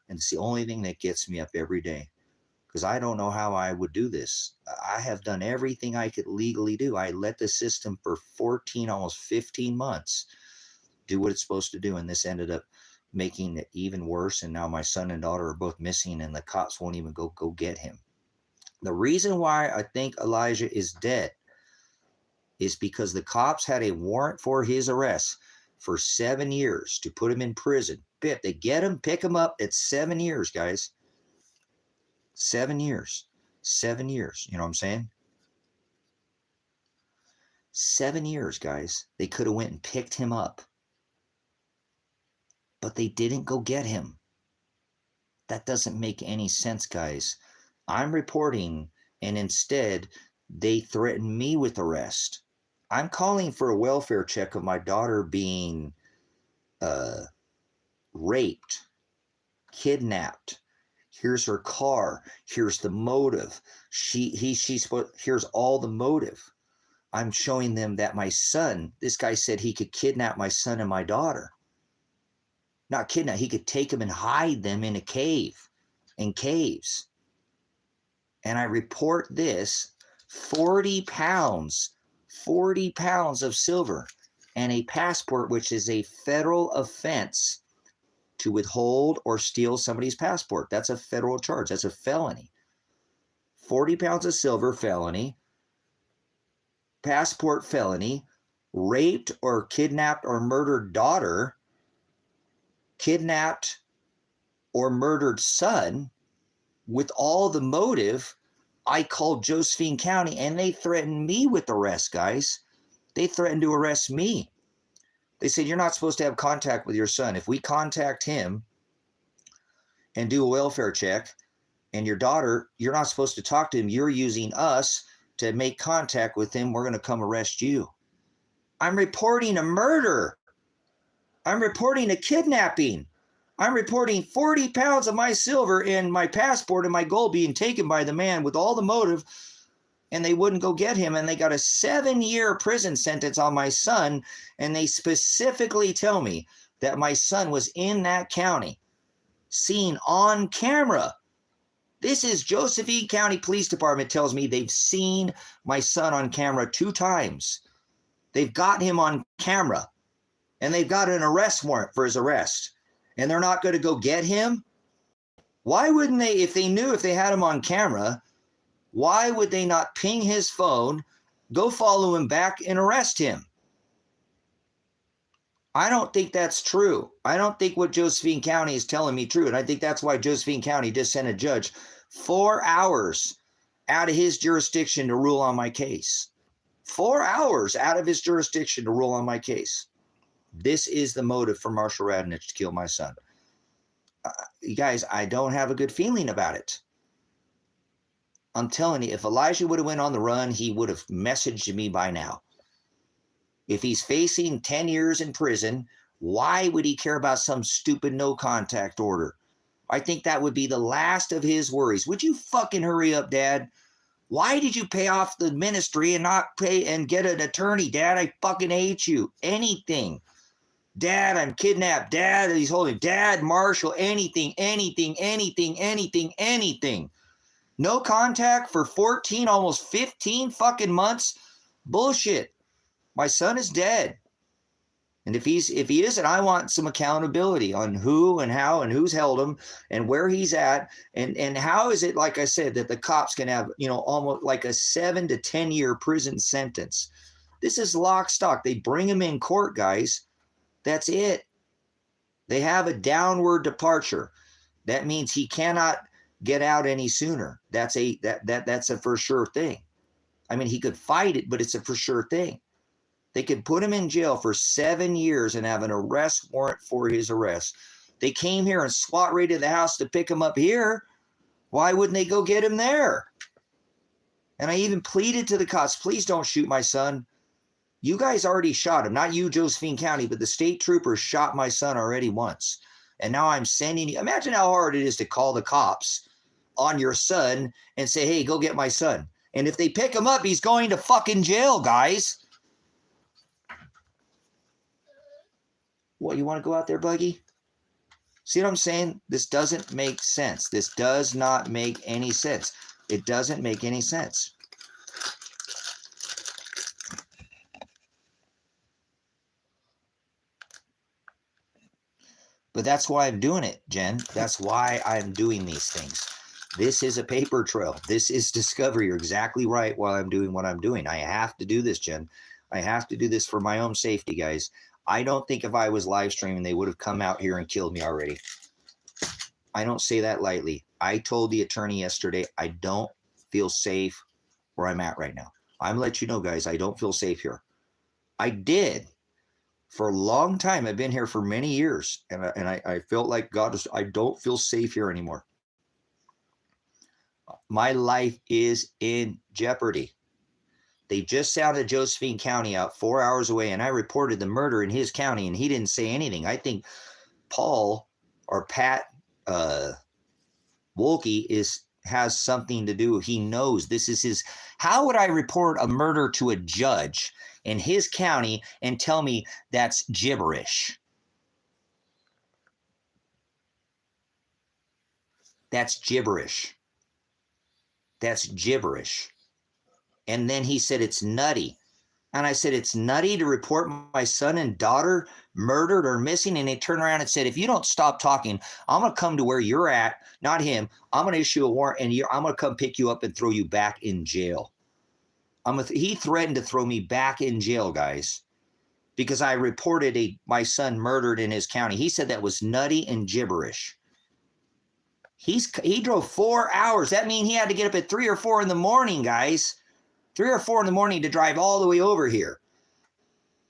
And it's the only thing that gets me up every day, because I don't know how I would do this. I have done everything I could legally do. I let the system for 14, almost 15 months do what it's supposed to do. And this ended up making it even worse. And now my son and daughter are both missing, and the cops won't even go get him. The reason why I think Elijah is dead is because the cops had a warrant for his arrest for 7 years to put him in prison. They get him, pick him up at 7 years, guys. 7 years. 7 years. You know what I'm saying? 7 years, guys. They could have went and picked him up. But they didn't go get him. That doesn't make any sense, guys. I'm reporting, and instead they threatened me with arrest. I'm calling for a welfare check of my daughter being raped, kidnapped. Here's her car. Here's the motive. Here's all the motive. I'm showing them that my son, this guy said he could kidnap my son and my daughter. Not kidnap, he could take them and hide them in a cave, in caves. And I report this, 40 pounds of silver and a passport, which is a federal offense to withhold or steal somebody's passport. That's a federal charge. That's a felony. 40 pounds of silver, felony. Passport, felony. Raped or kidnapped or murdered daughter. Kidnapped or murdered son. With all the motive, I called Josephine County, and they threatened me with arrest, guys. They threatened to arrest me. They said, you're not supposed to have contact with your son. If we contact him and do a welfare check, and your daughter, you're not supposed to talk to him. You're using us to make contact with him. We're going to come arrest you. I'm reporting a murder. I'm reporting a kidnapping. I'm reporting 40 pounds of my silver and my passport and my gold being taken by the man with all the motive and they wouldn't go get him. And they got a 7-year prison sentence on my son. And they specifically tell me that my son was in that county, seen on camera. This is Josephine County Police Department tells me they've seen my son on camera 2 times. They've got him on camera, and they've got an arrest warrant for his arrest, and they're not going to go get him. Why wouldn't they, if they knew if they had him on camera, why would they not ping his phone, go follow him back and arrest him? I don't think that's true. I don't think what Josephine County is telling me true. And I think that's why Josephine County just sent a judge 4 hours out of his jurisdiction to rule on my case. 4 hours out of his jurisdiction to rule on my case. This is the motive for Marshall Radnich to kill my son. You guys, I don't have a good feeling about it. I'm telling you, if Elijah would have went on the run, he would have messaged me by now. If he's facing 10 years in prison, why would he care about some stupid no contact order? I think that would be the last of his worries. Would you fucking hurry up, Dad? Why did you pay off the ministry and not pay and get an attorney? Dad, I fucking hate you. Anything. Dad, I'm kidnapped. Dad, he's holding. Dad, Marshall, anything. No contact for 14, almost 15 fucking months. Bullshit. My son is dead. And if he isn't, I want some accountability on who and how and who's held him and where he's at. And how is it, like I said, that the cops can have, almost like a 7 to 10 year prison sentence? This is lock stock. They bring him in court, guys. That's it. They have a downward departure. That means he cannot get out any sooner. That's a for sure thing. I mean, he could fight it, but it's a for sure thing. They could put him in jail for 7 years and have an arrest warrant for his arrest. They came here and SWAT raided the house to pick him up here. Why wouldn't they go get him there? And I even pleaded to the cops, please don't shoot my son. You guys already shot him. Not you, Josephine County, but the state troopers shot my son already once. And now I'm sending you. Imagine how hard it is to call the cops on your son and say, hey, go get my son. And if they pick him up, he's going to fucking jail, guys. What, you want to go out there, Buggy? See what I'm saying? This doesn't make sense. This does not make any sense. It doesn't make any sense. But that's why I'm doing it, Jen. That's why I'm doing these things. This is a paper trail. This is discovery. You're exactly right while I'm doing what I'm doing. I have to do this, Jen. I have to do this for my own safety, guys. I don't think if I was live streaming, they would have come out here and killed me already. I don't say that lightly. I told the attorney yesterday, I don't feel safe where I'm at right now. I'm gonna let you know, guys, I don't feel safe here. I did for a long time. I've been here for many years, and I felt like I don't feel safe here anymore. My life is in jeopardy. They just sounded Josephine County out 4 hours away, and I reported the murder in his county, and he didn't say anything. I think Paul or Pat Wolke has something to do. He knows this is his. How would I report a murder to a judge in his county and tell me that's gibberish? That's gibberish. That's gibberish. And then he said, it's nutty. And I said, it's nutty to report my son and daughter murdered or missing. And they turned around and said, if you don't stop talking, I'm going to come to where you're at, not him. I'm going to issue a warrant, and I'm going to come pick you up and throw you back in jail. He threatened to throw me back in jail, guys, because I reported my son murdered in his county. He said that was nutty and gibberish. He drove 4 hours. That means he had to get up at 3 or 4 in the morning, guys. 3 or 4 in the morning to drive all the way over here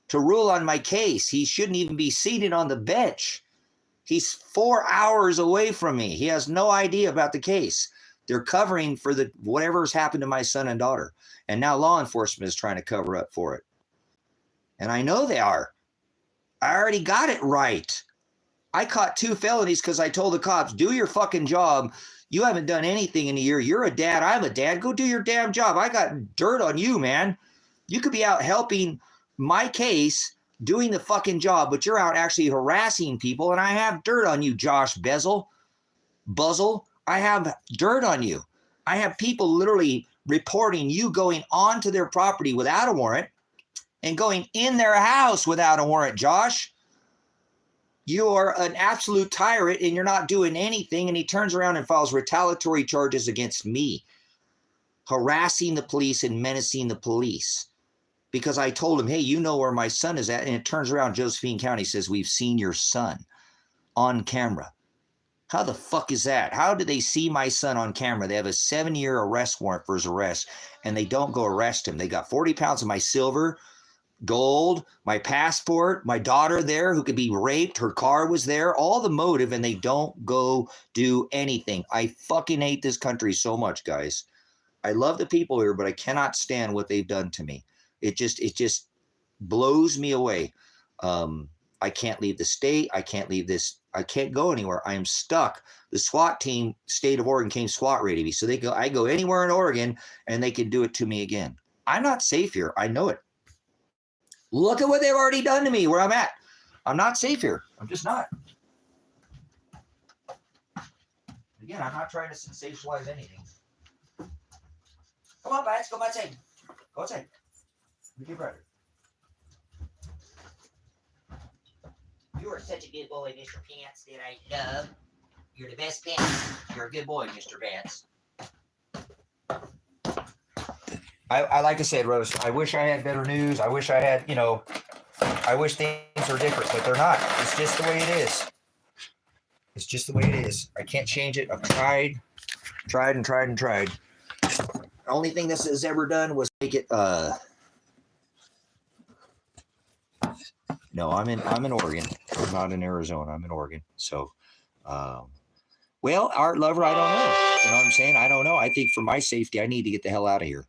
to rule on my case. He shouldn't even be seated on the bench. He's 4 hours away from me. He has no idea about the case. They're covering for whatever's happened to my son and daughter. And now law enforcement is trying to cover up for it. And I know they are. I already got it right. I caught 2 felonies because I told the cops, do your fucking job. You haven't done anything in a year. You're a dad. I'm a dad. Go do your damn job. I got dirt on you, man. You could be out helping my case, doing the fucking job, but you're out actually harassing people, and I have dirt on you, Josh Buzzle. I have dirt on you. I have people literally reporting you going onto their property without a warrant and going in their house without a warrant, Josh. You are an absolute tyrant and you're not doing anything. And he turns around and files retaliatory charges against me, harassing the police and menacing the police. Because I told him, hey, you know where my son is at. And it turns around, Josephine County says, we've seen your son on camera. How the fuck is that? How do they see my son on camera? They have a 7-year arrest warrant for his arrest, and they don't go arrest him. They got 40 pounds of my silver, gold, my passport, my daughter there who could be raped, her car was there, all the motive, and they don't go do anything. I fucking hate this country so much, guys. I love the people here, but I cannot stand what they've done to me. It just blows me away. I can't leave the state. I can't leave this. I can't go anywhere. I am stuck. The SWAT team, state of Oregon, came SWAT raiding me. So I go anywhere in Oregon and they can do it to me again. I'm not safe here. I know it. Look at what they've already done to me where I'm at. I'm not safe here. I'm just not. Again, I'm not trying to sensationalize anything. Come on, Bats. Go outside. Go outside. With your brother. You are such a good boy, Mr. Pants, that I love. You're the best Pants. You're a good boy, Mr. Pants. I like I said, Rose, I wish I had better news. I wish I had, I wish things were different, but they're not. It's just the way it is. It's just the way it is. I can't change it. I've tried. The only thing this has ever done was make it, no, I'm in Oregon. I'm not in Arizona. I'm in Oregon. So, well, Art Lover, I don't know. You know what I'm saying? I don't know. I think for my safety, I need to get the hell out of here.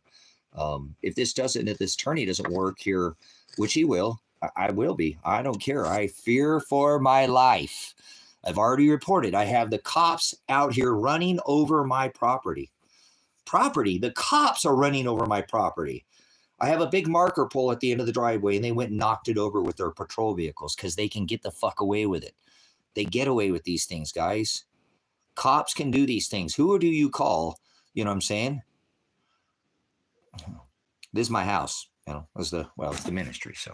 If this attorney doesn't work here, which he will, I will be. I don't care. I fear for my life. I've already reported. I have the cops out here running over my property. The cops are running over my property. I have a big marker pole at the end of the driveway, and they went and knocked it over with their patrol vehicles because they can get the fuck away with it. They get away with these things, guys. Cops can do these things. Who do you call? You know what I'm saying? This is my house. It's the ministry. So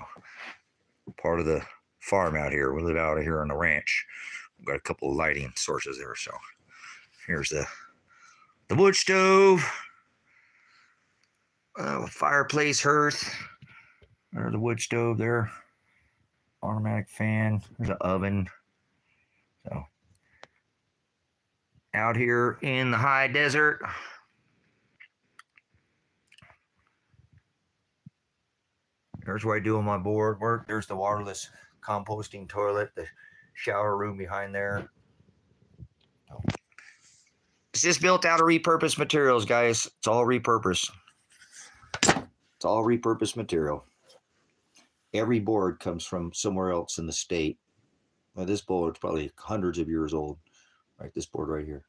part of the farm out here. We live out here on the ranch. We've got a couple of lighting sources there. So here's the wood stove. Fireplace hearth. There's the wood stove there. Automatic fan. There's an oven. So out here in the high desert. There's where I do my board work. There's the waterless composting toilet, the shower room behind there. It's just built out of repurposed materials, guys. It's all repurposed. It's all repurposed material. Every board comes from somewhere else in the state. Now, this board is probably hundreds of years old. Right, this board right here.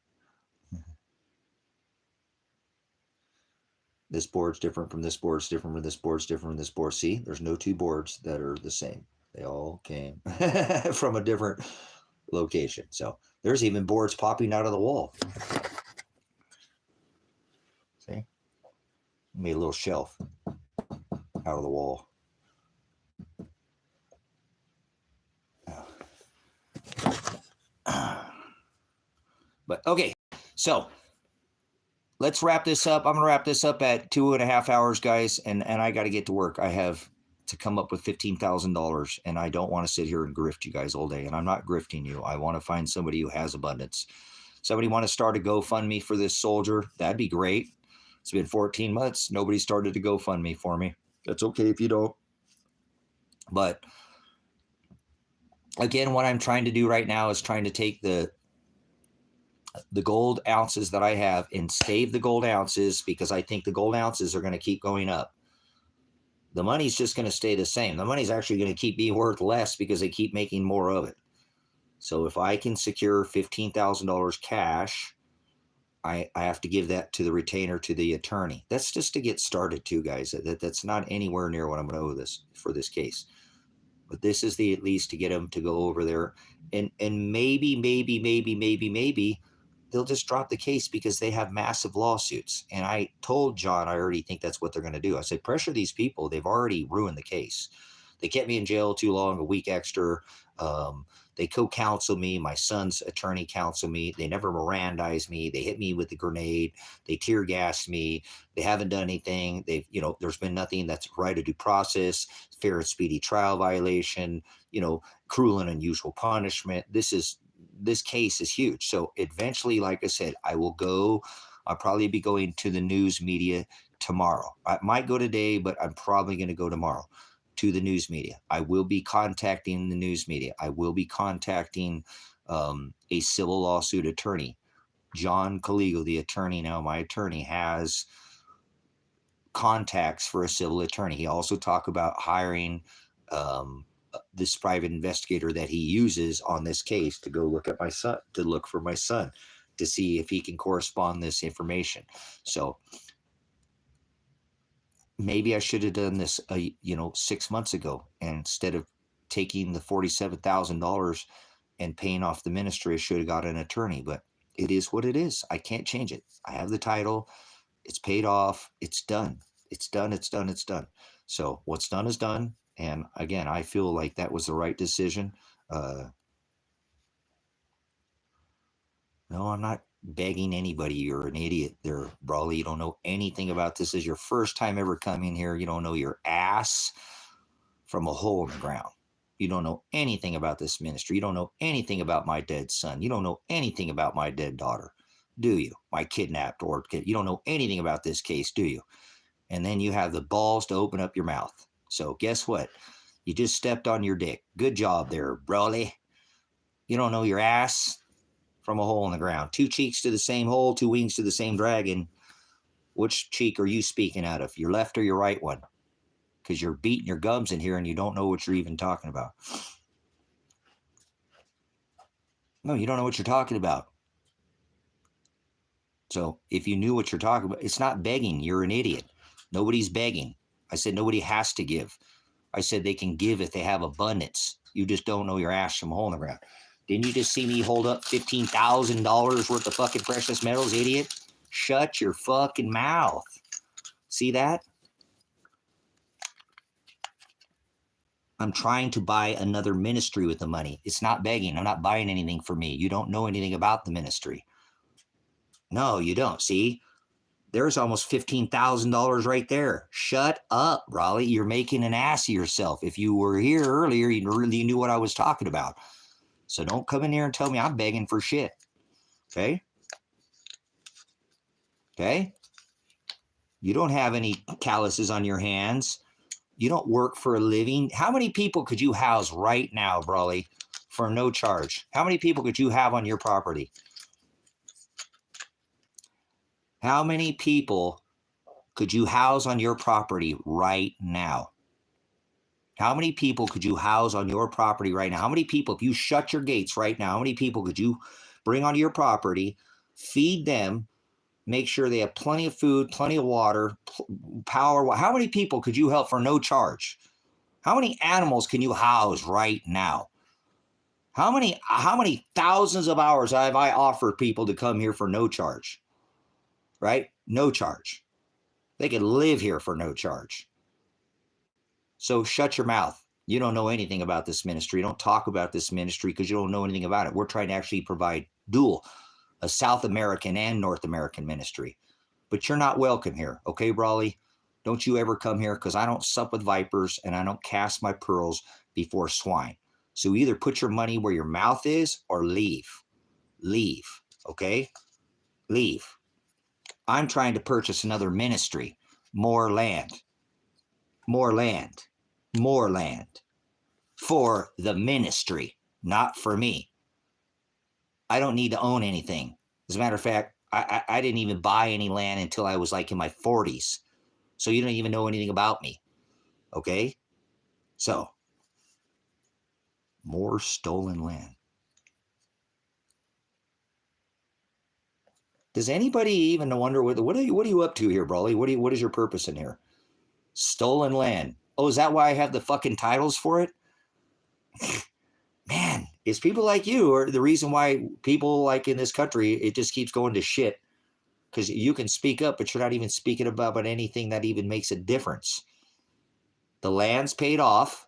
This board's different from this board. It's different from this board. It's different from this board. See, there's no two boards that are the same. They all came from a different location. So there's even boards popping out of the wall. See? Made a little shelf out of the wall. But okay, so let's wrap this up. I'm going to wrap this up at 2.5 hours, guys, and I got to get to work. I have to come up with $15,000, and I don't want to sit here and grift you guys all day, and I'm not grifting you. I want to find somebody who has abundance. Somebody want to start a GoFundMe for this soldier? That'd be great. It's been 14 months. Nobody started a GoFundMe for me. That's okay if you don't. But again, what I'm trying to do right now is trying to take the gold ounces that I have and save the gold ounces, because I think the gold ounces are going to keep going up. The money's just going to stay the same. The money's actually going to keep being worth less because they keep making more of it. So if I can secure $15,000 cash, I have to give that to the retainer to the attorney. That's just to get started too, guys. That's not anywhere near what I'm going to owe this for this case. But this is the at least to get them to go over there, and maybe they'll just drop the case because they have massive lawsuits. And I told John I already think that's what they're going to do. I said, pressure these people. They've already ruined the case. They kept me in jail too long, a week extra. They co-counsel me. My son's attorney counsel me. They never Mirandized me. They hit me with the grenade. They tear gassed me. They haven't done anything. They've, there's been nothing that's right of due process, fair and speedy trial violation, cruel and unusual punishment. This case is huge. So eventually, like I said, I'll probably be going to the news media tomorrow. I might go today, but I'm probably going to go tomorrow to the news media. I will be contacting the news media. I will be contacting a civil lawsuit attorney. John Caligo, the attorney now, my attorney, has contacts for a civil attorney. He also talked about hiring this private investigator that he uses on this case to go look at my son, to look for my son, to see if he can correspond this information. So maybe I should have done this, 6 months ago, and instead of taking the $47,000 and paying off the ministry, I should have got an attorney. But it is what it is. I can't change it. I have the title. It's paid off. It's done. It's done. It's done. It's done. So what's done is done. And again, I feel like that was the right decision. No, I'm not begging anybody. You're an idiot there, Brawley. You don't know anything about this. This is your first time ever coming here. You don't know your ass from a hole in the ground. You don't know anything about this ministry. You don't know anything about my dead son. You don't know anything about my dead daughter, do you? My kidnapped or kid. You don't know anything about this case, do you? And then you have the balls to open up your mouth. So guess what? You just stepped on your dick. Good job there, Brawley. You don't know your ass from a hole in the ground. Two cheeks to the same hole, two wings to the same dragon. Which cheek are you speaking out of? Your left or your right one? Because you're beating your gums in here and you don't know what you're even talking about. No, you don't know what you're talking about. So if you knew what you're talking about, it's not begging. You're an idiot. Nobody's begging. I said nobody has to give. I said they can give if they have abundance. You just don't know your ass from a hole in the ground. Didn't you just see me hold up $15,000 worth of fucking precious metals, idiot? Shut your fucking mouth. See that? I'm trying to buy another ministry with the money. It's not begging. I'm not buying anything for me. You don't know anything about the ministry. No, you don't. See? There's almost $15,000 right there. Shut up, Raleigh. You're making an ass of yourself. If you were here earlier, you really knew what I was talking about. So don't come in here and tell me I'm begging for shit. Okay? Okay? You don't have any calluses on your hands. You don't work for a living. How many people could you house right now, Brawley, for no charge? How many people could you have on your property? How many people could you house on your property right now? How many people could you house on your property right now? How many people, if you shut your gates right now, how many people could you bring onto your property, feed them, make sure they have plenty of food, plenty of water, power? How many people could you help for no charge? How many animals can you house right now? How many thousands of hours have I offered people to come here for no charge? Right? No charge. They can live here for no charge. So shut your mouth. You don't know anything about this ministry. Don't talk about this ministry because you don't know anything about it. We're trying to actually provide a South American and North American ministry. But you're not welcome here. Okay, Brawley? Don't you ever come here, because I don't sup with vipers and I don't cast my pearls before swine. So either put your money where your mouth is or leave. Leave. Okay? Leave. I'm trying to purchase another ministry. More land. More land. More land. For the ministry, not for me. I don't need to own anything. As a matter of fact, I didn't even buy any land until I was like in my 40s. So you don't even know anything about me. Okay? So, more stolen land. Does anybody even wonder what are you up to here, Brawley? What is your purpose in here? Stolen land. Oh, is that why I have the fucking titles for it? Man, it's people like you are the reason why people like in this country, it just keeps going to shit. Because you can speak up, but you're not even speaking about anything that even makes a difference. The land's paid off.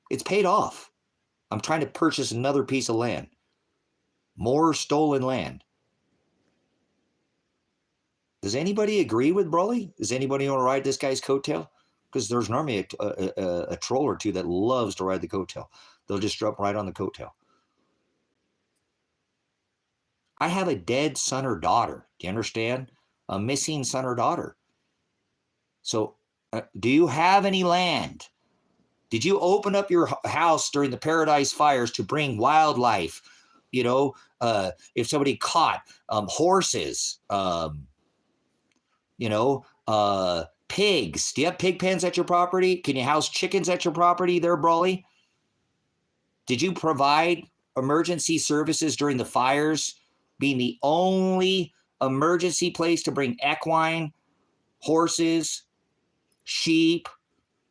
It's paid off. I'm trying to purchase another piece of land. More stolen land. Does anybody agree with Brawley? Does anybody want to ride this guy's coattail? Because there's normally a troll or two that loves to ride the coattail. They'll just jump right on the coattail. I have a dead son or daughter. Do you understand? A missing son or daughter. So, do you have any land? Did you open up your house during the Paradise Fires to bring wildlife? You know, if somebody caught horses, pigs. Do you have pig pens at your property? Can you house chickens at your property there, Brawley? Did you provide emergency services during the fires, being the only emergency place to bring equine, horses, sheep,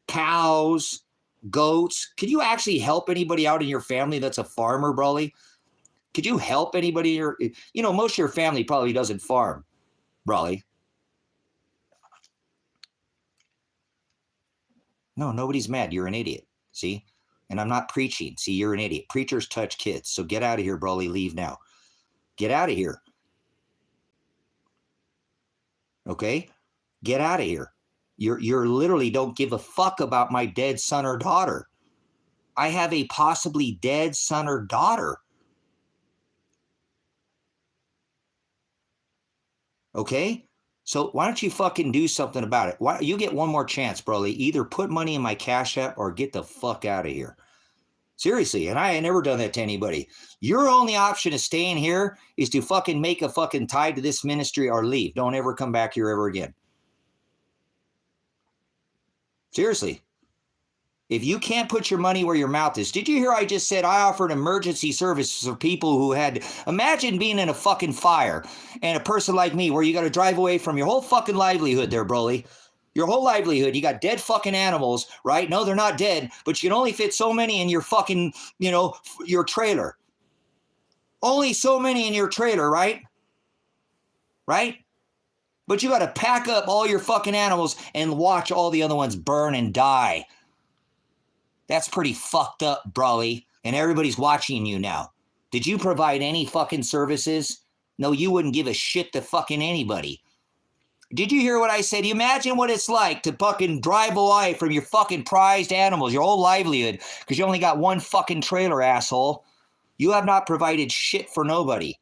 cows, goats? Could you actually help anybody out in your family that's a farmer, Brawley? Could you help anybody? Most of your family probably doesn't farm, Brawley. No, nobody's mad. You're an idiot. See? And I'm not preaching. See, you're an idiot. Preachers touch kids. So get out of here, Brawley. Leave now. Get out of here. Okay? Get out of here. You're literally don't give a fuck about my dead son or daughter. I have a possibly dead son or daughter. Okay? So why don't you fucking do something about it? Why you get one more chance, Brawley. Either put money in my Cash App or get the fuck out of here. Seriously, and I ain't never done that to anybody. Your only option of staying here is to fucking make a fucking tie to this ministry or leave. Don't ever come back here ever again. Seriously. If you can't put your money where your mouth is. Did you hear I just said I offered emergency services for people who had, imagine being in a fucking fire and a person like me where you got to drive away from your whole fucking livelihood there, Broly. Your whole livelihood. You got dead fucking animals, right? No, they're not dead, but you can only fit so many in your fucking, your trailer. Only so many in your trailer, right? Right? But you got to pack up all your fucking animals and watch all the other ones burn and die. That's pretty fucked up, Brawley. And everybody's watching you now. Did you provide any fucking services? No, you wouldn't give a shit to fucking anybody. Did you hear what I said? Imagine what it's like to fucking drive away from your fucking prized animals, your whole livelihood, because you only got one fucking trailer, asshole. You have not provided shit for nobody.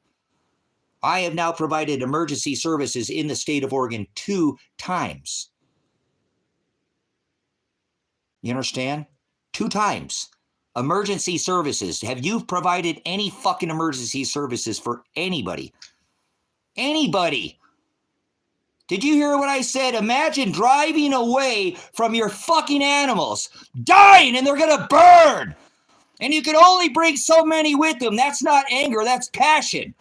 I have now provided emergency services in the state of Oregon 2 times. You understand? 2 times. Emergency services. Have you provided any fucking emergency services for anybody? Anybody? Did you hear what I said? Imagine driving away from your fucking animals, dying, and they're going to burn. And you can only bring so many with them. That's not anger, that's passion.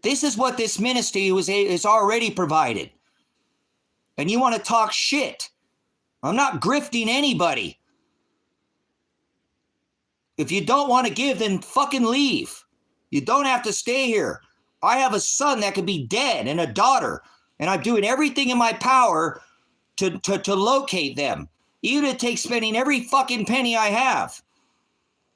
This is what this ministry is already provided. And you want to talk shit. I'm not grifting anybody. If you don't want to give, then fucking leave. You don't have to stay here. I have a son that could be dead and a daughter, and I'm doing everything in my power to locate them. Even if it takes spending every fucking penny I have.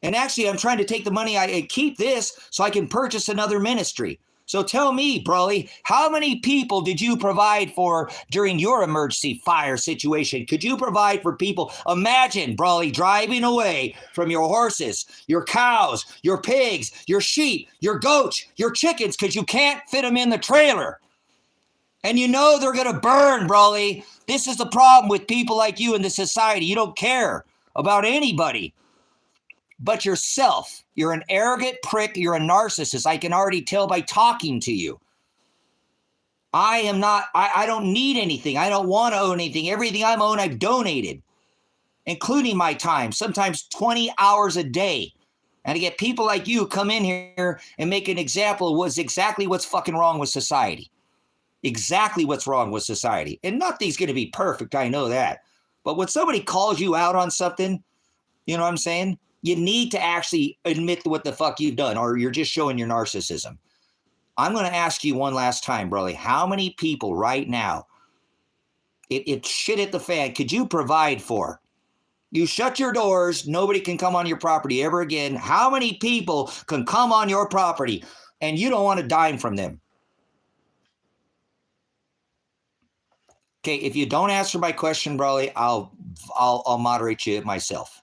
And actually, I'm trying to take the money I keep this so I can purchase another ministry. So tell me, Brawley, how many people did you provide for during your emergency fire situation? Could you provide for people? Imagine, Brawley, driving away from your horses, your cows, your pigs, your sheep, your goats, your chickens, because you can't fit them in the trailer. And you know they're going to burn, Brawley. This is the problem with people like you in this society. You don't care about anybody but yourself. You're an arrogant prick. You're a narcissist. I can already tell by talking to you. I am not, I don't need anything. I don't want to own anything. Everything I own, I've donated, including my time, sometimes 20 hours a day. And to get people like you come in here and make an example of what's fucking wrong with society. Exactly what's wrong with society. And nothing's going to be perfect, I know that. But when somebody calls you out on something, you know what I'm saying? You need to actually admit what the fuck you've done, or you're just showing your narcissism. I'm going to ask you one last time, Broly. How many people right now, it's shit at the fan, could you provide for? You shut your doors, nobody can come on your property ever again. How many people can come on your property and you don't want a dime from them? Okay, if you don't answer my question, Broly, I'll moderate you myself.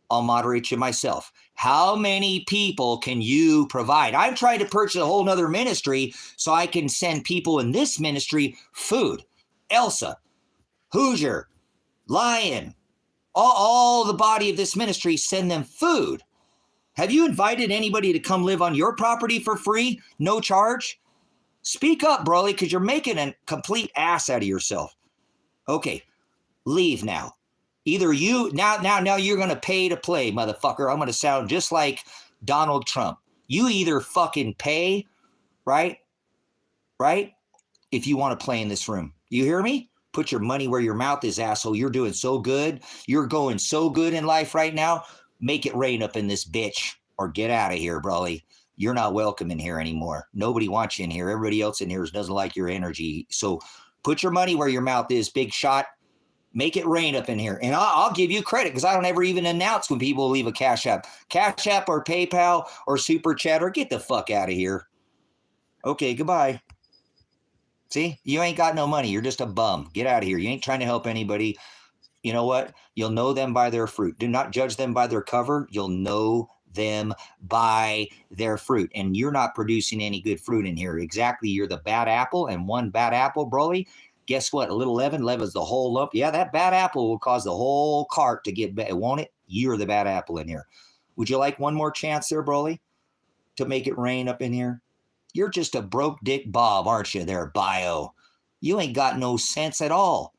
I'll moderate you myself. How many people can you provide? I'm trying to purchase a whole nother ministry so I can send people in this ministry food. Elsa, Hoosier, Lion, all the body of this ministry, send them food. Have you invited anybody to come live on your property for free? No charge? Speak up, Broly, because you're making a complete ass out of yourself. Okay, leave now. Either you, now you're going to pay to play, motherfucker. I'm going to sound just like Donald Trump. You either fucking pay, right? Right? If you want to play in this room. You hear me? Put your money where your mouth is, asshole. You're doing so good. You're going so good in life right now. Make it rain up in this bitch or get out of here, Broly. You're not welcome in here anymore. Nobody wants you in here. Everybody else in here doesn't like your energy. So put your money where your mouth is, big shot. Make it rain up in here. And I'll give you credit because I don't ever even announce when people leave a Cash App. Cash App or PayPal or Super Chat or get the fuck out of here. Okay, goodbye. See, you ain't got no money. You're just a bum. Get out of here. You ain't trying to help anybody. You know what? You'll know them by their fruit. Do not judge them by their cover. You'll know them by their fruit. And you're not producing any good fruit in here. Exactly. You're the bad apple, and one bad apple, Broly. Guess what? A little leaven leavens the whole lump. Yeah, that bad apple will cause the whole cart to get bad, won't it? You're the bad apple in here. Would you like one more chance there, Broly, to make it rain up in here? You're just a broke dick Bob, aren't you there, Bio? You ain't got no sense at all.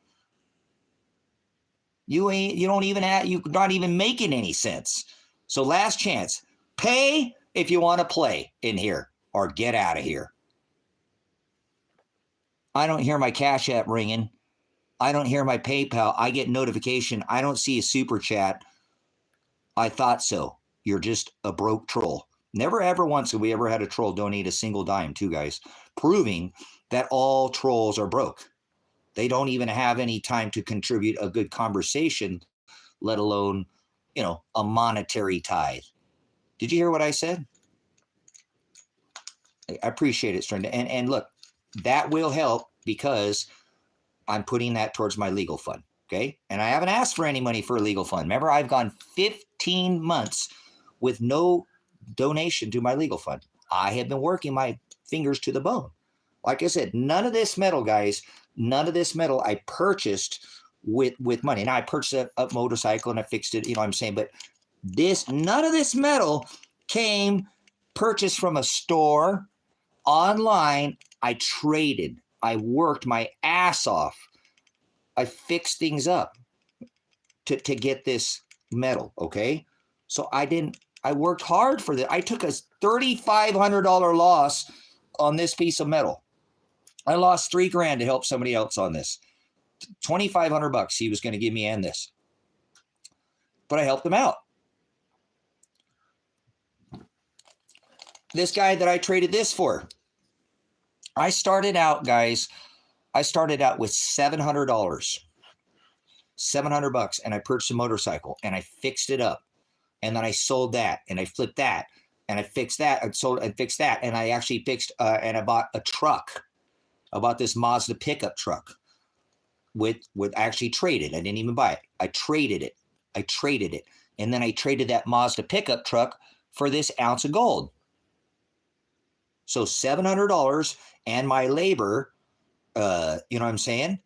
You're not even making any sense. So last chance. Pay if you want to play in here or get out of here. I don't hear my Cash App ringing. I don't hear my PayPal. I get notification. I don't see a Super Chat. I thought so. You're just a broke troll. Never ever once have we ever had a troll donate a single dime, too, guys, proving that all trolls are broke. They don't even have any time to contribute a good conversation, let alone, a monetary tithe. Did you hear what I said? I appreciate it, Strenda. And look, that will help because I'm putting that towards my legal fund, okay? And I haven't asked for any money for a legal fund. Remember, I've gone 15 months with no donation to my legal fund. I have been working my fingers to the bone. Like I said, none of this metal, guys, none of this metal I purchased with money. Now, I purchased a motorcycle and I fixed it, you know what I'm saying? But none of this metal came purchased from a store, online. I traded. I worked my ass off. I fixed things up to get this metal, okay? So I worked hard for this. I took a $3,500 loss on this piece of metal. I lost $3,000 to help somebody else on this. $2,500 he was going to give me and this. But I helped him out. This guy that I traded this for, I started out, guys, with $700. $700, and I purchased a motorcycle and I fixed it up. And then I sold that and I flipped that and I fixed that and sold and fixed that. And I actually fixed and I bought a truck. I bought this Mazda pickup truck with actually traded. I didn't even buy it. I traded it. And then I traded that Mazda pickup truck for this ounce of gold. So $700 and my labor, you know what I'm saying?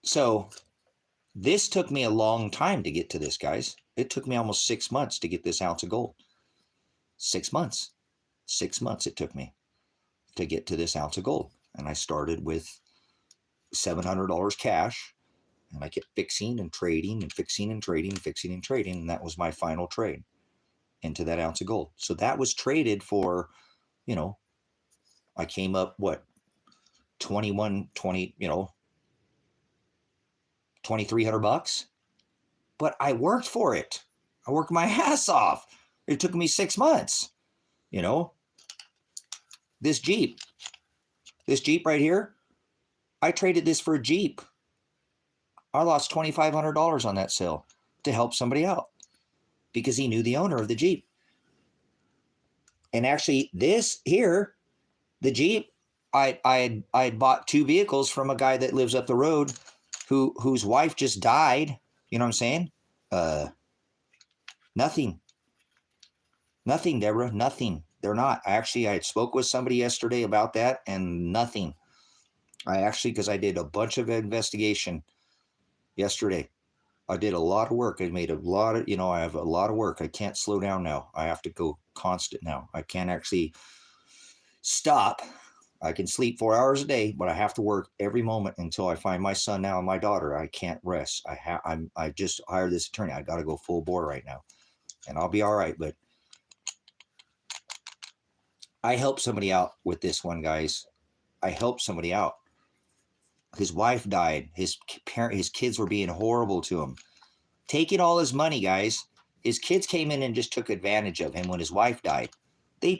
So this took me a long time to get to this, guys. It took me almost 6 months to get this ounce of gold. 6 months. 6 months it took me to get to this ounce of gold. And I started with $700 cash. And I kept fixing and trading and fixing and trading, fixing and trading. And that was my final trade into that ounce of gold. So that was traded for, you know, I came up, what, 2,300 bucks. But I worked for it. I worked my ass off. It took me 6 months. You know, this Jeep right here, I traded this for a Jeep. I lost $2,500 on that sale to help somebody out because he knew the owner of the Jeep. And actually, this here, the Jeep, I had bought 2 vehicles from a guy that lives up the road whose wife just died. You know what I'm saying? Nothing, Deborah, nothing. They're not. Actually, I spoke with somebody yesterday about that, and nothing. Because I did a bunch of investigation yesterday. I did a lot of work. I made a lot of, I have a lot of work. I can't slow down now. I have to go constant now. I can't actually stop. I can sleep 4 hours a day, but I have to work every moment until I find my son now and my daughter. I can't rest. I just hired this attorney. I got to go full bore right now, and I'll be all right. But I helped somebody out with this one, guys. I helped somebody out. His wife died. His kids were being horrible to him, taking all his money, guys. His kids came in and just took advantage of him when his wife died.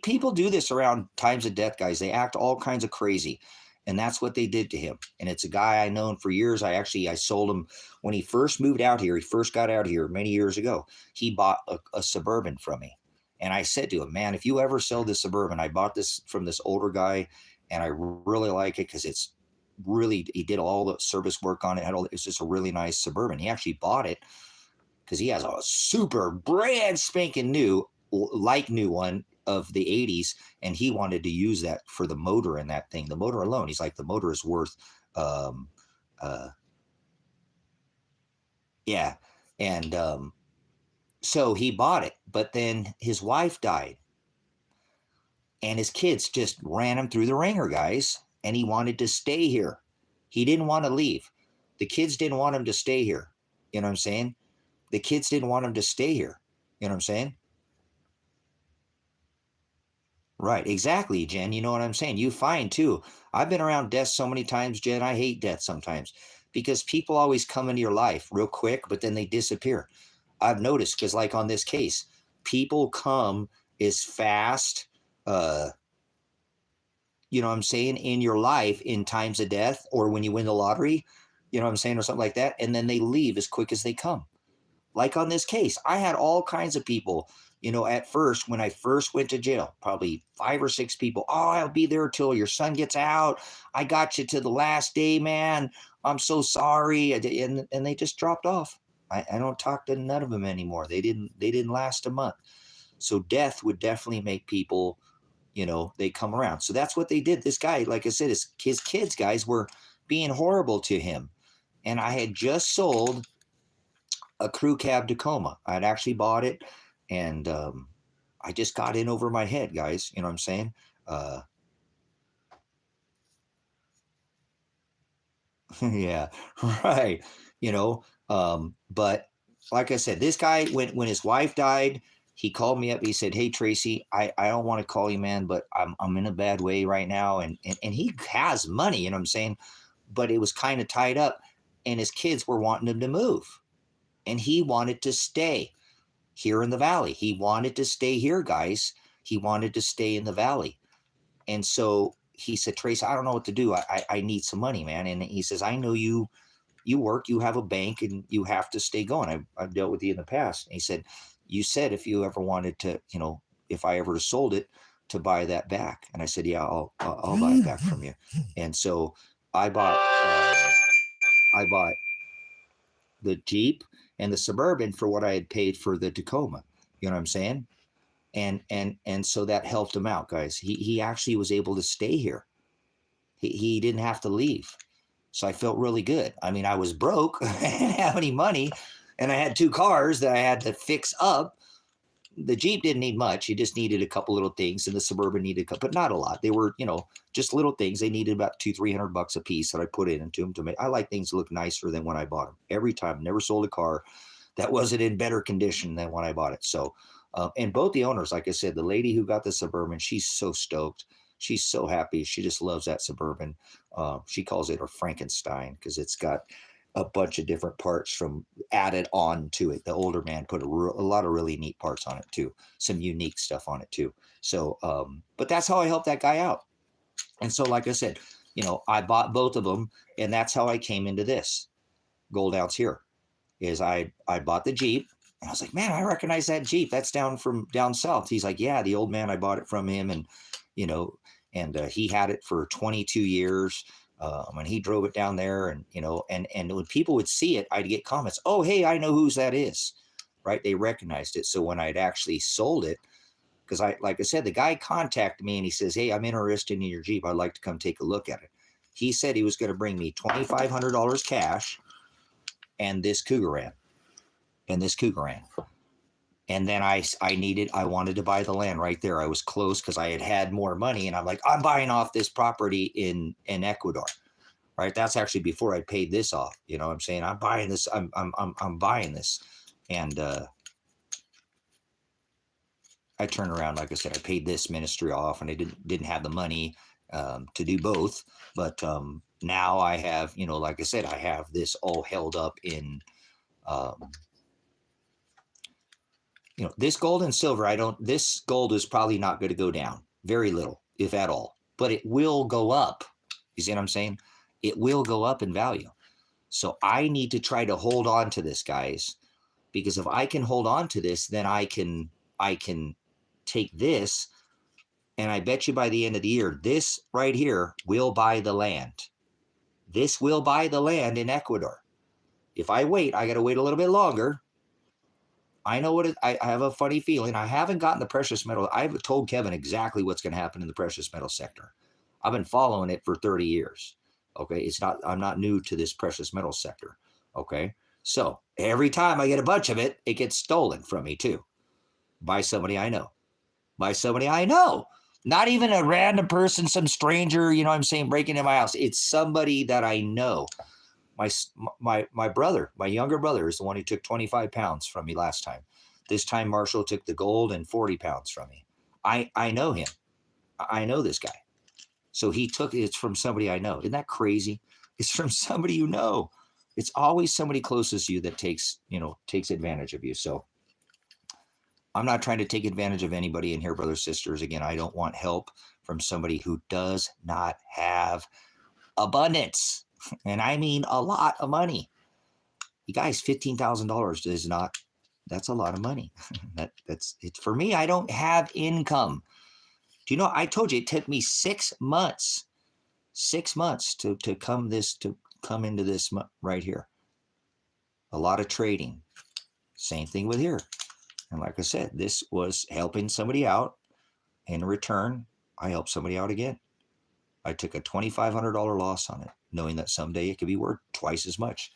People do this around times of death, guys. They act all kinds of crazy, and that's what they did to him. And it's a guy I known for years. I sold him when he first moved out here. He first got out here many years ago. He bought a Suburban from me, and I said to him, "Man, if you ever sell this Suburban, I bought this from this older guy, and I really like it because it's really, he did all the service work on it. It's just a really nice Suburban." He actually bought it because he has a super brand spanking new one of the 80s, and he wanted to use that for the motor in that thing. The motor alone, he's like, the motor is worth yeah. And so he bought it, but then his wife died, and his kids just ran him through the ringer, guys. And he wanted to stay here. He didn't want to leave. The kids didn't want him to stay here. You know what I'm saying? The kids didn't want him to stay here. You know what I'm saying? Right, exactly, Jen. You know what I'm saying? You find too. I've been around death so many times, Jen. I hate death sometimes because people always come into your life real quick, but then they disappear. I've noticed because, like on this case, people come as fast, you know what I'm saying, in your life in times of death or when you win the lottery, you know what I'm saying, or something like that. And then they leave as quick as they come. Like on this case, I had all kinds of people, at first, when I first went to jail, probably 5 or 6 people. "Oh, I'll be there till your son gets out. I got you to the last day, man. I'm so sorry." And they just dropped off. I don't talk to none of them anymore. They didn't last a month. So death would definitely make people, they come around. So that's what they did. This guy, like I said, his kids, guys, were being horrible to him. And I had just sold a crew cab Tacoma. I'd actually bought it, and I just got in over my head, guys. You know what I'm saying? Yeah, right. But like I said, this guy, when his wife died, he called me up. He said, "Hey, Tracy, I don't want to call you, man, but I'm in a bad way right now." And he has money, you know what I'm saying? But it was kind of tied up, and his kids were wanting him to move. And he wanted to stay here in the valley. He wanted to stay here, guys. He wanted to stay in the valley. And so he said, "Trace, I don't know what to do. I need some money, man." And he says, "I know you work, you have a bank, and you have to stay going. I've dealt with you in the past." And he said, "You said if you ever wanted to, if I ever sold it, to buy that back." And I said, "Yeah, I'll buy it back from you." And so I bought the Jeep and the Suburban for what I had paid for the Tacoma. You know what I'm saying? And so that helped him out, guys. He actually was able to stay here. He didn't have to leave. So I felt really good. I mean, I was broke. I didn't have any money, and I had 2 cars that I had to fix up. the Jeep didn't need much. He just needed a couple little things, and the Suburban needed a couple, but not a lot. They were, just little things. They needed about $200-300 a piece that I put into them to make. I like things to look nicer than when I bought them. Every time, never sold a car that wasn't in better condition than when I bought it. So, and both the owners, like I said, the lady who got the Suburban, she's so stoked. She's so happy. She just loves that Suburban. She calls it her Frankenstein because it's got a bunch of different parts from added on to it. The older man put a lot of really neat parts on it too. Some unique stuff on it too. So, but that's how I helped that guy out. And so, like I said, I bought both of them, and that's how I came into this Gold Ounce here. Is I bought the Jeep, and I was like, man, I recognize that Jeep. That's down south. He's like, yeah, the old man, I bought it from him, and he had it for 22 years. And he drove it down there, and when people would see it, I'd get comments, oh, hey, I know whose that is, right? They recognized it. So when I'd actually sold it, because like I said, the guy contacted me and he says, hey, I'm interested in your Jeep. I'd like to come take a look at it. He said he was going to bring me $2,500 cash and this Cougar Ram. And then I wanted to buy the land right there. I was close because I had more money, and I'm like, I'm buying off this property in Ecuador, right? That's actually before I paid this off. You know what I'm saying? I'm buying this. I'm buying this. And I turned around, like I said, I paid this ministry off, and I didn't have the money to do both. But now I have, like I said, I have this all held up in this gold and silver, this gold is probably not going to go down very little, if at all, but it will go up. You see what I'm saying? It will go up in value. So I need to try to hold on to this, guys, because if I can hold on to this, then I can take this, and I bet you by the end of the year, this right here will buy the land. This will buy the land in Ecuador. If I wait, I got to wait a little bit longer. I know I have a funny feeling. I haven't gotten the precious metal. I've told Kevin exactly what's going to happen in the precious metal sector. I've been following it for 30 years. Okay. I'm not new to this precious metal sector. Okay. So every time I get a bunch of it, it gets stolen from me too. By somebody I know. Not even a random person, some stranger, breaking in my house. It's somebody that I know. My brother, my younger brother, is the one who took 25 pounds from me last time. This time Marshall took the gold and 40 pounds from me. I know him. I know this guy. So it's from somebody I know. Isn't that crazy? It's from somebody you know. It's always somebody closest to you that takes advantage of you. So I'm not trying to take advantage of anybody in here, brothers, sisters. Again, I don't want help from somebody who does not have abundance. And I mean a lot of money. You guys, $15,000 is not, that's a lot of money. That's it for me. I don't have income. Do you know, I told you it took me 6 months to come into this right here. A lot of trading. Same thing with here. And like I said, this was helping somebody out. In return, I helped somebody out again. I took a $2,500 loss on it, knowing that someday it could be worth twice as much.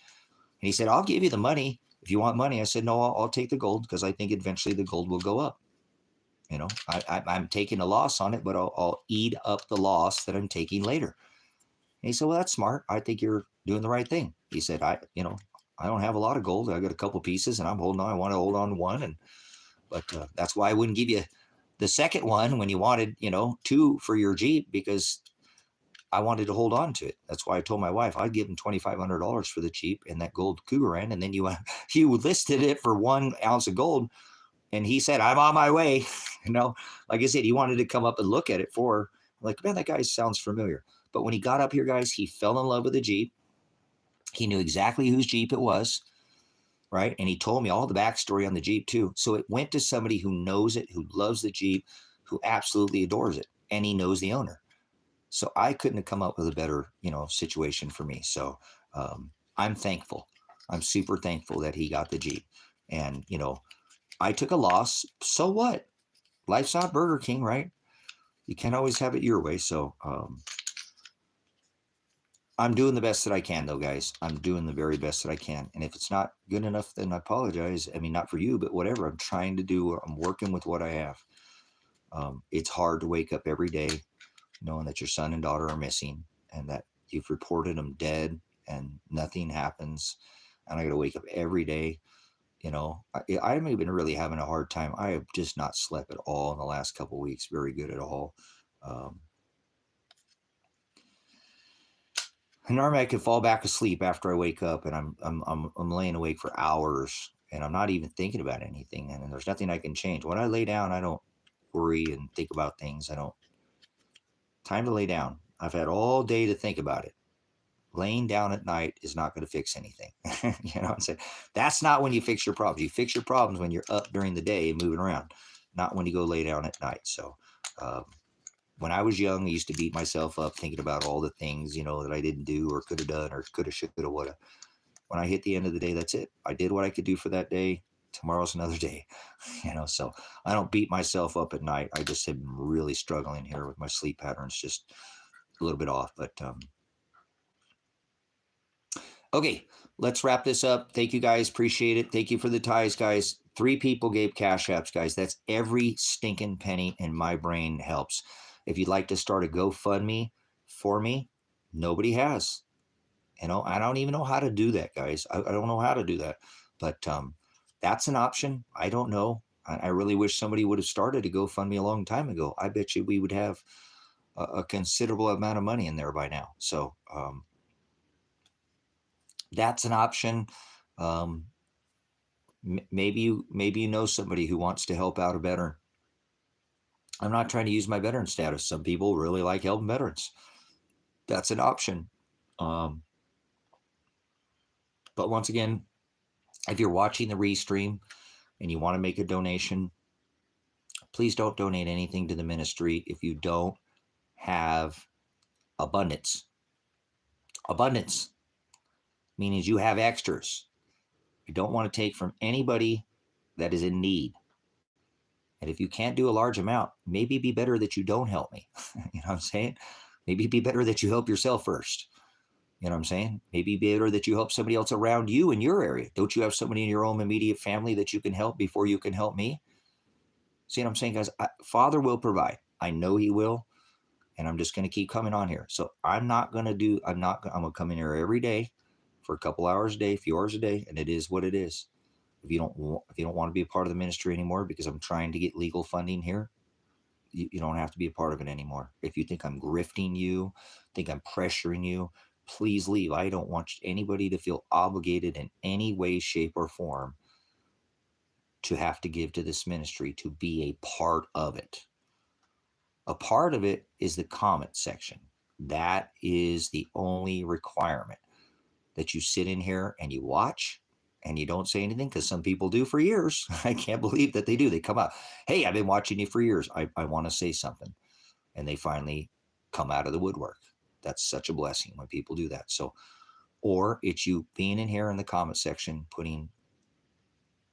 And he said, I'll give you the money if you want money. I said, no, I'll take the gold because I think eventually the gold will go up. I'm taking a loss on it, but I'll eat up the loss that I'm taking later. And he said, well, that's smart. I think you're doing the right thing. He said, I don't have a lot of gold. I got a couple pieces and I'm holding on. I want to hold on to one. But that's why I wouldn't give you the second one when you wanted, 2 for your Jeep, because I wanted to hold on to it. That's why I told my wife I'd give him $2,500 for the Jeep and that gold Cougar, and then you listed it for 1 ounce of gold, and he said, I'm on my way. Like I said, he wanted to come up and look at it for. I'm like, man, that guy sounds familiar. But when he got up here, guys, he fell in love with the Jeep. He knew exactly whose Jeep it was, right? And he told me all the backstory on the Jeep too. So it went to somebody who knows it, who loves the Jeep, who absolutely adores it, and he knows the owner. So I couldn't have come up with a better, situation for me. So I'm thankful. I'm super thankful that he got the Jeep. And, I took a loss. So what? Life's not Burger King, right? You can't always have it your way. So I'm doing the best that I can, though, guys. I'm doing the very best that I can. And if it's not good enough, then I apologize. I mean, not for you, but whatever. I'm trying to do, I'm working with what I have. It's hard to wake up every day knowing that your son and daughter are missing and that you've reported them dead and nothing happens. And I got to wake up every day. You know, I'm even really having a hard time. I have just not slept at all in the last couple of weeks. Very good at all. Normally I can fall back asleep after I wake up, and I'm laying awake for hours, and I'm not even thinking about anything, and there's nothing I can change. When I lay down, I don't worry and think about things. I don't. Time to lay down. I've had all day to think about it. Laying down at night is not going to fix anything. You know what I'm saying? That's not when you fix your problems. You fix your problems when you're up during the day and moving around, not when you go lay down at night. So, when I was young, I used to beat myself up thinking about all the things, you know, that I didn't do or could have done or could have, should have, would have. When I hit the end of the day, that's it. I did what I could do for that day. Tomorrow's another day, you know, so I don't beat myself up at night. I just have been really struggling here with my sleep patterns, just a little bit off, but, okay, let's wrap this up. Thank you guys. Appreciate it. Thank you for the ties, guys. 3 people gave cash apps, guys. That's every stinking penny in my brain helps. If you'd like to start a GoFundMe for me, nobody has. You know, I don't even know how to do that, guys. I don't know how to do that. But that's an option. I don't know. I really wish somebody would have started a GoFundMe a long time ago. I bet you we would have a considerable amount of money in there by now. So that's an option. Maybe you know somebody who wants to help out a veteran. I'm not trying to use my veteran status. Some people really like helping veterans. That's an option. But once again, if you're watching the restream and you want to make a donation, please don't donate anything to the ministry if you don't have abundance. Abundance means you have extras. You don't want to take from anybody that is in need. And if you can't do a large amount, maybe it'd be better that you don't help me. You know what I'm saying? Maybe it'd be better that you help yourself first. You know what I'm saying? Maybe it'd be better that you help somebody else around you in your area. Don't you have somebody in your own immediate family that you can help before you can help me? See what I'm saying, guys? Father will provide. I know he will. And I'm just going to keep coming on here. So I'm going to come in here every day for a couple hours a day, a few hours a day. And it is what it is. If you don't want to be a part of the ministry anymore, because I'm trying to get legal funding here, you don't have to be a part of it anymore. If you think I'm grifting you, think I'm pressuring you, please leave. I don't want anybody to feel obligated in any way, shape, or form to have to give to this ministry, to be a part of it. A part of it is the comment section. That is the only requirement, that you sit in here and you watch and you don't say anything, because some people do for years. I can't believe that they do. They come out, hey, I've been watching you for years. I want to say something. And they finally come out of the woodwork. That's such a blessing when people do that. So, or it's you being in here in the comment section, putting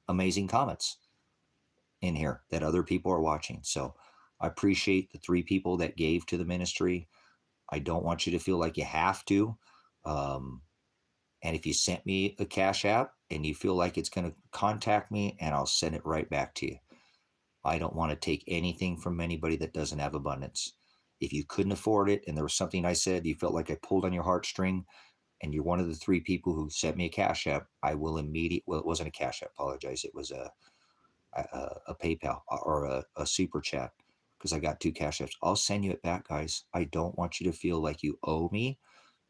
amazing comments in here that other people are watching. So I appreciate the 3 people that gave to the ministry. I don't want you to feel like you have to. And if you sent me a Cash App and you feel like it's going to contact me, and I'll send it right back to you. I don't want to take anything from anybody that doesn't have abundance. If you couldn't afford it and there was something I said, you felt like I pulled on your heartstring, and you're one of the 3 people who sent me a Cash App, I will immediately, well, it wasn't a Cash App, apologize. It was a PayPal or a super chat, because I got 2 Cash Apps. I'll send you it back, guys. I don't want you to feel like you owe me.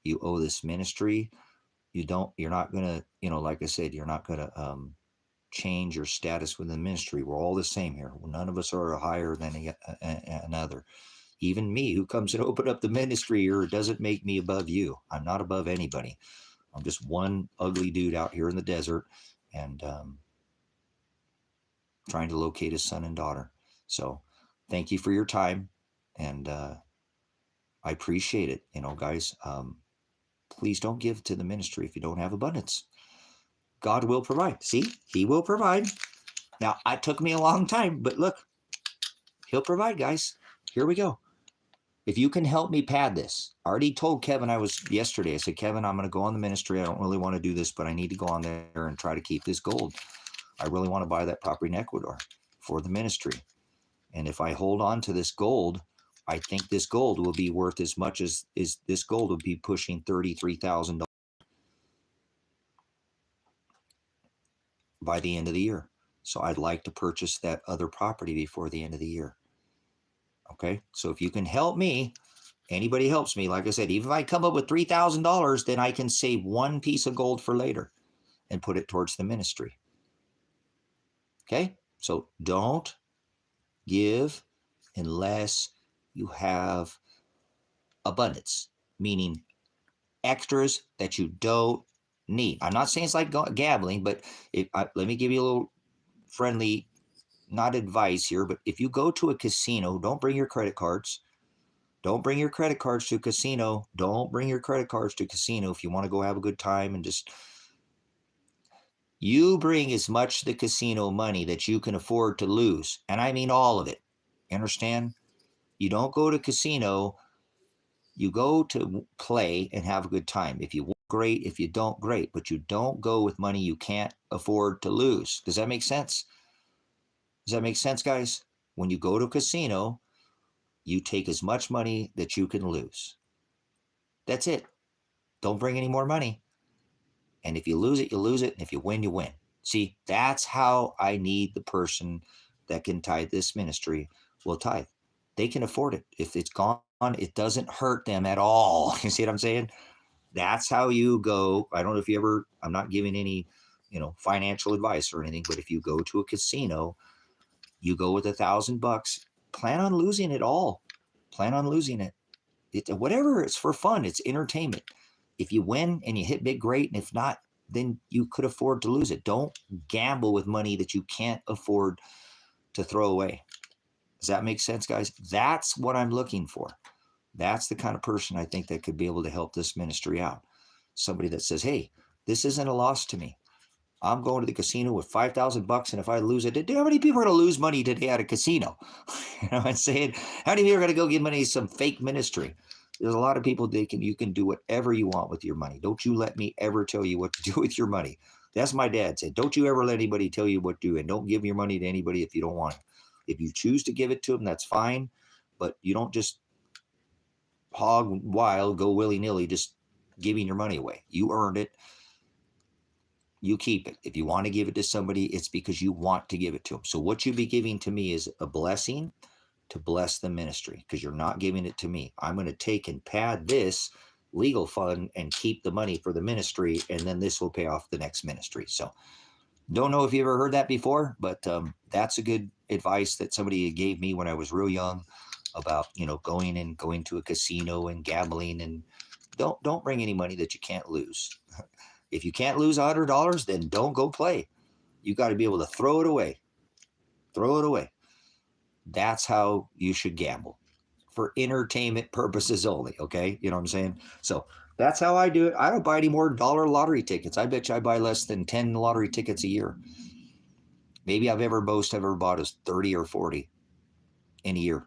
You owe this ministry. You're not going to, like I said, you're not going to change your status within the ministry. We're all the same here. None of us are higher than another. Even me, who comes and open up the ministry here, doesn't make me above you. I'm not above anybody. I'm just one ugly dude out here in the desert, and trying to locate his son and daughter. So thank you for your time, and I appreciate it. Guys, please don't give to the ministry if you don't have abundance. God will provide. See, he will provide. Now, it took me a long time, but look, he'll provide, guys. Here we go. If you can help me pad this, I already told Kevin yesterday, I said, Kevin, I'm going to go on the ministry. I don't really want to do this, but I need to go on there and try to keep this gold. I really want to buy that property in Ecuador for the ministry. And if I hold on to this gold, I think this gold will be worth as much as this gold will be pushing $33,000 by the end of the year. So I'd like to purchase that other property before the end of the year. Okay. So if you can help me, anybody helps me, like I said, even if I come up with $3,000, then I can save one piece of gold for later and put it towards the ministry. Okay. So don't give unless you have abundance, meaning extras that you don't need. I'm not saying it's like gambling, but let me give you a little friendly, not advice here, but if you go to a casino, don't bring your credit cards. Don't bring your credit cards to a casino. Don't bring your credit cards to a casino if you want to go have a good time and just, you bring as much the casino money that you can afford to lose. And I mean all of it. You understand? You don't go to casino. You go to play and have a good time. If you win, great. If you don't, great. But you don't go with money you can't afford to lose. Does that make sense? Does that make sense, guys? When you go to a casino, you take as much money that you can lose. That's it. Don't bring any more money. And if you lose it, you lose it. And if you win, you win. See, that's how I need the person that can tithe this ministry will tithe. They can afford it. If it's gone, it doesn't hurt them at all. You see what I'm saying? That's how you go. I don't know if you ever, I'm not giving any, financial advice or anything, but if you go to a casino, you go with $1,000, plan on losing it all. Plan on losing it. Whatever, it's for fun. It's entertainment. If you win and you hit big, great. And if not, then you could afford to lose it. Don't gamble with money that you can't afford to throw away. Does that make sense, guys? That's what I'm looking for. That's the kind of person I think that could be able to help this ministry out. Somebody that says, hey, this isn't a loss to me. I'm going to the casino with $5,000, and if I lose it, how many people are going to lose money today at a casino? You know what I'm saying? How many people are going to go give money to some fake ministry? There's a lot of people you can do whatever you want with your money. Don't you let me ever tell you what to do with your money. That's my dad said. Don't you ever let anybody tell you what to do, and don't give your money to anybody if you don't want it. If you choose to give it to them, that's fine, but you don't just hog wild, go willy-nilly, just giving your money away. You earned it. You keep it. If you want to give it to somebody, it's because you want to give it to them. So what you be giving to me is a blessing to bless the ministry, because you're not giving it to me. I'm going to take and pad this legal fund and keep the money for the ministry, and then this will pay off the next ministry. So don't know if you ever heard that before, but that's a good advice that somebody gave me when I was real young about, going to a casino and gambling, and don't bring any money that you can't lose. If you can't lose $100, then don't go play. You got to be able to throw it away. Throw it away. That's how you should gamble, for entertainment purposes only. Okay. You know what I'm saying? So that's how I do it. I don't buy any more dollar lottery tickets. I bet you I buy less than 10 lottery tickets a year. Maybe I've ever bought is 30 or 40 in a year.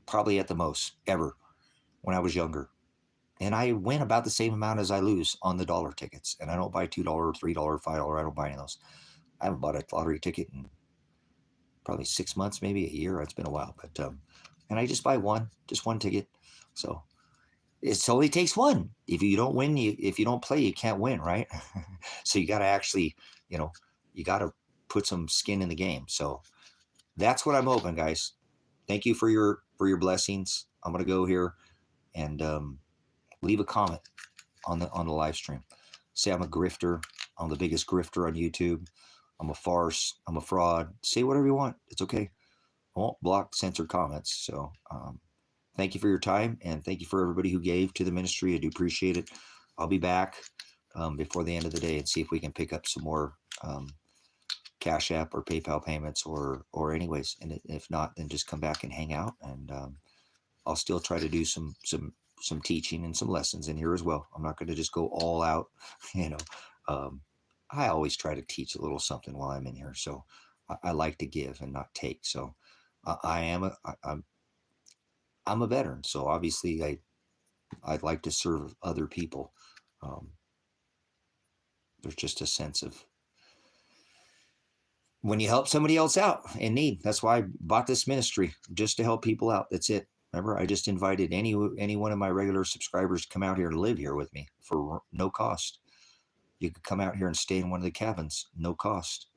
Probably at the most ever when I was younger. And I win about the same amount as I lose on the dollar tickets. And I don't buy $2, $3, $5. I don't buy any of those. I haven't bought a lottery ticket in probably 6 months, maybe a year. It's been a while, but and I just buy just one ticket. So it only takes one. If you don't win, if you don't play, you can't win, right? So you got to actually, you got to put some skin in the game. So that's what I'm hoping, guys. Thank you for your blessings. I'm gonna go here and leave a comment on the live stream. Say I'm a grifter. I'm the biggest grifter on YouTube. I'm a farce. I'm a fraud. Say whatever you want. It's okay. I won't block censored comments. So thank you for your time, and thank you for everybody who gave to the ministry. I do appreciate it. I'll be back before the end of the day and see if we can pick up some more Cash App or PayPal payments or anyways. And if not, then just come back and hang out, and I'll still try to do some teaching and some lessons in here as well. I'm not going to just go all out, I always try to teach a little something while I'm in here. So I like to give and not take. So I'm I'm a veteran, so obviously I'd like to serve other people. There's just a sense of when you help somebody else out in need. That's why I bought this ministry, just to help people out. That's it. Remember, I just invited any one of my regular subscribers to come out here and live here with me for no cost. You could come out here and stay in one of the cabins, no cost.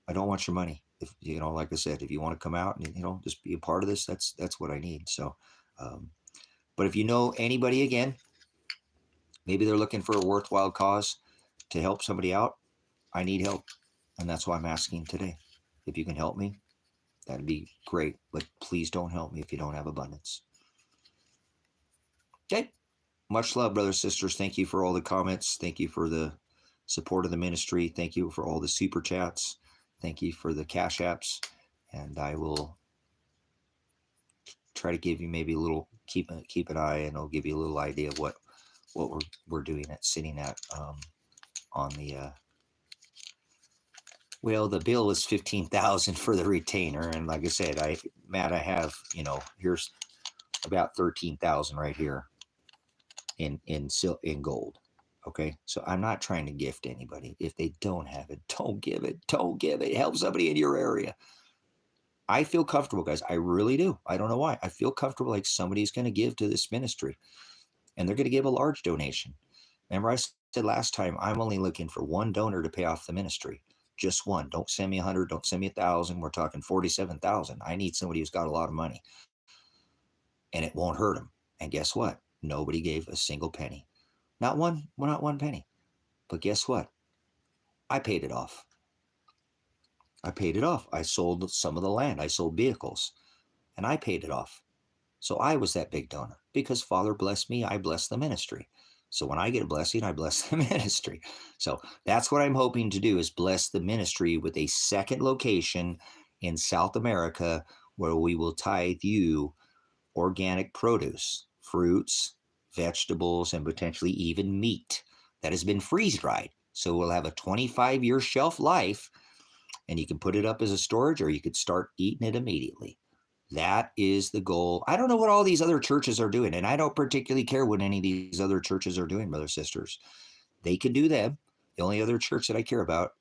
I don't want your money. If you know, like I said, if you want to come out and just be a part of this, that's what I need. So, but if you know anybody, again, maybe they're looking for a worthwhile cause to help somebody out, I need help, and that's why I'm asking today. If you can help me, that'd be great. But please don't help me if you don't have abundance. Okay. Much love, brothers, sisters. Thank you for all the comments. Thank you for the support of the ministry. Thank you for all the super chats. Thank you for the cash apps. And I will try to give you maybe a little, keep an eye, and I'll give you a little idea of what we're doing at sitting at on the well, the bill is $15,000 for the retainer, and like I said, Matt, I have here's about $13,000 right here in gold. Okay, so I'm not trying to gift anybody. If they don't have it, don't give it. Don't give it. Help somebody in your area. I feel comfortable, guys. I really do. I don't know why. I feel comfortable like somebody's going to give to this ministry, and they're going to give a large donation. Remember, I said last time, I'm only looking for one donor to pay off the ministry. Just one. Don't send me 100. Don't send me 1,000. We're talking 47,000. I need somebody who's got a lot of money, and it won't hurt them. And guess what? Nobody gave a single penny. Not one penny. But guess what? I paid it off. I sold some of the land. I sold vehicles, and I paid it off. So I was that big donor because Father blessed me. I bless the ministry. So when I get a blessing, I bless the ministry. So that's what I'm hoping to do, is bless the ministry with a second location in South America where we will tithe you organic produce, fruits, vegetables, and potentially even meat that has been freeze-dried. So we'll have a 25-year shelf life, and you can put it up as a storage, or you could start eating it immediately. That is the goal. I don't know what all these other churches are doing, and I don't particularly care what any of these other churches are doing, brothers, sisters. They can do them. The only other church that I care about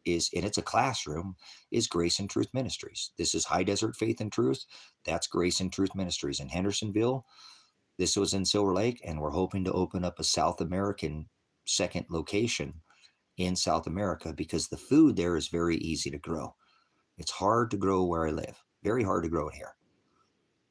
is, and it's a classroom, is Grace and Truth Ministries. This is High Desert Faith and Truth. That's Grace and Truth Ministries in Hendersonville. This was in Silver Lake, and we're hoping to open up a South American second location in South America because the food there is very easy to grow. It's hard to grow where I live. Very hard to grow it here.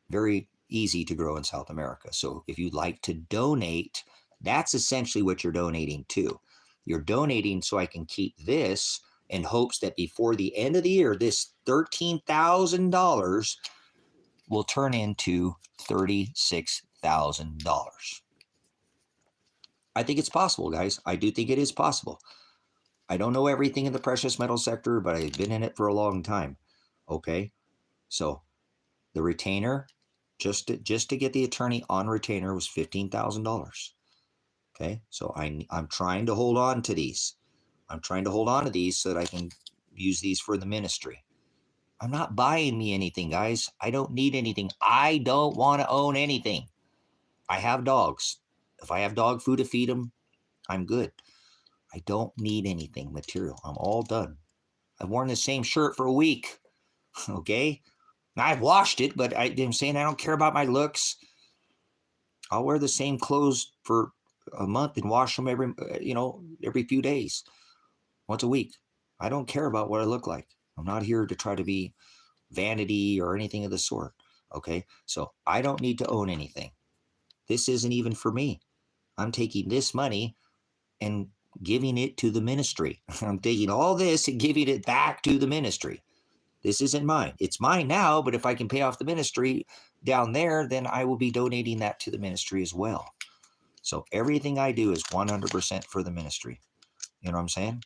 Very easy to grow in South America. So if you'd like to donate, that's essentially what you're donating to. You're donating so I can keep this in hopes that before the end of the year, this $13,000 will turn into $36,000. I think it's possible, guys. I do think it is possible. I don't know everything in the precious metal sector, but I've been in it for a long time. Okay, so the retainer, just to get the attorney on retainer, was $15,000. Okay, so I'm trying to hold on to these. I'm trying to hold on to these so that I can use these for the ministry. I'm not buying me anything, guys. I don't need anything. I don't want to own anything. I have dogs. If I have dog food to feed them, I'm good. I don't need anything material. I'm all done. I've worn the same shirt for a week. Okay? Now, I've washed it, but I'm saying I don't care about my looks. I'll wear the same clothes for a month and wash them every few days, once a week. I don't care about what I look like. I'm not here to try to be vanity or anything of the sort. Okay? So I don't need to own anything. This isn't even for me. I'm taking this money and giving it to the ministry. I'm taking all this and giving it back to the ministry. This isn't mine. It's mine now, but if I can pay off the ministry down there, then I will be donating that to the ministry as well. So everything I do is 100% for the ministry. You know what I'm saying?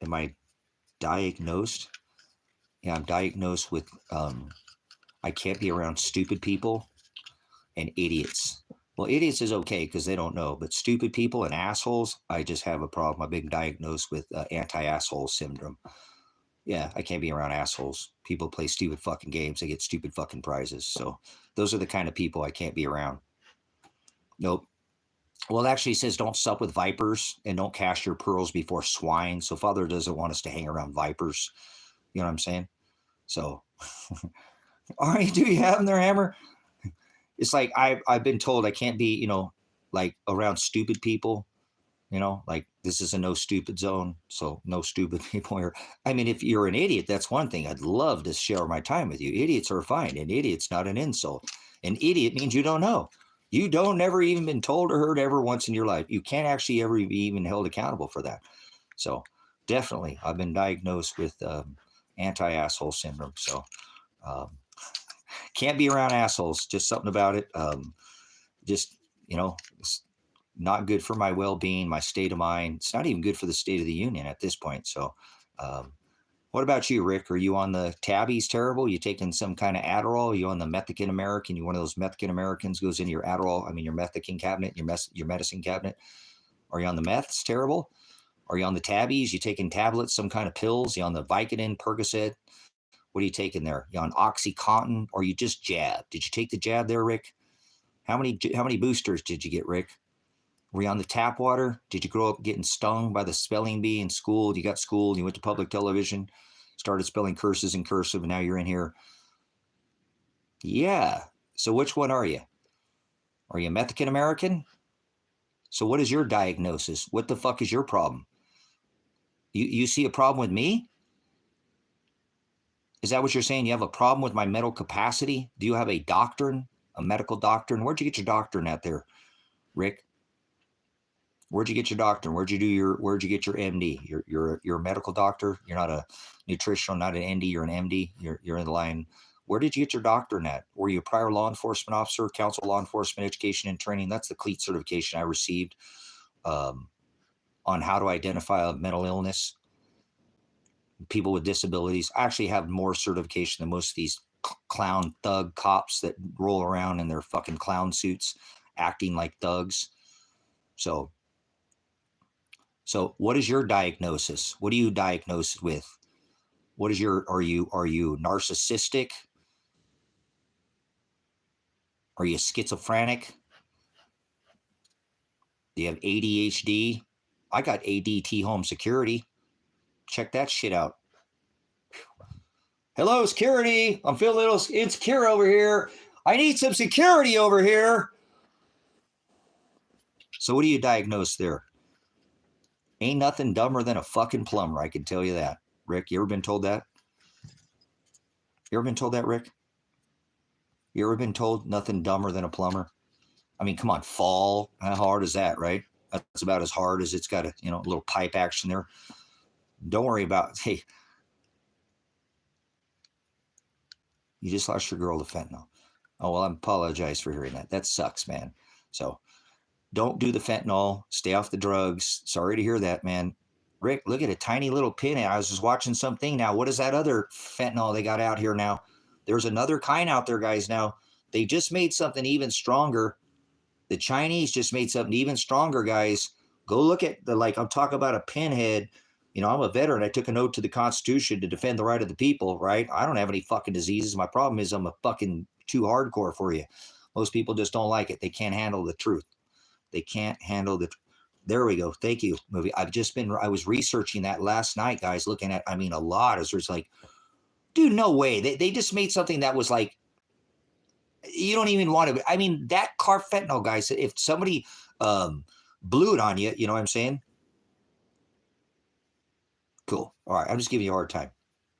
Am I diagnosed? Yeah, I'm diagnosed with, I can't be around stupid people and idiots. Well, idiots is okay because they don't know, but stupid people and assholes, I just have a problem. I've been diagnosed with anti-asshole syndrome. Yeah, I can't be around assholes. People play stupid fucking games. They get stupid fucking prizes. So those are the kind of people I can't be around. Nope. Well, it actually says don't sup with vipers and don't cast your pearls before swine. So Father doesn't want us to hang around vipers. You know what I'm saying? So, all right, do you have them there, Hammer? It's like I've been told I can't be, like around stupid people. Like this is a no stupid zone. So no stupid people here. I mean, if you're an idiot, that's one thing. I'd love to share my time with you. Idiots are fine. An idiot's not an insult. An idiot means you don't know. You don't never even been told or heard ever once in your life. You can't actually ever be even held accountable for that. So definitely, I've been diagnosed with anti-asshole syndrome. So um, can't be around assholes. Just something about it. Just, it's not good for my well-being, my state of mind. It's not even good for the state of the union at this point. So what about you, Rick? Are you on the tabbies terrible? You taking some kind of Adderall? Are you on the Mexican American? You one of those Mexican Americans goes into your Adderall, your Mexican cabinet, your medicine cabinet? Are you on the meths terrible? Are you on the tabbies? You taking tablets, some kind of pills? You on the Vicodin, Percocet? What are you taking there? You on OxyContin, or you just jab? Did you take the jab there, Rick? How many boosters did you get, Rick? Were you on the tap water? Did you grow up getting stung by the spelling bee in school? You got schooled, you went to public television, started spelling curses in cursive, and now you're in here. Yeah. So which one are you? Are you Mexican American? So what is your diagnosis? What the fuck is your problem? You see a problem with me? Is that what you're saying? You have a problem with my mental capacity? Do you have a doctrine, a medical doctrine? Where'd you get your doctrine at there, Rick? Where'd you get your doctrine? Where'd you get your MD? You're a medical doctor. You're not a nutritional, not an ND. You're an MD. You're in the line. Where did you get your doctrine at? Were you a prior law enforcement officer, council law enforcement education and training? That's the CLEAT certification I received on how to identify a mental illness. People with disabilities. I actually have more certification than most of these clown thug cops that roll around in their fucking clown suits acting like thugs. So what is your diagnosis? What are you diagnosed with? What is are you narcissistic? Are you schizophrenic? Do you have ADHD? I got ADT home security. Check that shit out. Hello, security. I'm feeling a little insecure over here. I need some security over here. So what do you diagnose there? Ain't nothing dumber than a fucking plumber, I can tell you that. Rick, you ever been told that? You ever been told that, Rick? You ever been told nothing dumber than a plumber? I mean, come on, fall. How hard is that, right? That's about as hard as it's got a little pipe action there. Don't worry about, hey, you just lost your girl to fentanyl. Oh, well, I apologize for hearing that. That sucks, man. So don't do the fentanyl. Stay off the drugs. Sorry to hear that, man. Rick, look at a tiny little pin. I was just watching something now. What is that other fentanyl they got out here now? There's another kind out there, guys, now. They just made something even stronger. The Chinese just made something even stronger, guys. Go look at I'm talking about a pinhead. I'm a veteran. I took an oath to the Constitution to defend the right of the people, right? I don't have any fucking diseases. My problem is I'm a fucking too hardcore for you. Most people just don't like it. They can't handle the truth. They can't handle the There we go. Thank you, movie. I was researching that last night, guys, looking at, a lot. It was like, dude, no way. They just made something that was like, you don't even want to, that carfentanil, guys, if somebody blew it on you, you know what I'm saying? Cool. All right. I'm just giving you a hard time.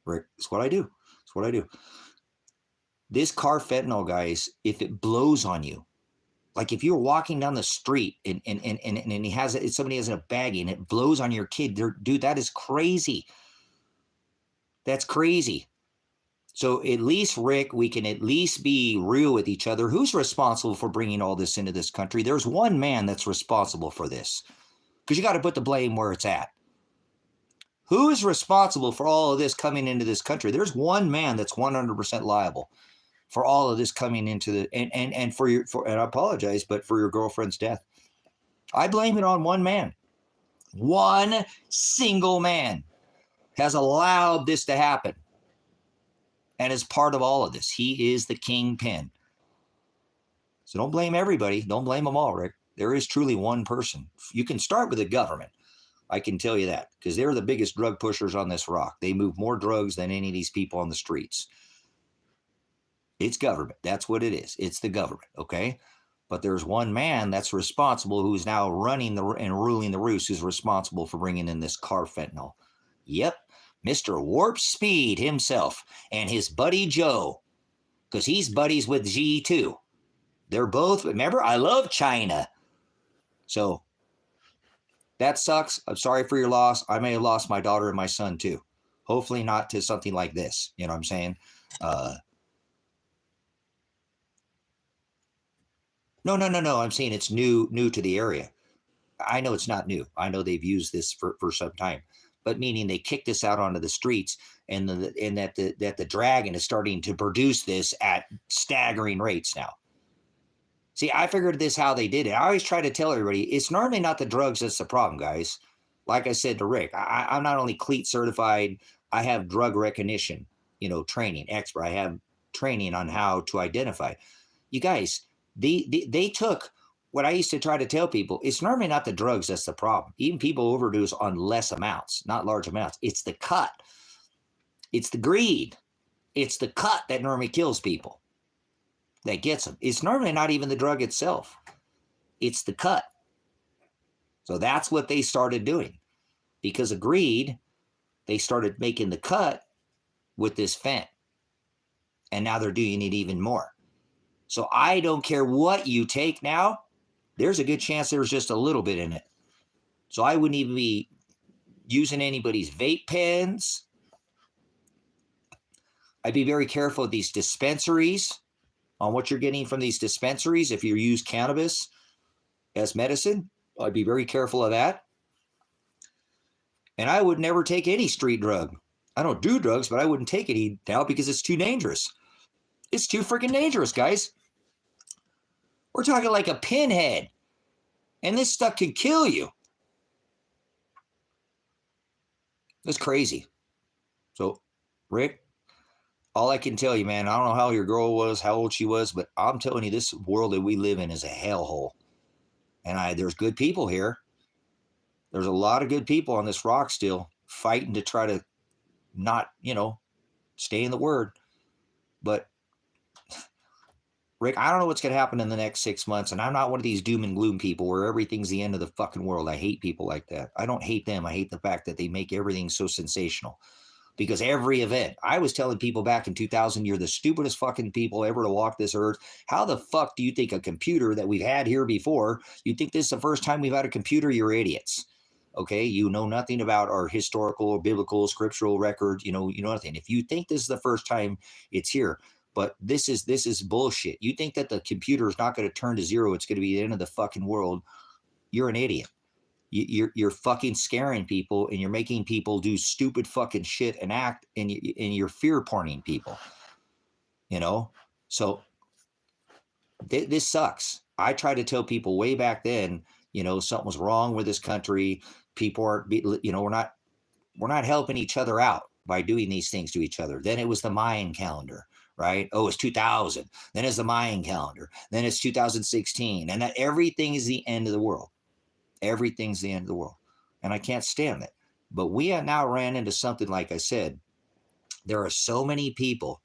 Rick, it's what I do. It's what I do. This carfentanil, guys, if it blows on you, like if you're walking down the street and somebody has a baggie and it blows on your kid, dude, that is crazy. That's crazy. So at least, Rick, we can at least be real with each other. Who's responsible for bringing all this into this country? There's one man that's responsible for this, because you got to put the blame where it's at. Who is responsible for all of this coming into this country? There's one man that's 100% liable for all of this coming into the and I apologize, but for your girlfriend's death. I blame it on one man. One single man. has allowed this to happen and is part of all of this. He is the kingpin. So don't blame everybody. Don't blame them all, Rick. There is truly one person. You can start with the government. I can tell you that, because they're the biggest drug pushers on this rock. They move more drugs than any of these people on the streets. It's government. That's what it is. It's the government, okay? But there's one man that's responsible, who's now running and ruling the roost, who's responsible for bringing in this car fentanyl. Yep, Mr. Warp Speed himself and his buddy Joe, because he's buddies with G too. They're both, remember, I love China. So that sucks. I'm sorry for your loss. I may have lost my daughter and my son too. Hopefully not to something like this. You know what I'm saying? No. I'm saying it's new to the area. I know it's not new. I know they've used this for some time, but meaning they kicked this out onto the streets, and that the dragon is starting to produce this at staggering rates now. See, I figured this how they did it. I always try to tell everybody, it's normally not the drugs that's the problem, guys. Like I said to Rick, I'm not only CLEAT certified, I have drug recognition, training expert. I have training on how to identify. You guys, they took what I used to try to tell people. It's normally not the drugs that's the problem. Even people overdose on less amounts, not large amounts. It's the cut. It's the greed. It's the cut that normally kills people. That gets them. It's normally not even the drug itself. It's the cut. So that's what they started doing. Because of greed, they started making the cut with this fent. And now they're doing it even more. So I don't care what you take now. There's a good chance there's just a little bit in it. So I wouldn't even be using anybody's vape pens. I'd be very careful of these dispensaries, on what you're getting from these dispensaries. If you use cannabis as medicine, I'd be very careful of that. And I would never take any street drug. I don't do drugs, but I wouldn't take any now because it's too dangerous. It's too freaking dangerous, guys. We're talking like a pinhead. And this stuff can kill you. That's crazy. So, Rick, all I can tell you, man, I don't know how your girl was, how old she was, but I'm telling you, this world that we live in is a hellhole. And there's good people here. There's a lot of good people on this rock still fighting to try to not, stay in the word. But Rick, I don't know what's going to happen in the next 6 months. And I'm not one of these doom and gloom people where everything's the end of the fucking world. I hate people like that. I don't hate them. I hate the fact that they make everything so sensational. Because every event, I was telling people back in 2000, you're the stupidest fucking people ever to walk this earth. How the fuck do you think a computer that we've had here before, you think this is the first time we've had a computer? You're idiots. Okay, you know nothing about our historical or biblical scriptural record. You know nothing. If you think this is the first time it's here, but this is bullshit. You think that the computer is not going to turn to zero, it's going to be the end of the fucking world. You're an idiot. You're fucking scaring people, and you're making people do stupid fucking shit and act, and you're fear porning people, So this sucks. I tried to tell people way back then, something was wrong with this country. People aren't, we're not helping each other out by doing these things to each other. Then it was the Mayan calendar, right? Oh, it's 2000. Then it's the Mayan calendar. Then it's 2016, and that everything is the end of the world. Everything's the end of the world. And I can't stand it. But we have now ran into something, like I said, there are so many people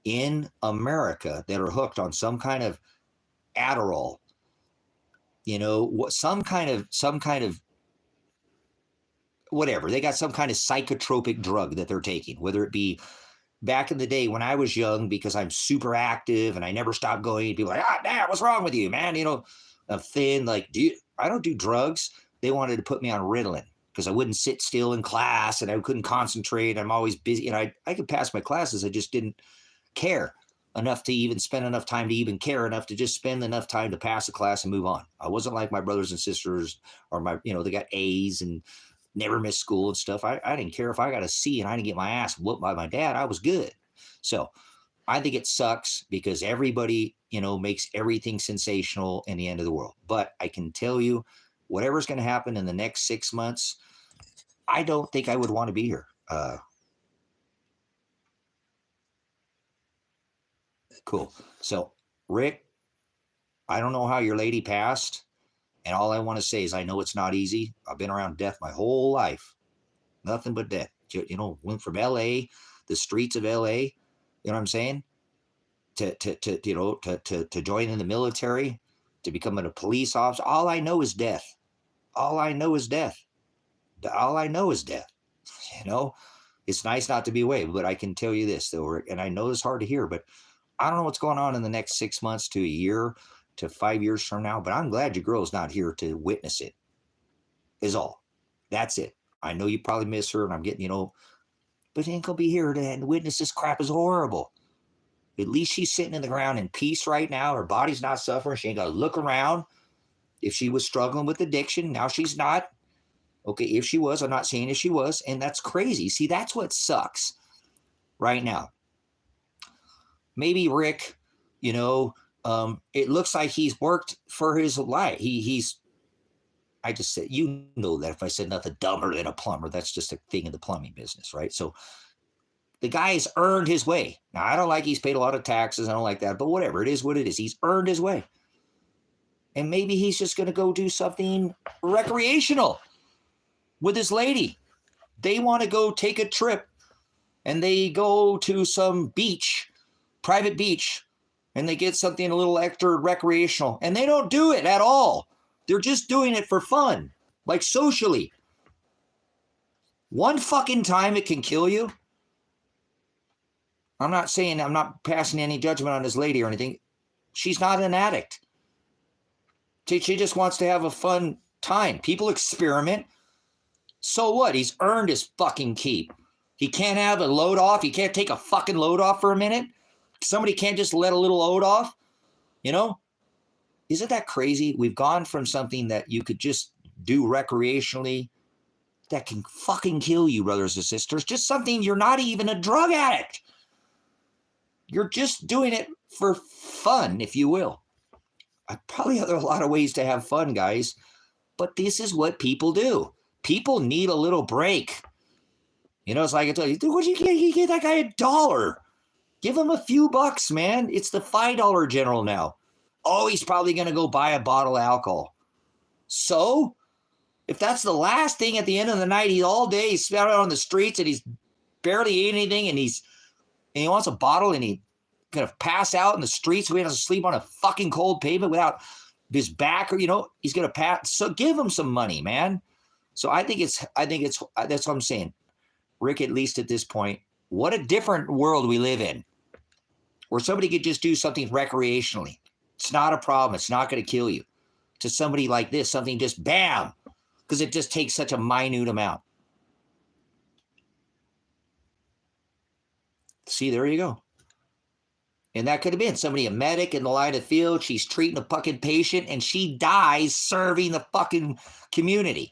in America that are hooked on some kind of Adderall, some kind of whatever. They got some kind of psychotropic drug that they're taking, whether it be back in the day when I was young, because I'm super active and I never stopped going. People are like, Dad, what's wrong with you, man? I'm thin, like, I don't do drugs. They wanted to put me on Ritalin because I wouldn't sit still in class and I couldn't concentrate. I'm always busy, and I could pass my classes. I just didn't care enough to even spend enough time to even care enough to just spend enough time to pass a class and move on. I wasn't like my brothers and sisters, or they got A's and never missed school and stuff. I didn't care if I got a C and I didn't get my ass whooped by my dad. I was good. So I think it sucks because everybody, makes everything sensational in the end of the world. But I can tell you, whatever's going to happen in the next 6 months, I don't think I would want to be here. Cool. So, Rick, I don't know how your lady passed. And all I want to say is I know it's not easy. I've been around death my whole life. Nothing but death. You know, went from LA, the streets of LA, you know what I'm saying? To join in the military, to become a police officer. All I know is death. All I know is death. All I know is death. You know, it's nice not to be away, but I can tell you this though, Rick, and I know it's hard to hear, but I don't know what's going on in the next 6 months to a year to 5 years from now, but I'm glad your girl's not here to witness it, is all. That's it. I know you probably miss her, and I'm getting, but she ain't gonna be here to witness this crap is horrible. At least she's sitting in the ground in peace right now. Her body's not suffering. She ain't got to look around. If she was struggling with addiction, now she's not. Okay, if she was, I'm not saying if she was, and that's crazy. See, that's what sucks right now. Maybe Rick, it looks like he's worked for his life. I just said, that if I said nothing dumber than a plumber, that's just a thing in the plumbing business, right? So the guy's earned his way. Now, I don't like he's paid a lot of taxes. I don't like that, but whatever. It is what it is. He's earned his way. And maybe he's just going to go do something recreational with his lady. They want to go take a trip, and they go to some beach, private beach, and they get something a little extra recreational, and they don't do it at all. They're just doing it for fun, like socially. One fucking time it can kill you. I'm not passing any judgment on this lady or anything. She's not an addict. She just wants to have a fun time. People experiment. So what? He's earned his fucking keep. He can't have a load off. He can't take a fucking load off for a minute. Somebody can't just let a little load off. Isn't that crazy? We've gone from something that you could just do recreationally that can fucking kill you, brothers and sisters. Just something, you're not even a drug addict. You're just doing it for fun, if you will. Probably there are a lot of ways to have fun, guys, but this is what people do. People need a little break. It's like I tell you, dude, what do you get? You get that guy $1. Give him a few bucks, man. It's the $5 general now. Oh, he's probably going to go buy a bottle of alcohol. So, if that's the last thing at the end of the night, he's out on the streets and he's barely eating anything, and he wants a bottle, and he's going to pass out in the streets. So he has to sleep on a fucking cold pavement without his back, or he's going to pass. So give him some money, man. So I think that's what I'm saying. Rick, at least at this point, what a different world we live in, where somebody could just do something recreationally. It's not a problem. It's not going to kill you. To somebody like this, something just bam, because it just takes such a minute amount. See, there you go. And that could have been somebody, a medic in the line of field. She's treating a fucking patient, and she dies serving the fucking community.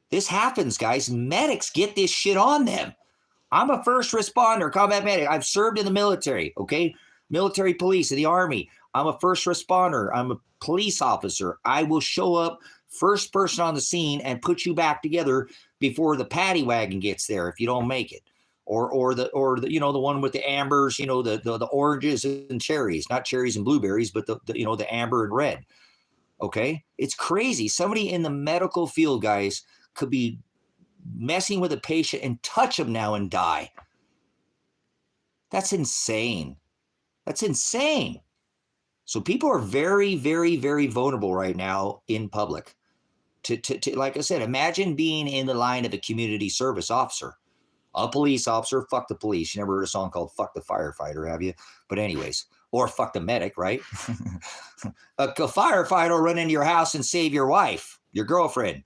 This happens, guys. Medics get this shit on them. I'm a first responder, combat medic. I've served in the military, okay? Military police in the Army. I'm a first responder. I'm a police officer. I will show up first person on the scene and put you back together before the paddy wagon gets there if you don't make it. Or the the one with the ambers, the oranges and cherries, not cherries and blueberries, but the amber and red. Okay? It's crazy. Somebody in the medical field, guys, could be messing with a patient and touch them now and die. That's insane. That's insane. So people are very, very, very vulnerable right now in public. To like I said, imagine being in the line of a community service officer, a police officer. Fuck the police. You never heard a song called "Fuck the Firefighter," have you? But anyways, or "Fuck the Medic," right? a firefighter will run into your house and save your wife, your girlfriend,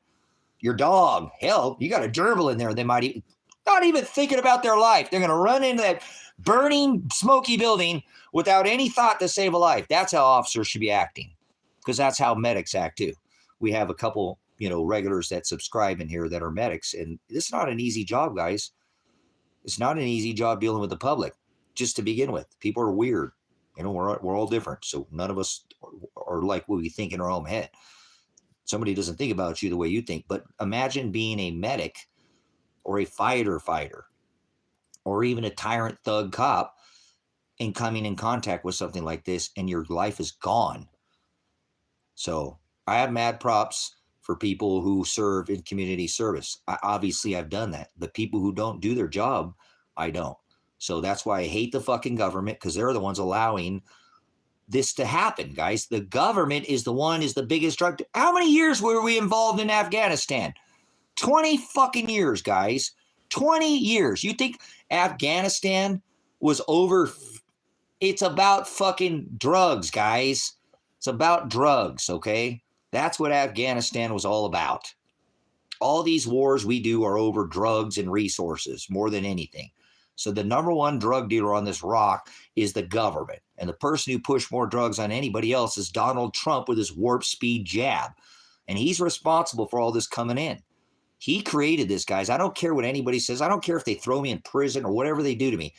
your dog. Hell, you got a gerbil in there. They might not even thinking about their life. They're going to run into that burning, smoky building without any thought to save a life. That's how officers should be acting, because that's how medics act too. We have a couple, regulars that subscribe in here that are medics, and it's not an easy job, guys. It's not an easy job dealing with the public, just to begin with. People are weird. We're all different, so none of us are like what we think in our own head. Somebody doesn't think about you the way you think. But imagine being a medic or a fighter, or even a tyrant thug cop and coming in contact with something like this, and your life is gone. So I have mad props for people who serve in community service. Obviously, I've done that. The people who don't do their job, I don't. So that's why I hate the fucking government, because they're the ones allowing this to happen, guys. The government is the biggest drug. How many years were we involved in Afghanistan? 20 fucking years, guys. 20 years. You think Afghanistan was over? It's about fucking drugs, guys. It's about drugs, okay? That's what Afghanistan was all about. All these wars we do are over drugs and resources more than anything. So the number one drug dealer on this rock is the government. And the person who pushed more drugs on anybody else is Donald Trump with his warp speed jab. And he's responsible for all this coming in. He created this, guys. I don't care what anybody says. I don't care if they throw me in prison or whatever they do to me.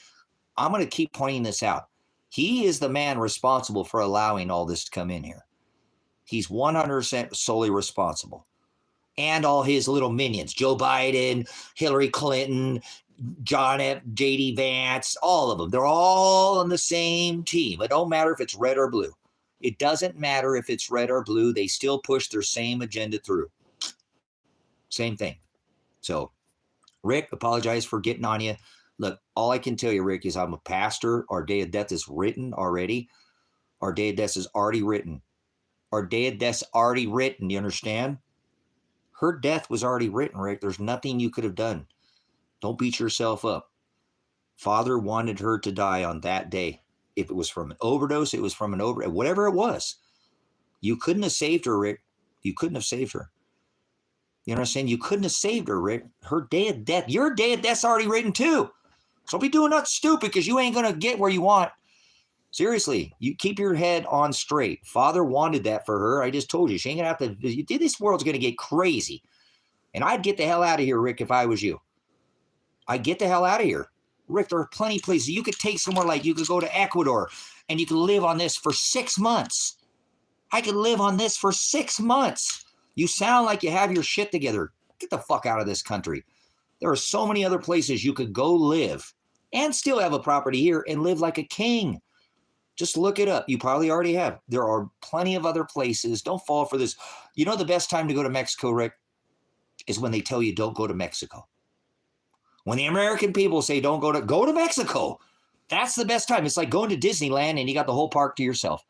I'm going to keep pointing this out. He is the man responsible for allowing all this to come in here. He's 100% solely responsible. And all his little minions, Joe Biden, Hillary Clinton, John F. J.D. Vance, all of them. They're all on the same team. It don't matter if it's red or blue. It doesn't matter if it's red or blue. They still push their same agenda through. Same thing. So, Rick, apologize for getting on you. Look, all I can tell you, Rick, is I'm a pastor. Our day of death is written already. Our day of death is already written. Our day of death's already written. You understand? Her death was already written, Rick. There's nothing you could have done. Don't beat yourself up. Father wanted her to die on that day. If it was from an overdose, it was from an overdose. Whatever it was. You couldn't have saved her, Rick. You couldn't have saved her. You know what I'm saying? You couldn't have saved her, Rick. Her day of death. Your day of death's already written too. So don't be doing nothing stupid, because you ain't going to get where you want. Seriously, you keep your head on straight. Father wanted that for her. I just told you. She ain't going to have to. This world's going to get crazy. And I'd get the hell out of here, Rick, if I was you. I'd get the hell out of here. Rick, there are plenty of places. You could take somewhere like, you could go to Ecuador and you could live on this for 6 months. I could live on this for 6 months. You sound like you have your shit together. Get the fuck out of this country. There are so many other places you could go live and still have a property here and live like a king. Just look it up. You probably already have. There are plenty of other places. Don't fall for this. You know the best time to go to Mexico, Rick, is when they tell you don't go to Mexico. When the American people say don't go to Mexico, that's the best time. It's like going to Disneyland and you got the whole park to yourself.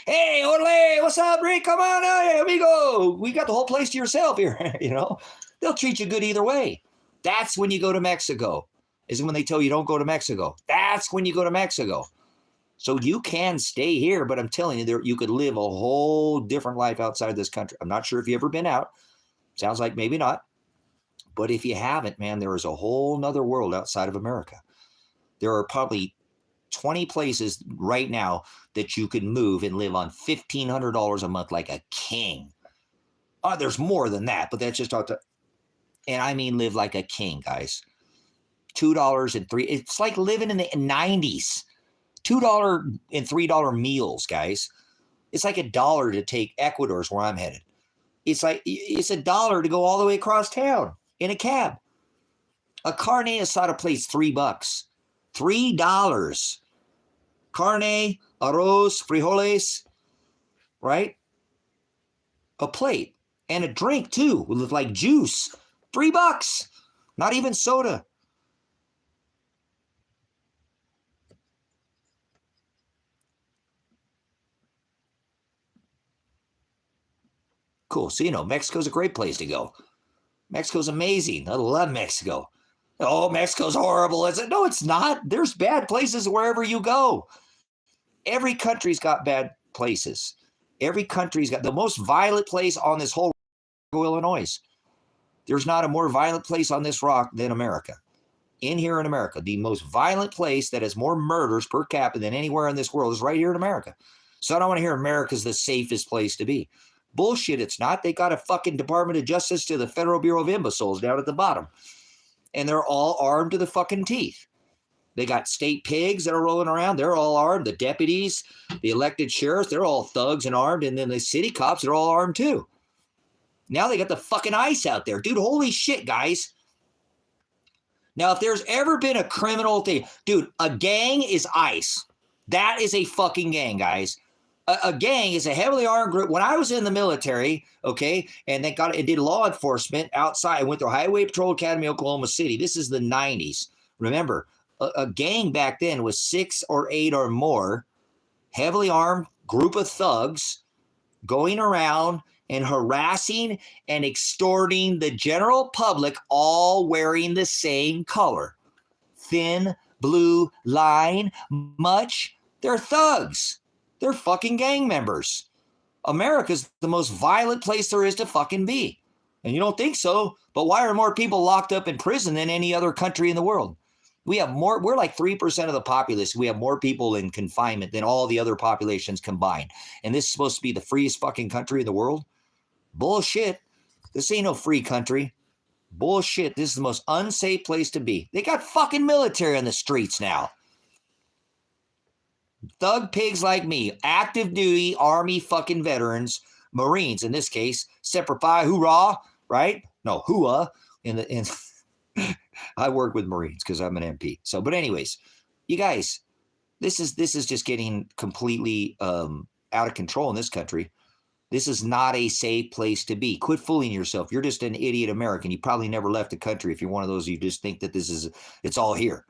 Hey, Orle, what's up, Rick? Come on out. Here we go. We got the whole place to yourself here. You know, they'll treat you good either way. That's when you go to Mexico, is when they tell you don't go to Mexico. That's when you go to Mexico. So you can stay here, but I'm telling you, you could live a whole different life outside this country. I'm not sure if you've ever been out. Sounds like maybe not. But if you haven't, man, there is a whole nother world outside of America. There are probably 20 places right now that you could move and live on $1,500 a month like a king. Oh, there's more than that, but that's just and I mean live like a king, guys. $2 and $3. It's like living in the 90s. $2 and $3 meals, guys. It's like $1 to take Ecuador's where I'm headed. It's $1 to go all the way across town in a cab. A carne asada plate's $3. $3. Carne, arroz, frijoles, right? A plate. And a drink too, with like juice. $3. Not even soda. Cool. So, Mexico's a great place to go. Mexico's amazing. I love Mexico. Oh, Mexico's horrible. No, it's not. There's bad places wherever you go. Every country's got bad places. Every country's got the most violent place on this whole Illinois. There's not a more violent place on this rock than America. In here in America, the most violent place that has more murders per capita than anywhere in this world is right here in America. So I don't want to hear America's the safest place to be. Bullshit, it's not. They got a fucking Department of Justice to the Federal Bureau of Imbeciles down at the bottom. And they're all armed to the fucking teeth. They got state pigs that are rolling around. They're all armed. The deputies, the elected sheriffs, they're all thugs and armed. And then the city cops, they're all armed too. Now they got the fucking ICE out there. Dude, holy shit, guys. Now, if there's ever been a criminal thing, dude, a gang is ICE. That is a fucking gang, guys. A gang is a heavily armed group. When I was in the military, okay, and they did law enforcement outside. I went through Highway Patrol Academy, Oklahoma City. This is the 90s. Remember, a gang back then was 6 or 8 or more heavily armed group of thugs going around and harassing and extorting the general public, all wearing the same color. Thin blue line, much. They're thugs. They're fucking gang members. America's the most violent place there is to fucking be. And you don't think so, but why are more people locked up in prison than any other country in the world? We have more, we're like 3% of the populace. We have more people in confinement than all the other populations combined. And this is supposed to be the freest fucking country in the world? Bullshit. This ain't no free country. Bullshit. This is the most unsafe place to be. They got fucking military on the streets now. Thug pigs like me, active duty Army fucking veterans, Marines in this case, Semper Fi, hoorah, right? No, hooah. I work with Marines because I'm an MP. So, but anyways, you guys, this is just getting completely out of control in this country. This is not a safe place to be. Quit fooling yourself. You're just an idiot American. You probably never left the country if you're one of those you just think that it's all here.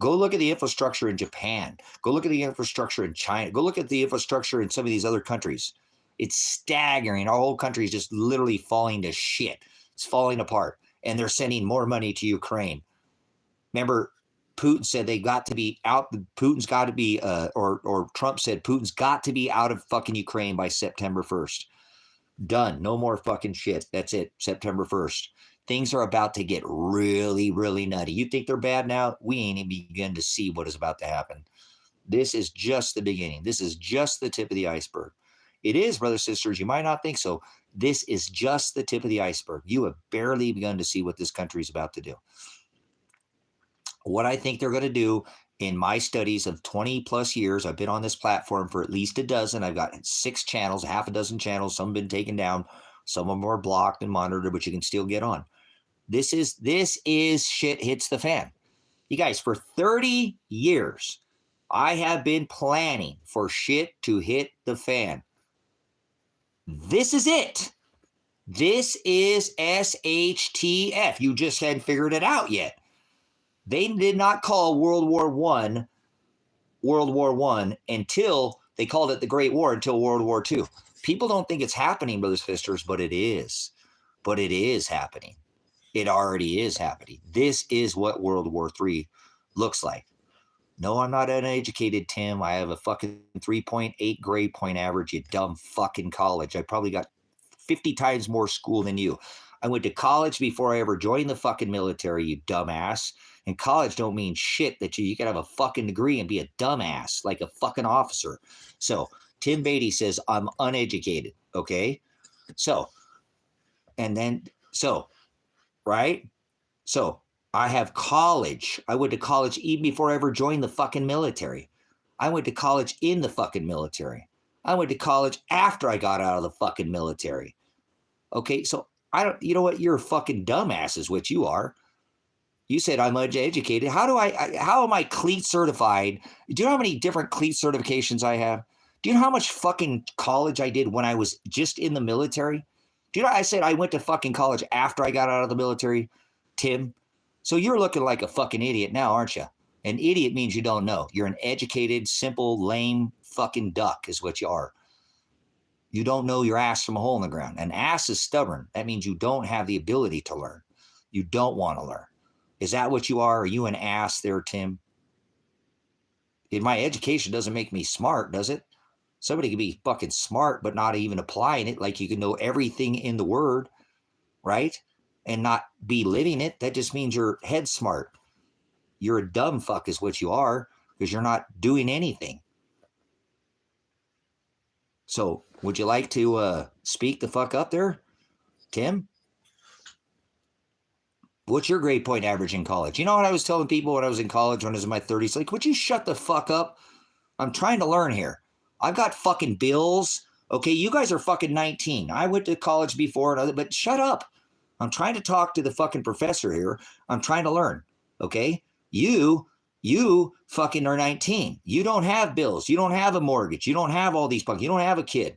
Go look at the infrastructure in Japan. Go look at the infrastructure in China. Go look at the infrastructure in some of these other countries. It's staggering. Our whole country is just literally falling to shit. It's falling apart. And they're sending more money to Ukraine. Remember, Putin said they got to be out. Putin's got to be, or Trump said Putin's got to be out of fucking Ukraine by September 1st. Done. No more fucking shit. That's it. September 1st. Things are about to get really, really nutty. You think they're bad now? We ain't even begun to see what is about to happen. This is just the beginning. This is just the tip of the iceberg. It is, brothers and sisters. You might not think so. This is just the tip of the iceberg. You have barely begun to see what this country is about to do. What I think they're going to do in my studies of 20 plus years, I've been on this platform for at least a dozen. I've got 6 channels, half a dozen channels. Some have been taken down. Some of them are blocked and monitored, but you can still get on. This is shit hits the fan. You guys, for 30 years, I have been planning for shit to hit the fan. This is it. This is SHTF. You just hadn't figured it out yet. They did not call World War I until they called it the Great War until World War II. People don't think it's happening, brothers and sisters, but it is. But it is happening. It already is happening. This is what World War III looks like. No, I'm not uneducated, Tim. I have a fucking 3.8 grade point average, you dumb fucking college. I probably got 50 times more school than you. I went to college before I ever joined the fucking military, you dumbass. And college don't mean shit that you can have a fucking degree and be a dumbass like a fucking officer. So Tim Beatty says I'm uneducated, okay? So, right? So I have college. I went to college even before I ever joined the fucking military. I went to college in the fucking military. I went to college after I got out of the fucking military. Okay, so you know what? You're a fucking dumbass is what you are. You said I'm uneducated. How am I cleat certified? Do you know how many different cleat certifications I have? Do you know how much fucking college I did when I was just in the military? Do you know I said I went to fucking college after I got out of the military, Tim? So you're looking like a fucking idiot now, aren't you? An idiot means you don't know. You're an educated, simple, lame fucking duck is what you are. You don't know your ass from a hole in the ground. An ass is stubborn. That means you don't have the ability to learn. You don't want to learn. Is that what you are? Are you an ass there, Tim? My education doesn't make me smart, does it? Somebody can be fucking smart, but not even applying it. Like you can know everything in the word, right? And not be living it. That just means you're head smart. You're a dumb fuck is what you are because you're not doing anything. So would you like to speak the fuck up there, Tim? What's your grade point average in college? You know what I was telling people when I was in college, when I was in my 30s? Like, would you shut the fuck up? I'm trying to learn here. I've got fucking bills. Okay, you guys are fucking 19. I went to college before, but shut up. I'm trying to talk to the fucking professor here. I'm trying to learn. Okay? You fucking are 19. You don't have bills. You don't have a mortgage. You don't have all these fucking, you don't have a kid.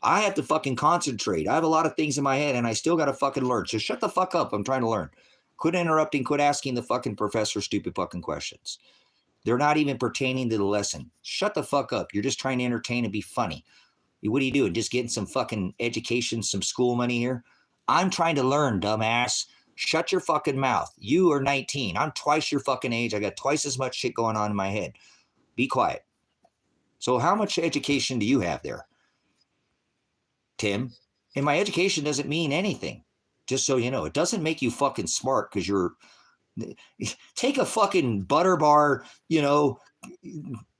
I have to fucking concentrate. I have a lot of things in my head and I still got to fucking learn. So shut the fuck up. I'm trying to learn. Quit interrupting. Quit asking the fucking professor stupid fucking questions. They're not even pertaining to the lesson. Shut the fuck up. You're just trying to entertain and be funny. What are you doing? Just getting some fucking education, some school money here? I'm trying to learn, dumbass. Shut your fucking mouth. You are 19. I'm twice your fucking age. I got twice as much shit going on in my head. Be quiet. So how much education do you have there, Tim? And my education doesn't mean anything. Just so you know, it doesn't make you fucking smart because you're, take a fucking butter bar,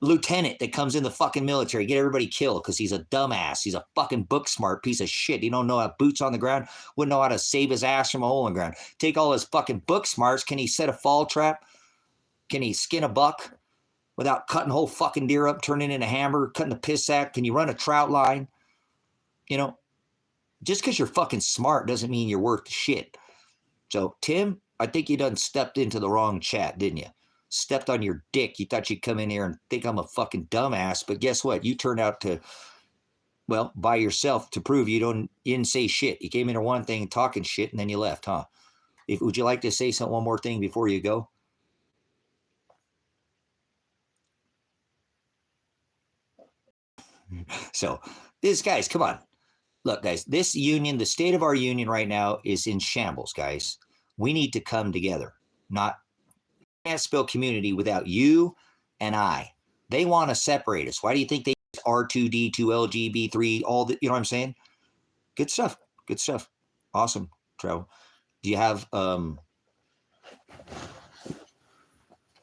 lieutenant that comes in the fucking military, get everybody killed because he's a dumbass. He's a fucking book smart piece of shit. He don't know how boots on the ground, wouldn't know how to save his ass from a hole in the ground. Take all his fucking book smarts. Can he set a fall trap? Can he skin a buck without cutting whole fucking deer up, turning it into hamburger, cutting the piss sack? Can you run a trout line? Just because you're fucking smart doesn't mean you're worth shit. So, Tim, I think you done stepped into the wrong chat, didn't you? Stepped on your dick. You thought you'd come in here and think I'm a fucking dumbass, but guess what? You turned out to, well, by yourself to prove you didn't say shit. You came in here one thing talking shit and then you left, huh? Would you like to say one more thing before you go? So, guys, come on. Look, guys, this union, the state of our union right now is in shambles, guys. We need to come together. Can't spell community without you and I. They want to separate us. Why do you think they use R2D2 LGB3, all the, you know what I'm saying? Good stuff. Good stuff. Awesome, Trevor. Do you have how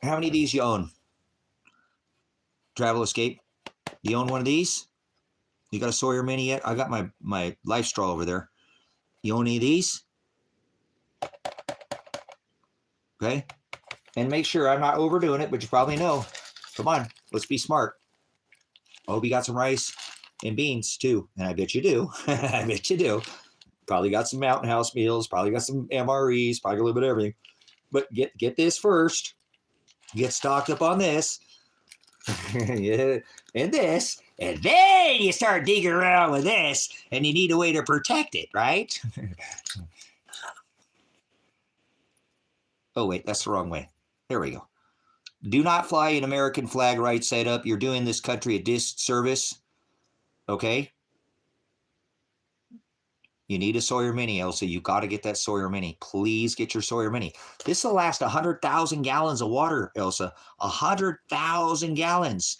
many of these you own? Travel Escape. Do you own one of these? You got a Sawyer Mini yet? I got my Life Straw over there. You own any of these? Okay. And make sure I'm not overdoing it, but you probably know. Come on, let's be smart. I hope you got some rice and beans too. And I bet you do. I bet you do. Probably got some Mountain House meals, probably got some MREs, probably a little bit of everything. But get this first. Get stocked up on this. Yeah, and this. And then you start digging around with this, and you need a way to protect it, right? Oh, wait, that's the wrong way. There we go. Do not fly an American flag right side up. You're doing this country a disservice. Okay? You need a Sawyer Mini, Elsa. You got to get that Sawyer Mini. Please get your Sawyer Mini. This will last 100,000 gallons of water, Elsa. 100,000 gallons.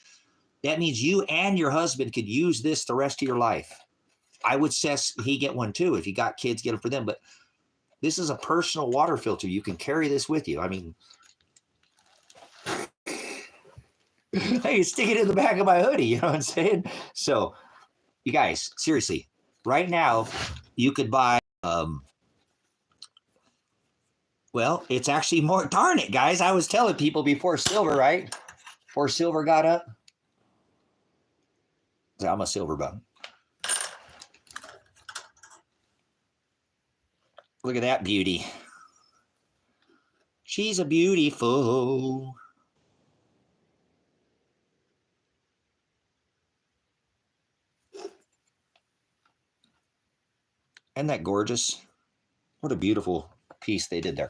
That means you and your husband could use this the rest of your life. I would suggest he get one too. If you got kids, get them for them. But this is a personal water filter. You can carry this with you. I mean, I can stick it in the back of my hoodie. You know what I'm saying? So, you guys, seriously, right now, you could buy, well, it's actually more, darn it, guys. I was telling people before silver, right? Before silver got up. I'm a silver bum. Look at that beauty. She's a beautiful. Isn't that gorgeous? What a beautiful piece they did there.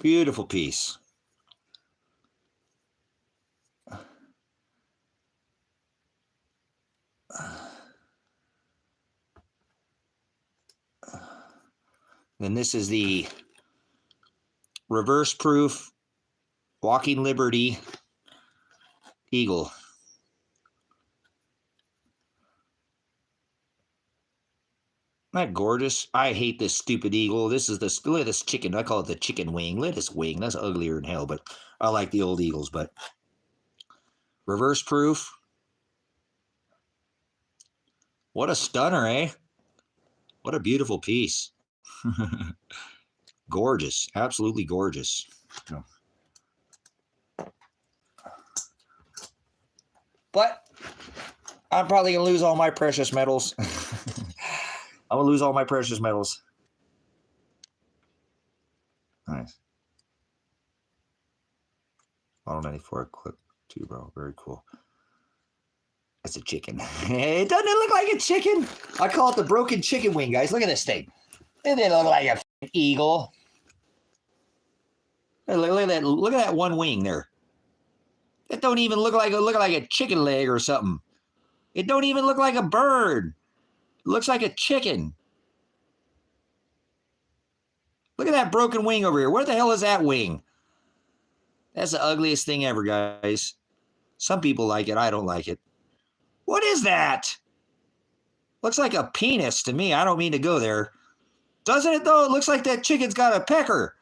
Beautiful piece. Then this is the reverse proof Walking Liberty Eagle. Isn't that gorgeous? I hate this stupid eagle. This is this, look at this chicken. I call it the chicken wing. Look at this wing. That's uglier than hell, but I like the old eagles. But reverse proof. What a stunner, eh? What a beautiful piece. Gorgeous. Absolutely gorgeous. But I'm probably going to lose all my precious metals. I'm going to lose all my precious metals. Nice. Model 94 clip 2, bro. Very cool. That's a chicken. It doesn't look like a chicken. I call it the broken chicken wing, guys. Look at this thing. It doesn't look like a eagle. Look at that one wing there. It don't even look like a chicken leg or something. It don't even look like a bird. It looks like a chicken. Look at that broken wing over here. Where the hell is that wing? That's the ugliest thing ever, guys. Some people like it. I don't like it. What is that? Looks like a penis to me. I don't mean to go there. Doesn't it, though? It looks like that chicken's got a pecker.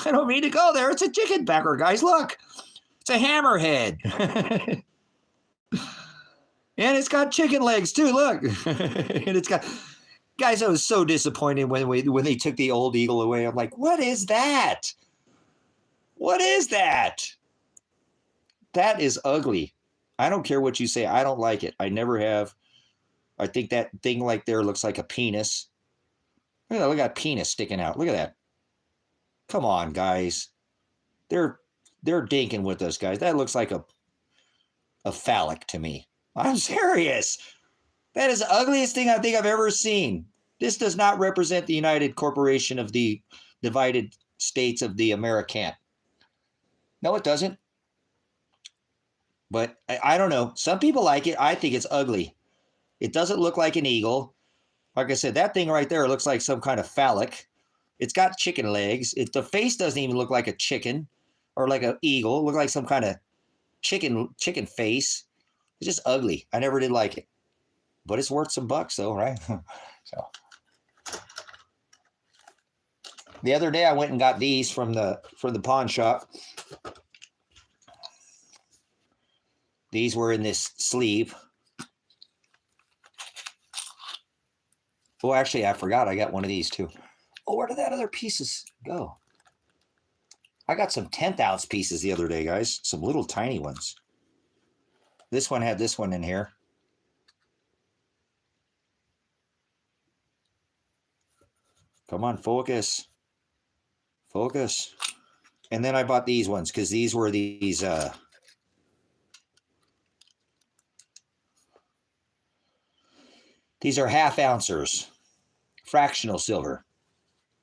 I don't mean to go there. It's a chicken pecker, guys. Look. It's a hammerhead. And it's got chicken legs, too. Look. And it's got... Guys, I was so disappointed when they took the old eagle away. I'm like, what is that? What is that? That is ugly. I don't care what you say. I don't like it. I never have. I think that thing like there looks like a penis. Look at that penis sticking out. Look at that. Come on, guys. They're dinking with us, guys. That looks like a phallic to me. I'm serious. That is the ugliest thing I think I've ever seen. This does not represent the United Corporation of the Divided States of the American. No, it doesn't. But I don't know. Some people like it. I think it's ugly. It doesn't look like an eagle. Like I said, that thing right there looks like some kind of phallic. It's got chicken legs. The face doesn't even look like a chicken or like an eagle. It looks like some kind of chicken face. It's just ugly. I never did like it. But it's worth some bucks though, right? So the other day I went and got these from the pawn shop. These were in this sleeve. Oh, actually, I forgot. I got one of these too. Oh, where did that other pieces go? I got some 10th ounce pieces the other day, guys. Some little tiny ones. This one had this one in here. Come on, focus. Focus. And then I bought these ones because these were these... These are half ouncers, fractional silver,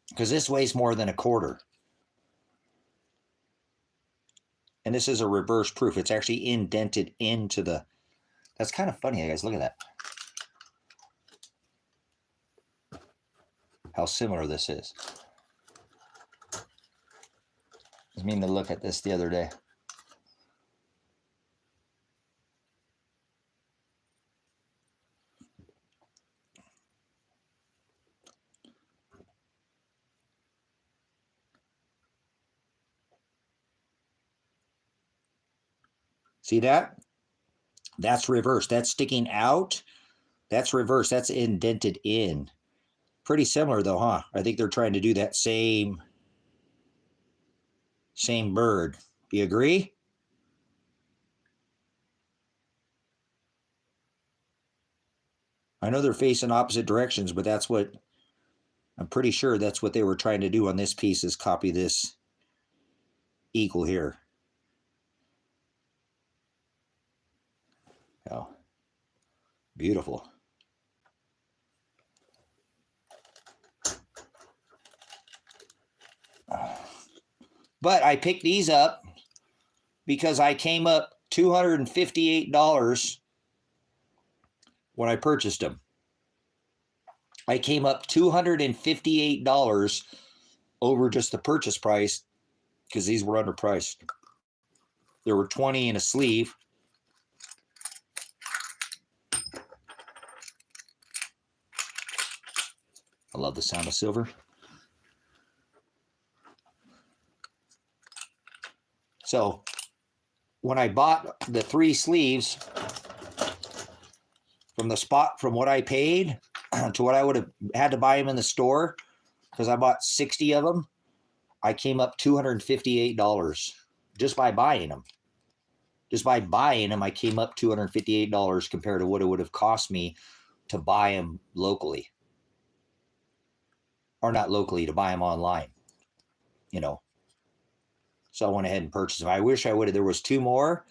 because this weighs more than a quarter. And this is a reverse proof. It's actually indented into the... That's kind of funny, guys. Look at that. How similar this is. I mean to look at this the other day. See that? That's reverse. That's sticking out. That's reverse. That's indented in. Pretty similar though, huh? I think they're trying to do that same bird. Do you agree? I know they're facing opposite directions, but that's what, I'm pretty sure that's what they were trying to do on this piece, is copy this eagle here. Oh, beautiful. But I picked these up because I came up $258 when I purchased them. I came up $258 over just the purchase price because these were underpriced. There were 20 in a sleeve. I love the sound of silver. So when I bought the 3 sleeves from the spot, from what I paid to what I would have had to buy them in the store, because I bought 60 of them, I came up $258 just by buying them. Just by buying them, I came up $258 compared to what it would have cost me to buy them locally. Or not locally, to buy them online. You know. So I went ahead and purchased them. I wish I would have. There was 2 more,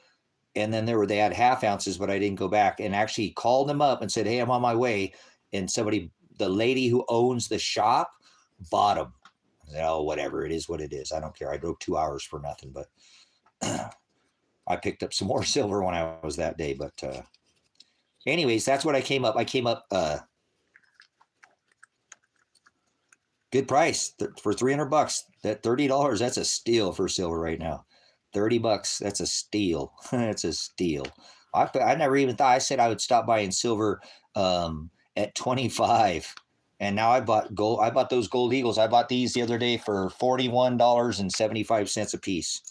and then they had half ounces, but I didn't go back and actually called them up and said, hey, I'm on my way. And the lady who owns the shop bought them. I said, oh, whatever. It is what it is. I don't care. I drove 2 hours for nothing, but I picked up some more silver when I was that day. But anyways, that's what I came up. Good price for $300. That $30, that's a steal for silver right now. $30, that's a steal. That's a steal. I never even thought. I said I would stop buying silver at 25, and now I bought gold. I bought those gold eagles. I bought these the other day for $41.75 a piece.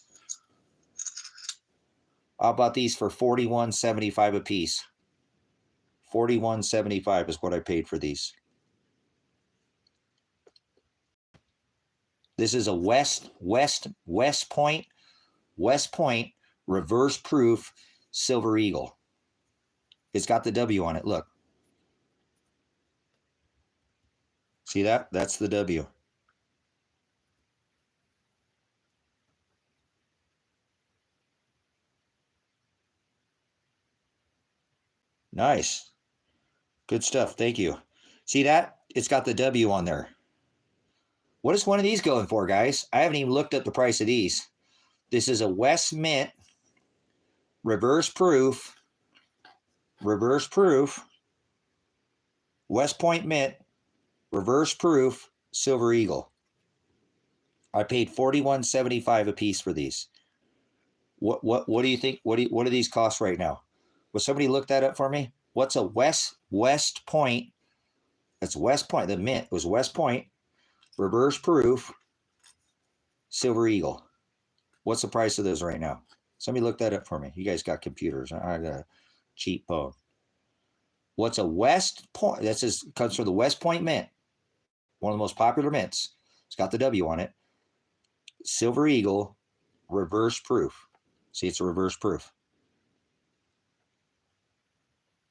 I bought these for $41.75 a piece. $41.75 is what I paid for these. This is a West Point reverse proof silver eagle. It's got the W on it. Look. See that? That's the W. Nice. Good stuff. Thank you. See that? It's got the W on there. What is one of these going for, guys? I haven't even looked at the price of these. This is a West Mint reverse proof, West Point Mint, reverse proof, silver eagle. I paid $41.75 a piece for these. What do you think? What do these cost right now? Will somebody look that up for me? What's a West Point? That's West Point. The mint was West Point, reverse proof, silver eagle. What's the price of those right now? Somebody look that up for me. You guys got computers. I got a cheap phone. What's a West Point? Comes from the West Point Mint, one of the most popular mints. It's got the W on it. Silver eagle, reverse proof. See, it's a reverse proof.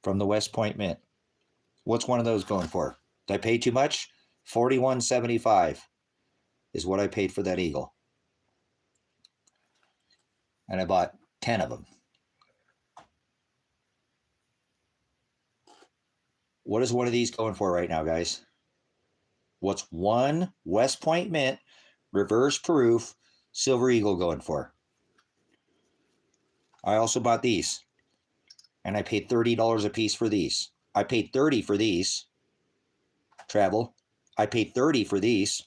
From the West Point Mint. What's one of those going for? Did I pay too much? $41.75 is what I paid for that eagle. And I bought 10 of them. What is one of these going for right now, guys? What's one West Point Mint reverse proof silver eagle going for? I also bought these, and I paid $30 a piece for these. I paid $30 for these. Travel. I paid $30 for these.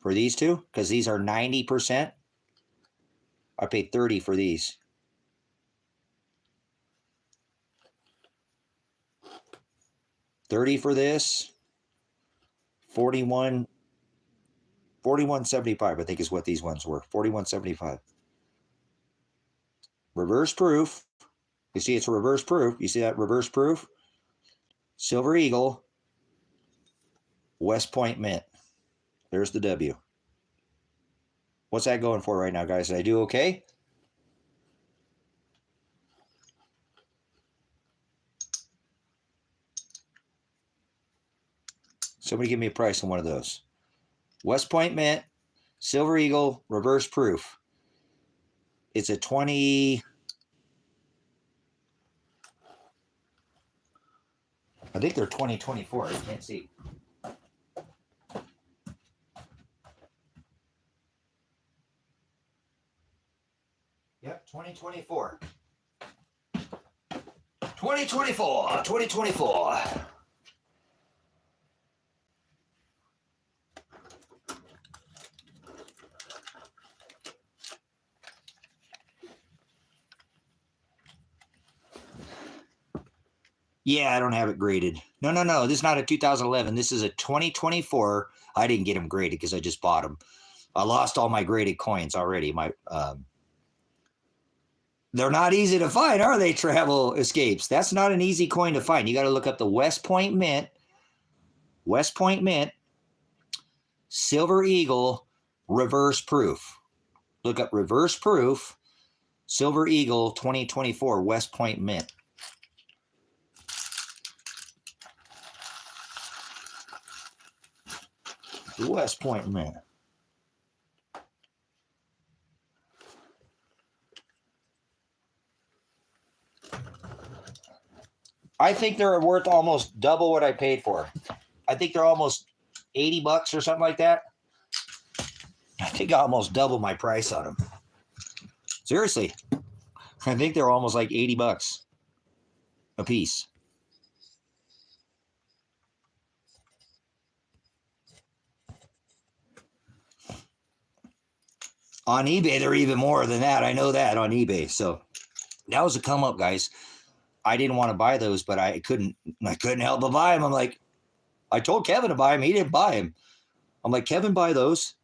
For these two, because these are 90%. I paid $30 for these. $30 for this. $41.75, I think is what these ones were. $41.75. Reverse proof. You see, it's a reverse proof. You see that reverse proof? Silver eagle. West Point Mint. There's the W. What's that going for right now, guys? Did I do okay? Somebody give me a price on one of those. West Point Mint, Silver Eagle, reverse proof. It's a 20... I think they're 2024. I can't see. Yep, 2024. 2024. Yeah, I don't have it graded. No. This is not a 2011. This is a 2024. I didn't get them graded because I just bought them. I lost all my graded coins already. They're not easy to find, are they, Travel Escapes? That's not an easy coin to find. You got to look up the West Point Mint. West Point Mint. Silver Eagle reverse proof. Look up reverse proof. Silver Eagle 2024 West Point Mint. The West Point Mint. I think they're worth almost double what I paid for. I think they're almost $80 or something like that. I think I almost doubled my price on them. Seriously. I think they're almost like $80 a piece. On eBay, they're even more than that. I know that on eBay. So that was a come up, guys. I didn't want to buy those, but I couldn't help but buy them. I'm like, I told Kevin to buy them. He didn't buy them. I'm like, Kevin, buy those.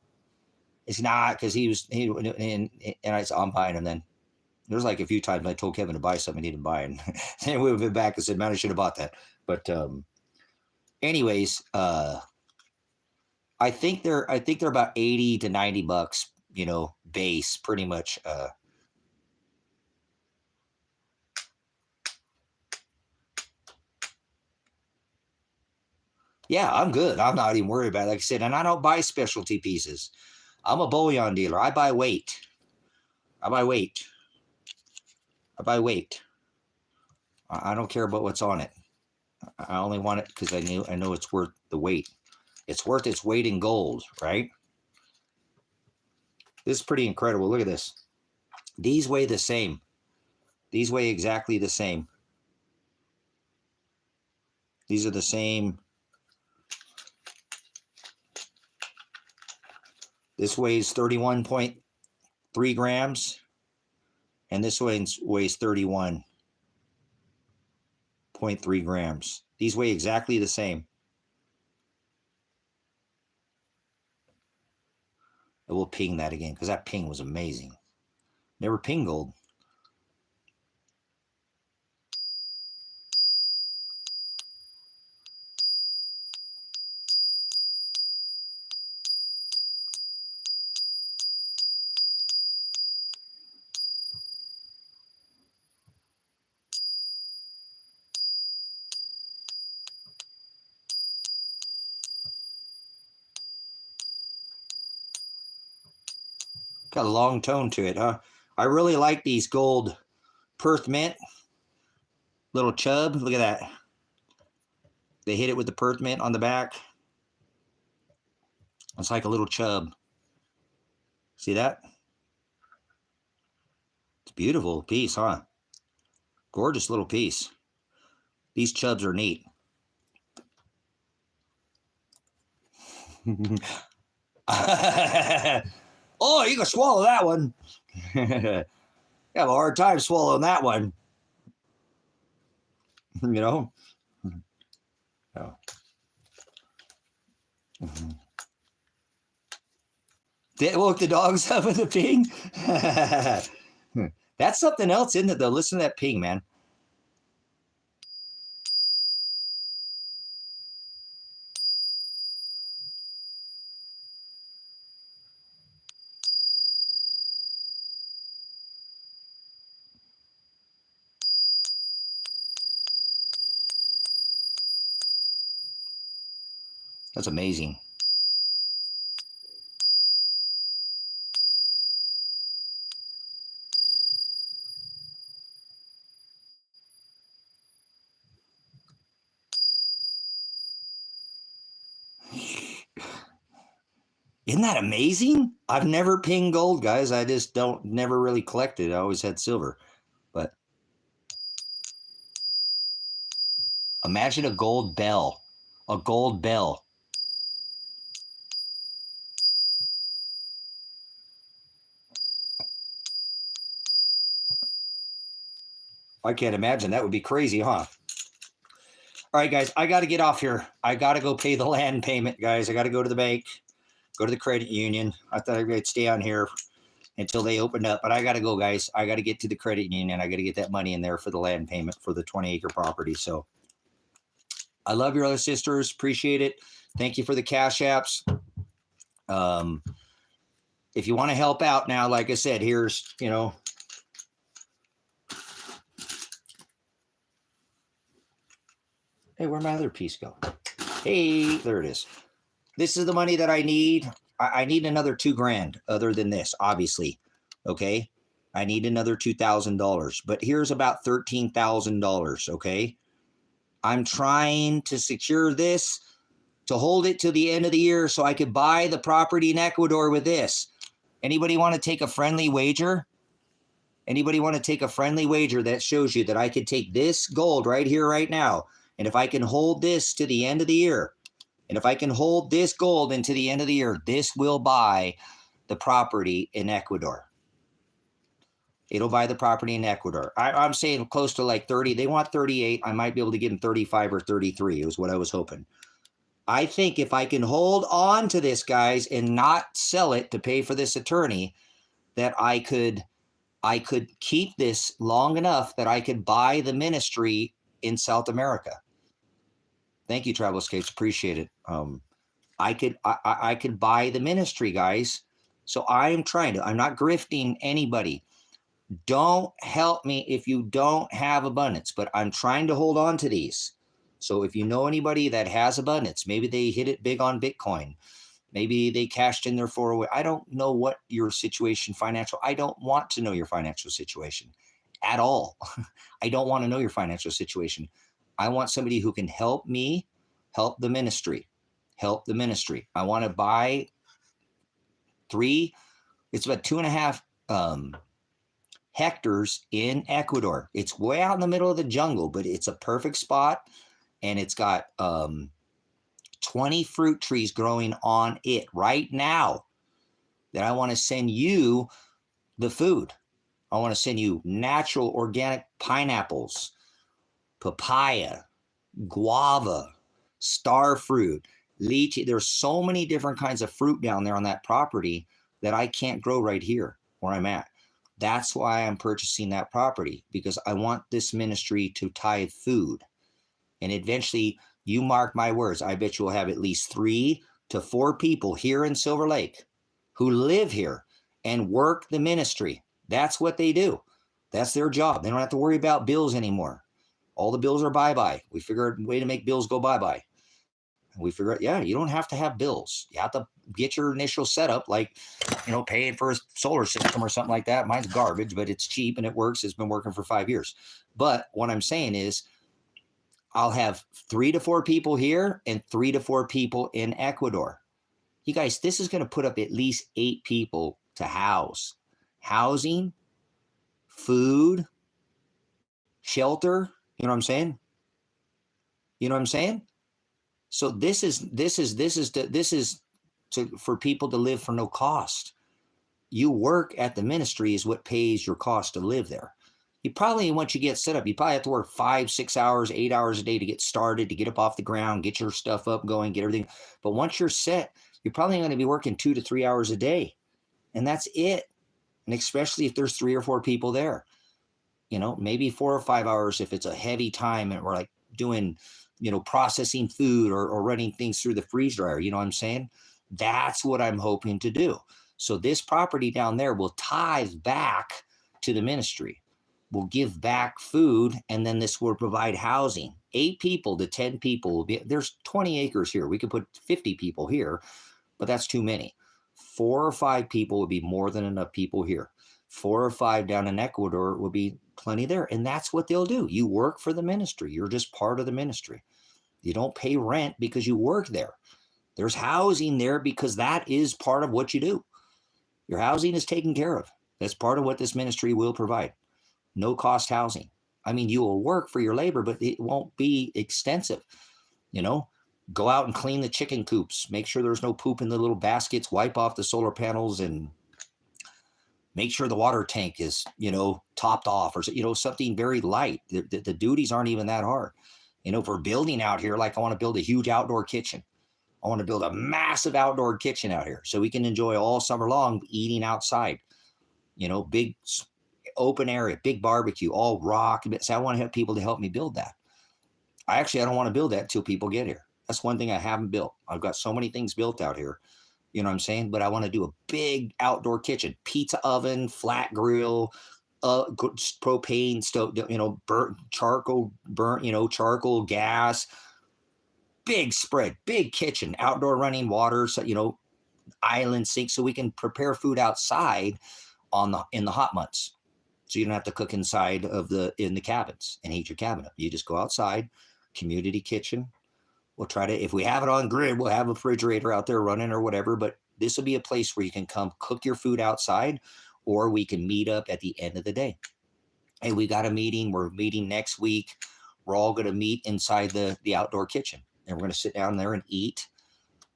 It's not because and I said, I'm buying them then. There's like a few times I told Kevin to buy something, he didn't buy it. And we went back and said, man, I should have bought that. But anyways, I think they're about $80 to $90, you know, base pretty much. Yeah, I'm good. I'm not even worried about it. Like I said, and I don't buy specialty pieces. I'm a bullion dealer. I buy weight. I buy weight. I don't care about what's on it. I only want it because I know it's worth the weight. It's worth its weight in gold, right? This is pretty incredible. Look at this. These weigh the same. These weigh exactly the same. These are the same. This weighs 31.3 grams, and this weighs 31.3 grams. These weigh exactly the same. I will ping that again because that ping was amazing. Never ping gold. Got a long tone to it, huh? I really like these gold Perth mint. Little chub. Look at that. They hit it with the Perth mint on the back. It's like a little chub. See that? It's a beautiful piece, huh? Gorgeous little piece. These chubs are neat. Oh, you can swallow that one. You have a hard time swallowing that one. You know? Oh. Did it woke the dogs up with the ping? That's something else, isn't it, though? Listen to that ping, man. That's amazing. Isn't that amazing? I've never pinged gold, guys. I just never really collected. I always had silver. But imagine a gold bell. A gold bell. I can't imagine. That would be crazy, huh? All right, guys, I got to get off here. I got to go pay the land payment, guys. I got to go to the bank, go to the credit union. I thought I'd stay on here until they opened up, but I got to go, guys. I got to get to the credit union. I got to get that money in there for the land payment for the 20-acre property. So I love your other sisters. Appreciate it. Thank you for the cash apps. If you want to help out now, like I said, here's, you know, Hey, where'd my other piece go? Hey, there it is. This is the money that I need. I need another $2,000 other than this, obviously. Okay. I need another $2,000, but here's about $13,000. Okay. I'm trying to secure this to hold it to the end of the year so I could buy the property in Ecuador with this. Anybody want to take a friendly wager? Anybody want to take a friendly wager that shows you that I could take this gold right here, right now, and if I can hold this to the end of the year, and if I can hold this gold into the end of the year, this will buy the property in Ecuador. It'll buy the property in Ecuador. I'm saying close to like 30. They want 38. I might be able to get them 35 or 33 is what I was hoping. I think if I can hold on to this, guys, and not sell it to pay for this attorney, that I could keep this long enough that I could buy the ministry in South America. Thank you, Travel Escapes. Appreciate it. I could buy the ministry, guys. So I'm trying to. I'm not grifting anybody. Don't help me if you don't have abundance, but I'm trying to hold on to these. So if you know anybody that has abundance, maybe they hit it big on Bitcoin. Maybe they cashed in their 401. I don't know what your situation financial. I don't want to know your financial situation at all. I don't want to know your financial situation. I want somebody who can help me help the ministry. Help the ministry. I want to buy it's about 2.5 hectares in Ecuador. It's way out in the middle of the jungle, but it's a perfect spot. And it's got 20 fruit trees growing on it right now that I want to send you the food. I want to send you natural organic pineapples, papaya, guava, star fruit, lychee. There's so many different kinds of fruit down there on that property that I can't grow right here where I'm at. That's why I'm purchasing that property, because I want this ministry to tithe food. And eventually, you mark my words, I bet you will have at least 3 to 4 people here in Silver Lake who live here and work the ministry. That's what they do. That's their job. They don't have to worry about bills anymore. All the bills are bye-bye. We figured a way to make bills go bye-bye. We figure out, yeah, you don't have to have bills. You have to get your initial setup, like, paying for a solar system or something like that. Mine's garbage, but it's cheap and it works. It's been working for 5 years. But what I'm saying is, I'll have 3 to 4 people here and 3 to 4 people in Ecuador. You guys, this is going to put up at least 8 people to house. Housing, food, shelter. You know what I'm saying? You know what I'm saying? So this is for people to live for no cost. You work at the ministry is what pays your cost to live there. You probably, once you get set up, you probably have to work 5, 6 hours, 8 hours a day to get started, to get up off the ground, get your stuff up going, get everything. But once you're set, you're probably going to be working 2 to 3 hours a day. And that's it. And especially if there's 3 or 4 people there, maybe 4 or 5 hours if it's a heavy time and we're like doing, processing food or running things through the freeze dryer. You know what I'm saying? That's what I'm hoping to do. So this property down there will tithe back to the ministry. Will give back food, and then this will provide housing. 8 people to 10 people will be, there's 20 acres here. We could put 50 people here, but that's too many. 4 or 5 people would be more than enough people here. 4 or 5 down in Ecuador would be plenty there. And that's what they'll do. You work for the ministry. You're just part of the ministry. You don't pay rent because you work there. There's housing there because that is part of what you do. Your housing is taken care of. That's part of what this ministry will provide. No cost housing. I mean, you will work for your labor, but it won't be extensive. Go out and clean the chicken coops. Make sure there's no poop in the little baskets. Wipe off the solar panels and make sure the water tank is, topped off or, something very light. The duties aren't even that hard. For building out here, like I want to build a huge outdoor kitchen. I want to build a massive outdoor kitchen out here so we can enjoy all summer long eating outside. Big open area, big barbecue, all rock. So I want to have people to help me build that. I don't want to build that until people get here. That's one thing I haven't built. I've got so many things built out here. You know what I'm saying? But I want to do a big outdoor kitchen, pizza oven, flat grill, propane stove, burnt charcoal, gas, big spread, big kitchen, outdoor running water, so island sink, so we can prepare food outside in the hot months. So you don't have to cook inside in the cabins and heat your cabin up. You just go outside, community kitchen. We'll try to, if we have it on grid, we'll have a refrigerator out there running or whatever, but this will be a place where you can come cook your food outside, or we can meet up at the end of the day. Hey, we got a meeting. We're meeting next week. We're all going to meet inside the outdoor kitchen, and we're going to sit down there and eat,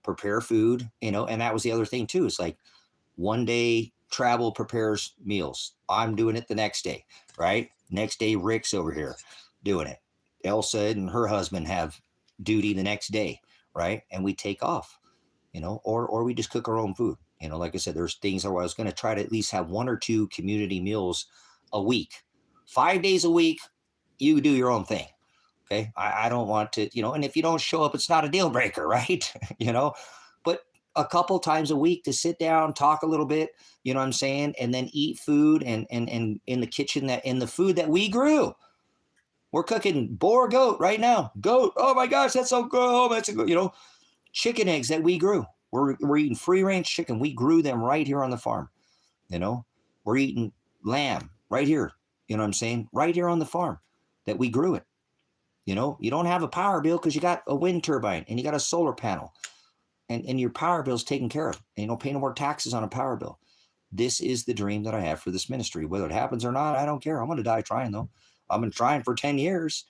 prepare food, and that was the other thing too. It's like one day travel prepares meals. I'm doing it the next day, right? Next day, Rick's over here doing it. Elsa and her husband have duty the next day, right? And we take off, or we just cook our own food. Like I said, there's things where I was going to try to at least have 1 or 2 community meals a week. 5 days a week, you do your own thing. Okay. I don't want to, and if you don't show up, it's not a deal breaker, right? But a couple times a week to sit down, talk a little bit, you know what I'm saying? And then eat food and in the kitchen in the food that we grew. We're cooking boar goat right now. Goat. Oh my gosh, that's so good. Oh, that's a good, chicken eggs that we grew. We're eating free range chicken. We grew them right here on the farm. We're eating lamb right here. You know what I'm saying? Right here on the farm that we grew it. You don't have a power bill because you got a wind turbine and you got a solar panel, and your power bill is taken care of, and you don't pay no more taxes on a power bill. This is the dream that I have for this ministry. Whether it happens or not, I don't care. I'm going to die trying, though. I've been trying for 10 years,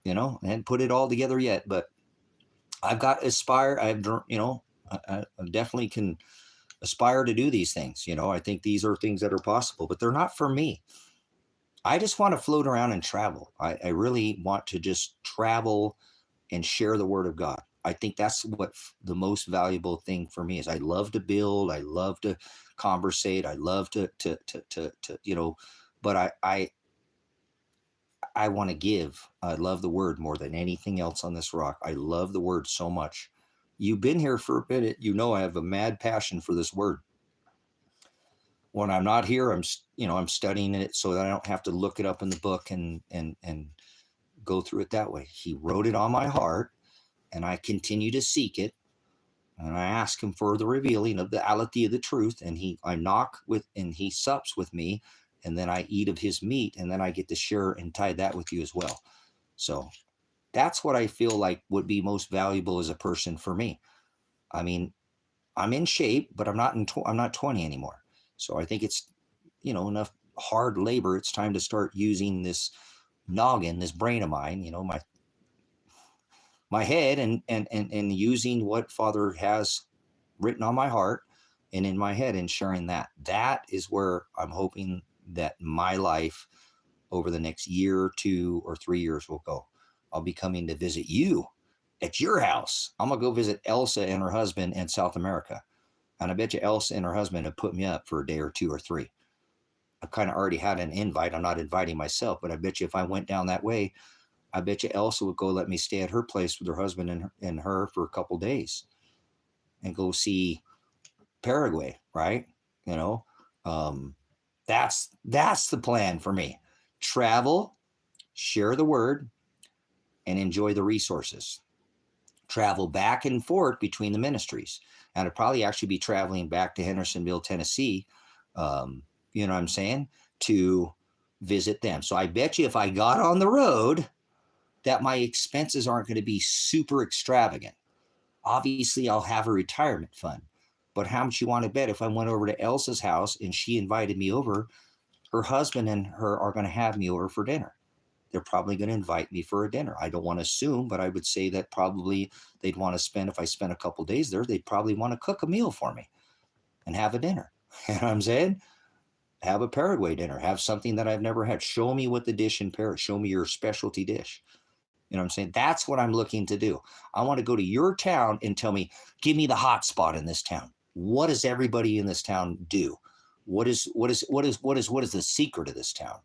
and put it all together yet. But I've got aspire. I definitely can aspire to do these things. I think these are things that are possible, but they're not for me. I just want to float around and travel. I really want to just travel and share the word of God. I think that's what the most valuable thing for me is. I love to build. I love to conversate. I love to but I want to give. I love the word more than anything else on this rock. I love the word so much. You've been here for a minute. I have a mad passion for this word. When I'm not here, I'm studying it so that I don't have to look it up in the book and go through it that way. He wrote it on my heart, and I continue to seek it, and I ask him for the revealing of the reality of the truth. And I knock with, and he sups with me, and then I eat of his meat, and then I get to share and tie that with you as well. So that's what I feel like would be most valuable as a person for me. I mean, I'm in shape, but I'm not 20 anymore. So I think it's, enough hard labor. It's time to start using this noggin, this brain of mine, my head, and using what Father has written on my heart and in my head, and sharing that. That is where I'm hoping that my life over the next year, 2 or 3 years will go. I'll be coming to visit you at your house. I'm going to go visit Elsa and her husband in South America. And I bet you Elsa and her husband have put me up for a day or 2 or 3. I've kind of already had an invite. I'm not inviting myself, but I bet you if I went down that way, I bet you Elsa would go let me stay at her place with her husband and her for a couple days and go see Paraguay, right? That's the plan for me. Travel, share the word, and enjoy the resources. Travel back and forth between the ministries. And I'd probably actually be traveling back to Hendersonville, Tennessee, you know what I'm saying, to visit them. So I bet you if I got on the road, that my expenses aren't going to be super extravagant. Obviously, I'll have a retirement fund. But how much you want to bet if I went over to Elsa's house and she invited me over, her husband and her are going to have me over for dinner. They're probably going to invite me for a dinner. I don't want to assume, but I would say that probably they'd want to spend, if I spent a couple days there, they'd probably want to cook a meal for me and have a dinner. You know what I'm saying? Have a Paraguay dinner. Have something that I've never had. Show me what the dish in Paris. Show me your specialty dish. You know what I'm saying? That's what I'm looking to do. I want to go to your town and tell me, give me the hot spot in this town. What does everybody in this town do? What is the secret of this town?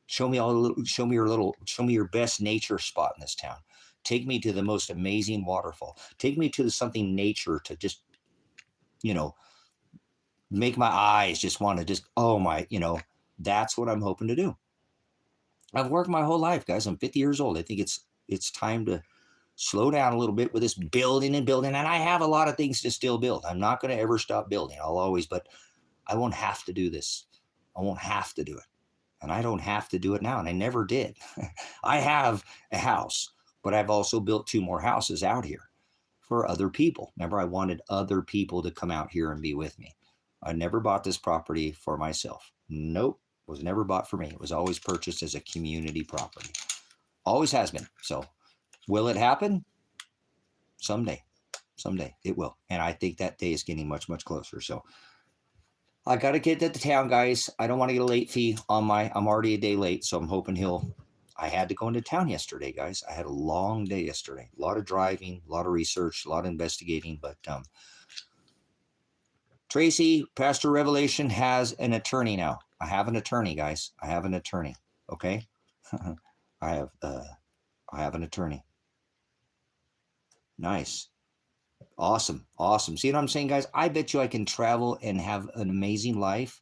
Show me your best nature spot in this town. Take me to the most amazing waterfall. Take me to something nature to just, make my eyes just want to just, oh my, that's what I'm hoping to do. I've worked my whole life, guys. I'm 50 years old. I think it's time to slow down a little bit with this building and building. And I have a lot of things to still build. I'm not going to ever stop building. I'll always, but I won't have to do this. I won't have to do it. And I don't have to do it now. And I never did. I have a house, but I've also built 2 more houses out here for other people. Remember, I wanted other people to come out here and be with me. I never bought this property for myself. Nope. It was never bought for me. It was always purchased as a community property. Always has been. So will it happen? Someday. Someday it will. And I think that day is getting much, much closer. So I got to get to the town, guys. I don't want to get a late fee on I'm already a day late. So I'm hoping I had to go into town yesterday, guys. I had a long day yesterday. A lot of driving, a lot of research, a lot of investigating. But Tracy, Pastor Revelation has an attorney now. I have an attorney, guys. I have an attorney. Okay. I have an attorney. Nice. Awesome. Awesome. See what I'm saying, guys? I bet you I can travel and have an amazing life.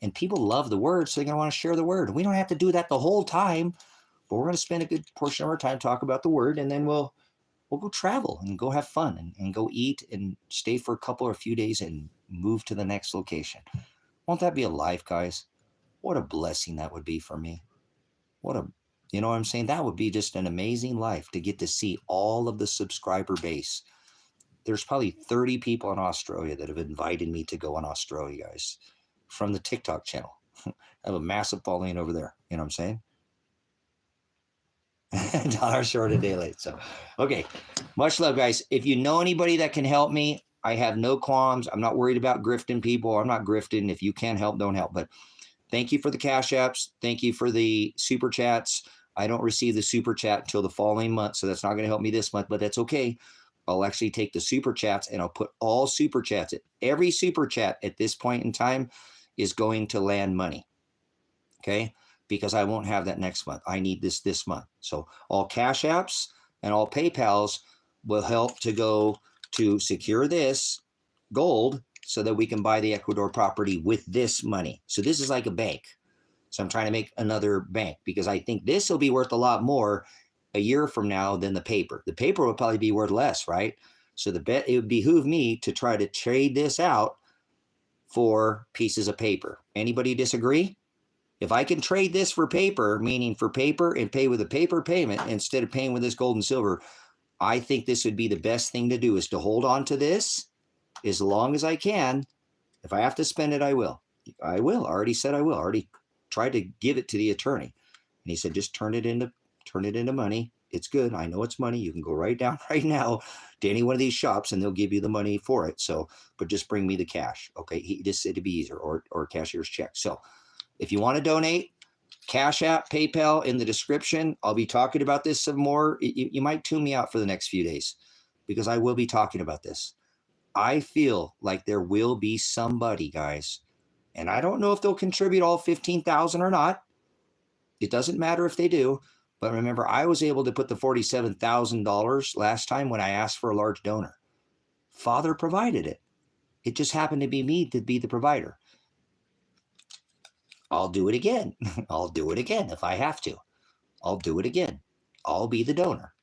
And people love the word, so they're going to want to share the word. We don't have to do that the whole time, but we're going to spend a good portion of our time talk about the word, and then we'll go travel and go have fun and go eat and stay for a few days and move to the next location. Won't that be a life, guys? What a blessing that would be for me. You know what I'm saying? That would be just an amazing life to get to see all of the subscriber base. There's probably 30 people in Australia that have invited me to go in Australia, guys, from the TikTok channel. I have a massive following over there. You know what I'm saying? $1 short a day late. So, okay. Much love, guys. If you know anybody that can help me, I have no qualms. I'm not worried about grifting people. I'm not grifting. If you can help, don't help. But thank you for the Cash Apps. Thank you for the Super Chats. I don't receive the Super Chat until the following month, so that's not going to help me this month, but that's okay. I'll actually take the Super Chats and I'll put all Super Chats. Every Super Chat at this point in time is going to land money, okay? Because I won't have that next month. I need this month. So all Cash Apps and all PayPals will help to go to secure this gold so that we can buy the Ecuador property with this money. So this is like a bank. So I'm trying to make another bank because I think this will be worth a lot more a year from now than the paper. The paper would probably be worth less, right? So it would behoove me to try to trade this out for pieces of paper. Anybody disagree? If I can trade this for paper, meaning for paper and pay with a paper payment instead of paying with this gold and silver, I think this would be the best thing to do, is to hold on to this as long as I can. If I have to spend it, I will. I will. I already said I will. I already tried to give it to the attorney. And he said, just turn it into money. It's good. I know it's money. You can go right down right now to any one of these shops and they'll give you the money for it. So, but just bring me the cash. Okay. He just said it'd be easier, or cashier's check. So if you want to donate, Cash App, PayPal in the description. I'll be talking about this some more. You might tune me out for the next few days because I will be talking about this. I feel like there will be somebody, guys, and I don't know if they'll contribute all 15,000 or not. It doesn't matter if they do. But remember, I was able to put the $47,000 last time when I asked for a large donor. Father provided it. It just happened to be me to be the provider. I'll do it again. I'll do it again if I have to. I'll do it again. I'll be the donor.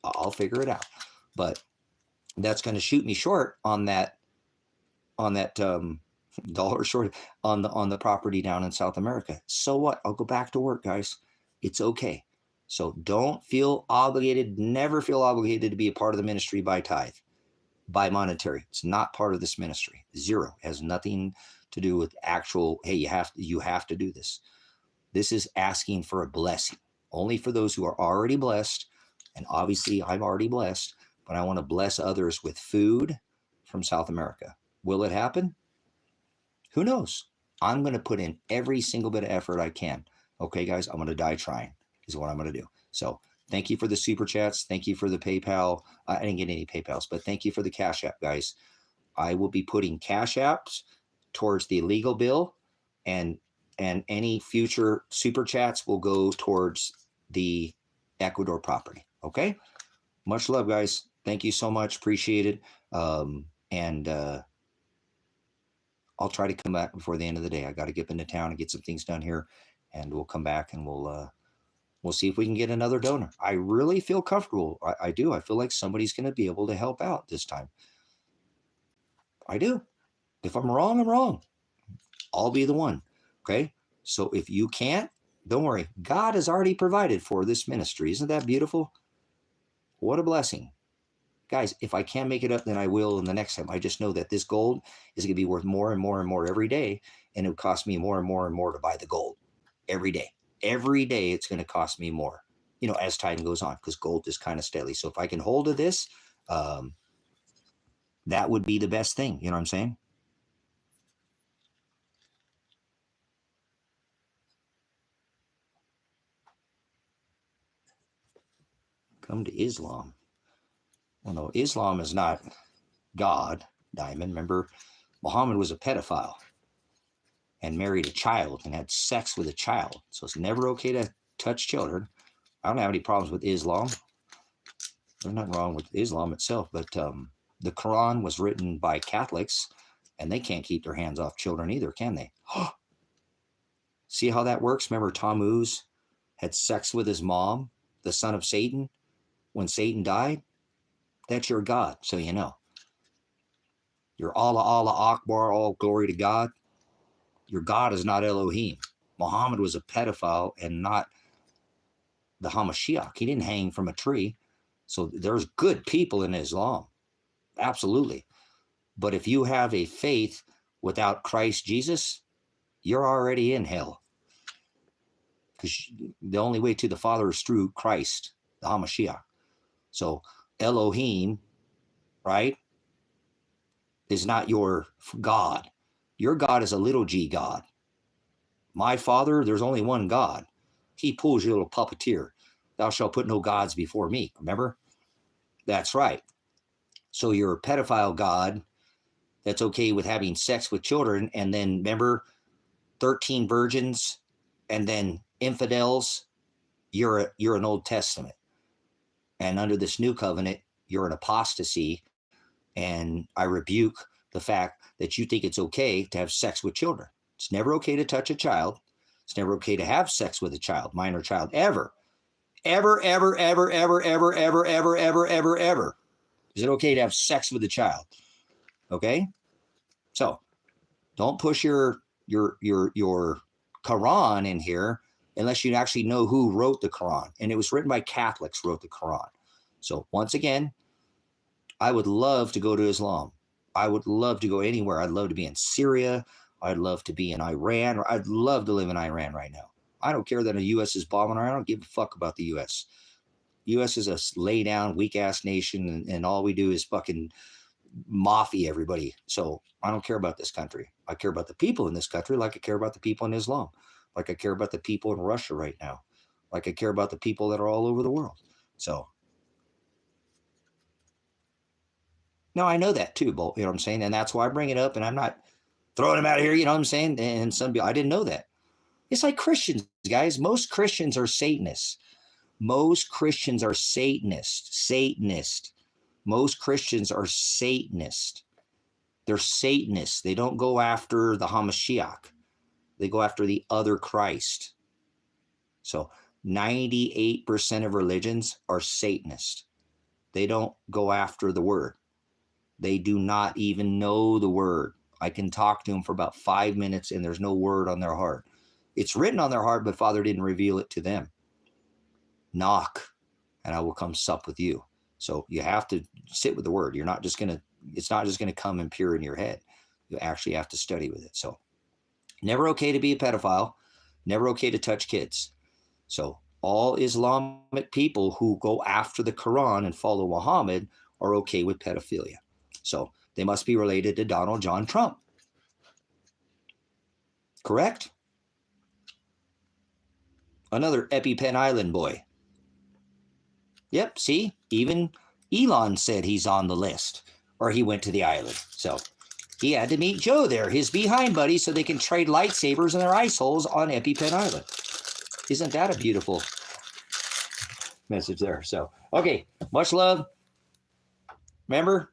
I'll figure it out. But that's going to shoot me short on that dollar short on the property down in South America. So what? I'll go back to work, guys. It's okay. So don't feel obligated, never feel obligated to be a part of the ministry by tithe, by monetary. It's not part of this ministry. Zero. It has nothing to do with actual, hey, you have to do this. This is asking for a blessing, only for those who are already blessed. And obviously I'm already blessed, but I want to bless others with food from South America. Will it happen? Who knows? I'm going to put in every single bit of effort I can. Okay, guys, I'm going to die trying is what I'm going to do. So thank you for the Super Chats. Thank you for the PayPal. I didn't get any PayPals, but thank you for the Cash App, guys. I will be putting Cash Apps towards the legal bill, and any future Super Chats will go towards the Ecuador property. Okay? Much love, guys. Thank you so much. Appreciate it. And I'll try to come back before the end of the day. I got to get into town and get some things done here, and we'll come back and we'll We'll see if we can get another donor. I really feel comfortable. I do. I feel like somebody's going to be able to help out this time. I do. If I'm wrong, I'm wrong. I'll be the one. Okay. So if you can't, don't worry. God has already provided for this ministry. Isn't that beautiful? What a blessing. Guys, if I can't make it up, then I will in the next time. I just know that this gold is going to be worth more and more and more every day. And it would cost me more and more and more to buy the gold every day. Every day it's going to cost me more, as time goes on, because gold is kind of steady. So if I can hold to this, that would be the best thing. You know what I'm saying? Come to Islam. Well, no, Islam is not God, Diamond. Remember, Muhammad was a pedophile and married a child and had sex with a child. So it's never okay to touch children. I don't have any problems with Islam. There's nothing wrong with Islam itself, but the Quran was written by Catholics, and they can't keep their hands off children either, can they? See how that works? Remember, Tammuz had sex with his mom, the son of Satan, when Satan died? That's your God, so you know. Your Allah, Allah Akbar, all glory to God. Your God is not Elohim. Muhammad was a pedophile and not the Hamashiach. He didn't hang from a tree. So there's good people in Islam. Absolutely. But if you have a faith without Christ Jesus, you're already in hell. Because the only way to the Father is through Christ, the Hamashiach. So Elohim, right, is not your God. Your God is a little g God. My Father, there's only one God. He pulls your little puppeteer. Thou shalt put no gods before me. Remember? That's right. So you're a pedophile God that's okay with having sex with children, and then remember 13 virgins and then infidels. You're an Old Testament. And under this new covenant, you're an apostasy. And I rebuke the fact that you think it's okay to have sex with children. It's never okay to touch a child. It's never okay to have sex with a child, minor child, ever. Ever, ever, ever, ever, ever, ever, ever, ever, ever, ever. Is it okay to have sex with a child? Okay? So don't push your Quran in here unless you actually know who wrote the Quran. And it was written by Catholics, wrote the Quran. So once again, I would love to go to Islam. I would love to go anywhere. I'd love to be in Syria. I'd love to be in Iran. Or I'd love to live in Iran right now. I don't care that the U.S. is bombing around. I don't give a fuck about the U.S. U.S. is a lay down, weak ass nation, and all we do is fucking mafia everybody. So I don't care about this country. I care about the people in this country, like I care about the people in Islam, like I care about the people in Russia right now, like I care about the people that are all over the world. So no, I know that too, Bolt. You know what I'm saying? And that's why I bring it up, and I'm not throwing them out of here. You know what I'm saying? And some people, I didn't know that. It's like Christians, guys. Most Christians are Satanists. Most Christians are Satanist. Most Christians are Satanist. They're Satanists. They don't go after the Hamashiach. They go after the other Christ. So 98% of religions are Satanist. They don't go after the word. They do not even know the word. I can talk to them for about 5 minutes and there's no word on their heart. It's written on their heart, but Father didn't reveal it to them. Knock, and I will come sup with you. So you have to sit with the word. It's not just going to come impure in your head. You actually have to study with it. So never okay to be a pedophile. Never okay to touch kids. So all Islamic people who go after the Quran and follow Muhammad are okay with pedophilia. So they must be related to Donald John Trump. Correct? Another EpiPen Island boy. Yep, see? Even Elon said he's on the list, or he went to the island. So he had to meet Joe there, his behind buddy, so they can trade lightsabers in their ice holes on EpiPen Island. Isn't that a beautiful message there? So, okay, much love. Remember,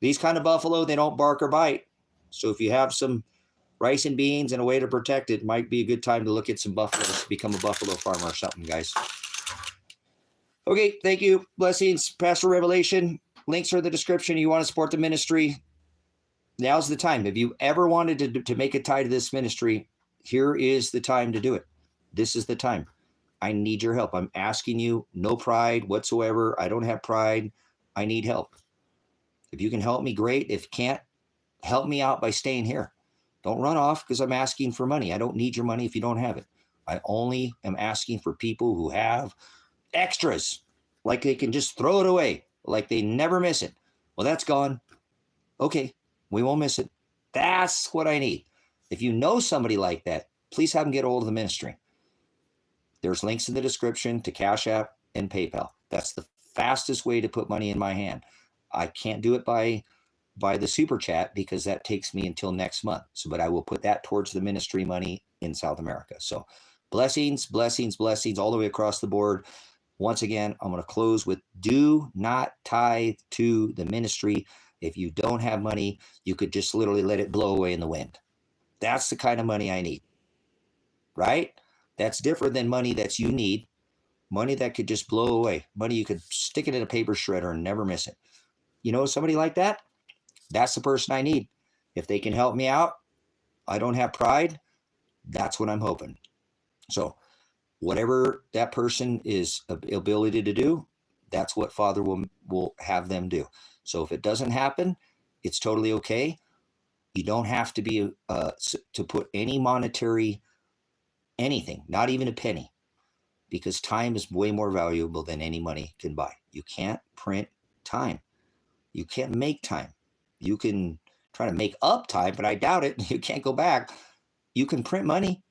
these kind of buffalo, they don't bark or bite. So if you have some rice and beans and a way to protect it, might be a good time to look at some buffaloes, become a buffalo farmer or something, guys. Okay, thank you. Blessings, Pastor Revelation. Links are in the description. You want to support the ministry, now's the time. If you ever wanted to make a tie to this ministry, here is the time to do it. This is the time. I need your help. I'm asking you, no pride whatsoever. I don't have pride. I need help. If you can help me, great. If you can't, help me out by staying here. Don't run off because I'm asking for money. I don't need your money if you don't have it. I only am asking for people who have extras, like they can just throw it away, like they never miss it. Well, that's gone. Okay, we won't miss it. That's what I need. If you know somebody like that, please have them get a hold of the ministry. There's links in the description to Cash App and PayPal. That's the fastest way to put money in my hand. I can't do it by the super chat because that takes me until next month. So, but I will put that towards the ministry money in South America. So blessings, blessings, blessings all the way across the board. Once again, I'm going to close with do not tithe to the ministry. If you don't have money, you could just literally let it blow away in the wind. That's the kind of money I need, right? That's different than money that you need. Money that could just blow away. Money you could stick it in a paper shredder and never miss it. You know somebody like that? That's the person I need. If they can help me out, I don't have pride. That's what I'm hoping. So whatever that person is ability to do, that's what Father will have them do. So if it doesn't happen, it's totally okay. You don't have to be to put any monetary anything, not even a penny, because time is way more valuable than any money can buy. You can't print time. You can't make time. You can try to make up time, but I doubt it. You can't go back. You can print money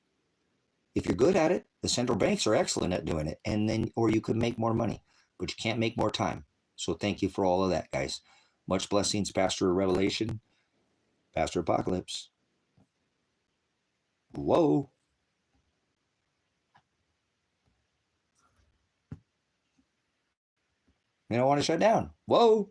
if you're good at it. The central banks are excellent at doing it, and then or you could make more money, but you can't make more time. So thank you for all of that, guys. Much blessings, Pastor Revelation, Pastor Apocalypse. Whoa. I don't want to shut down. Whoa.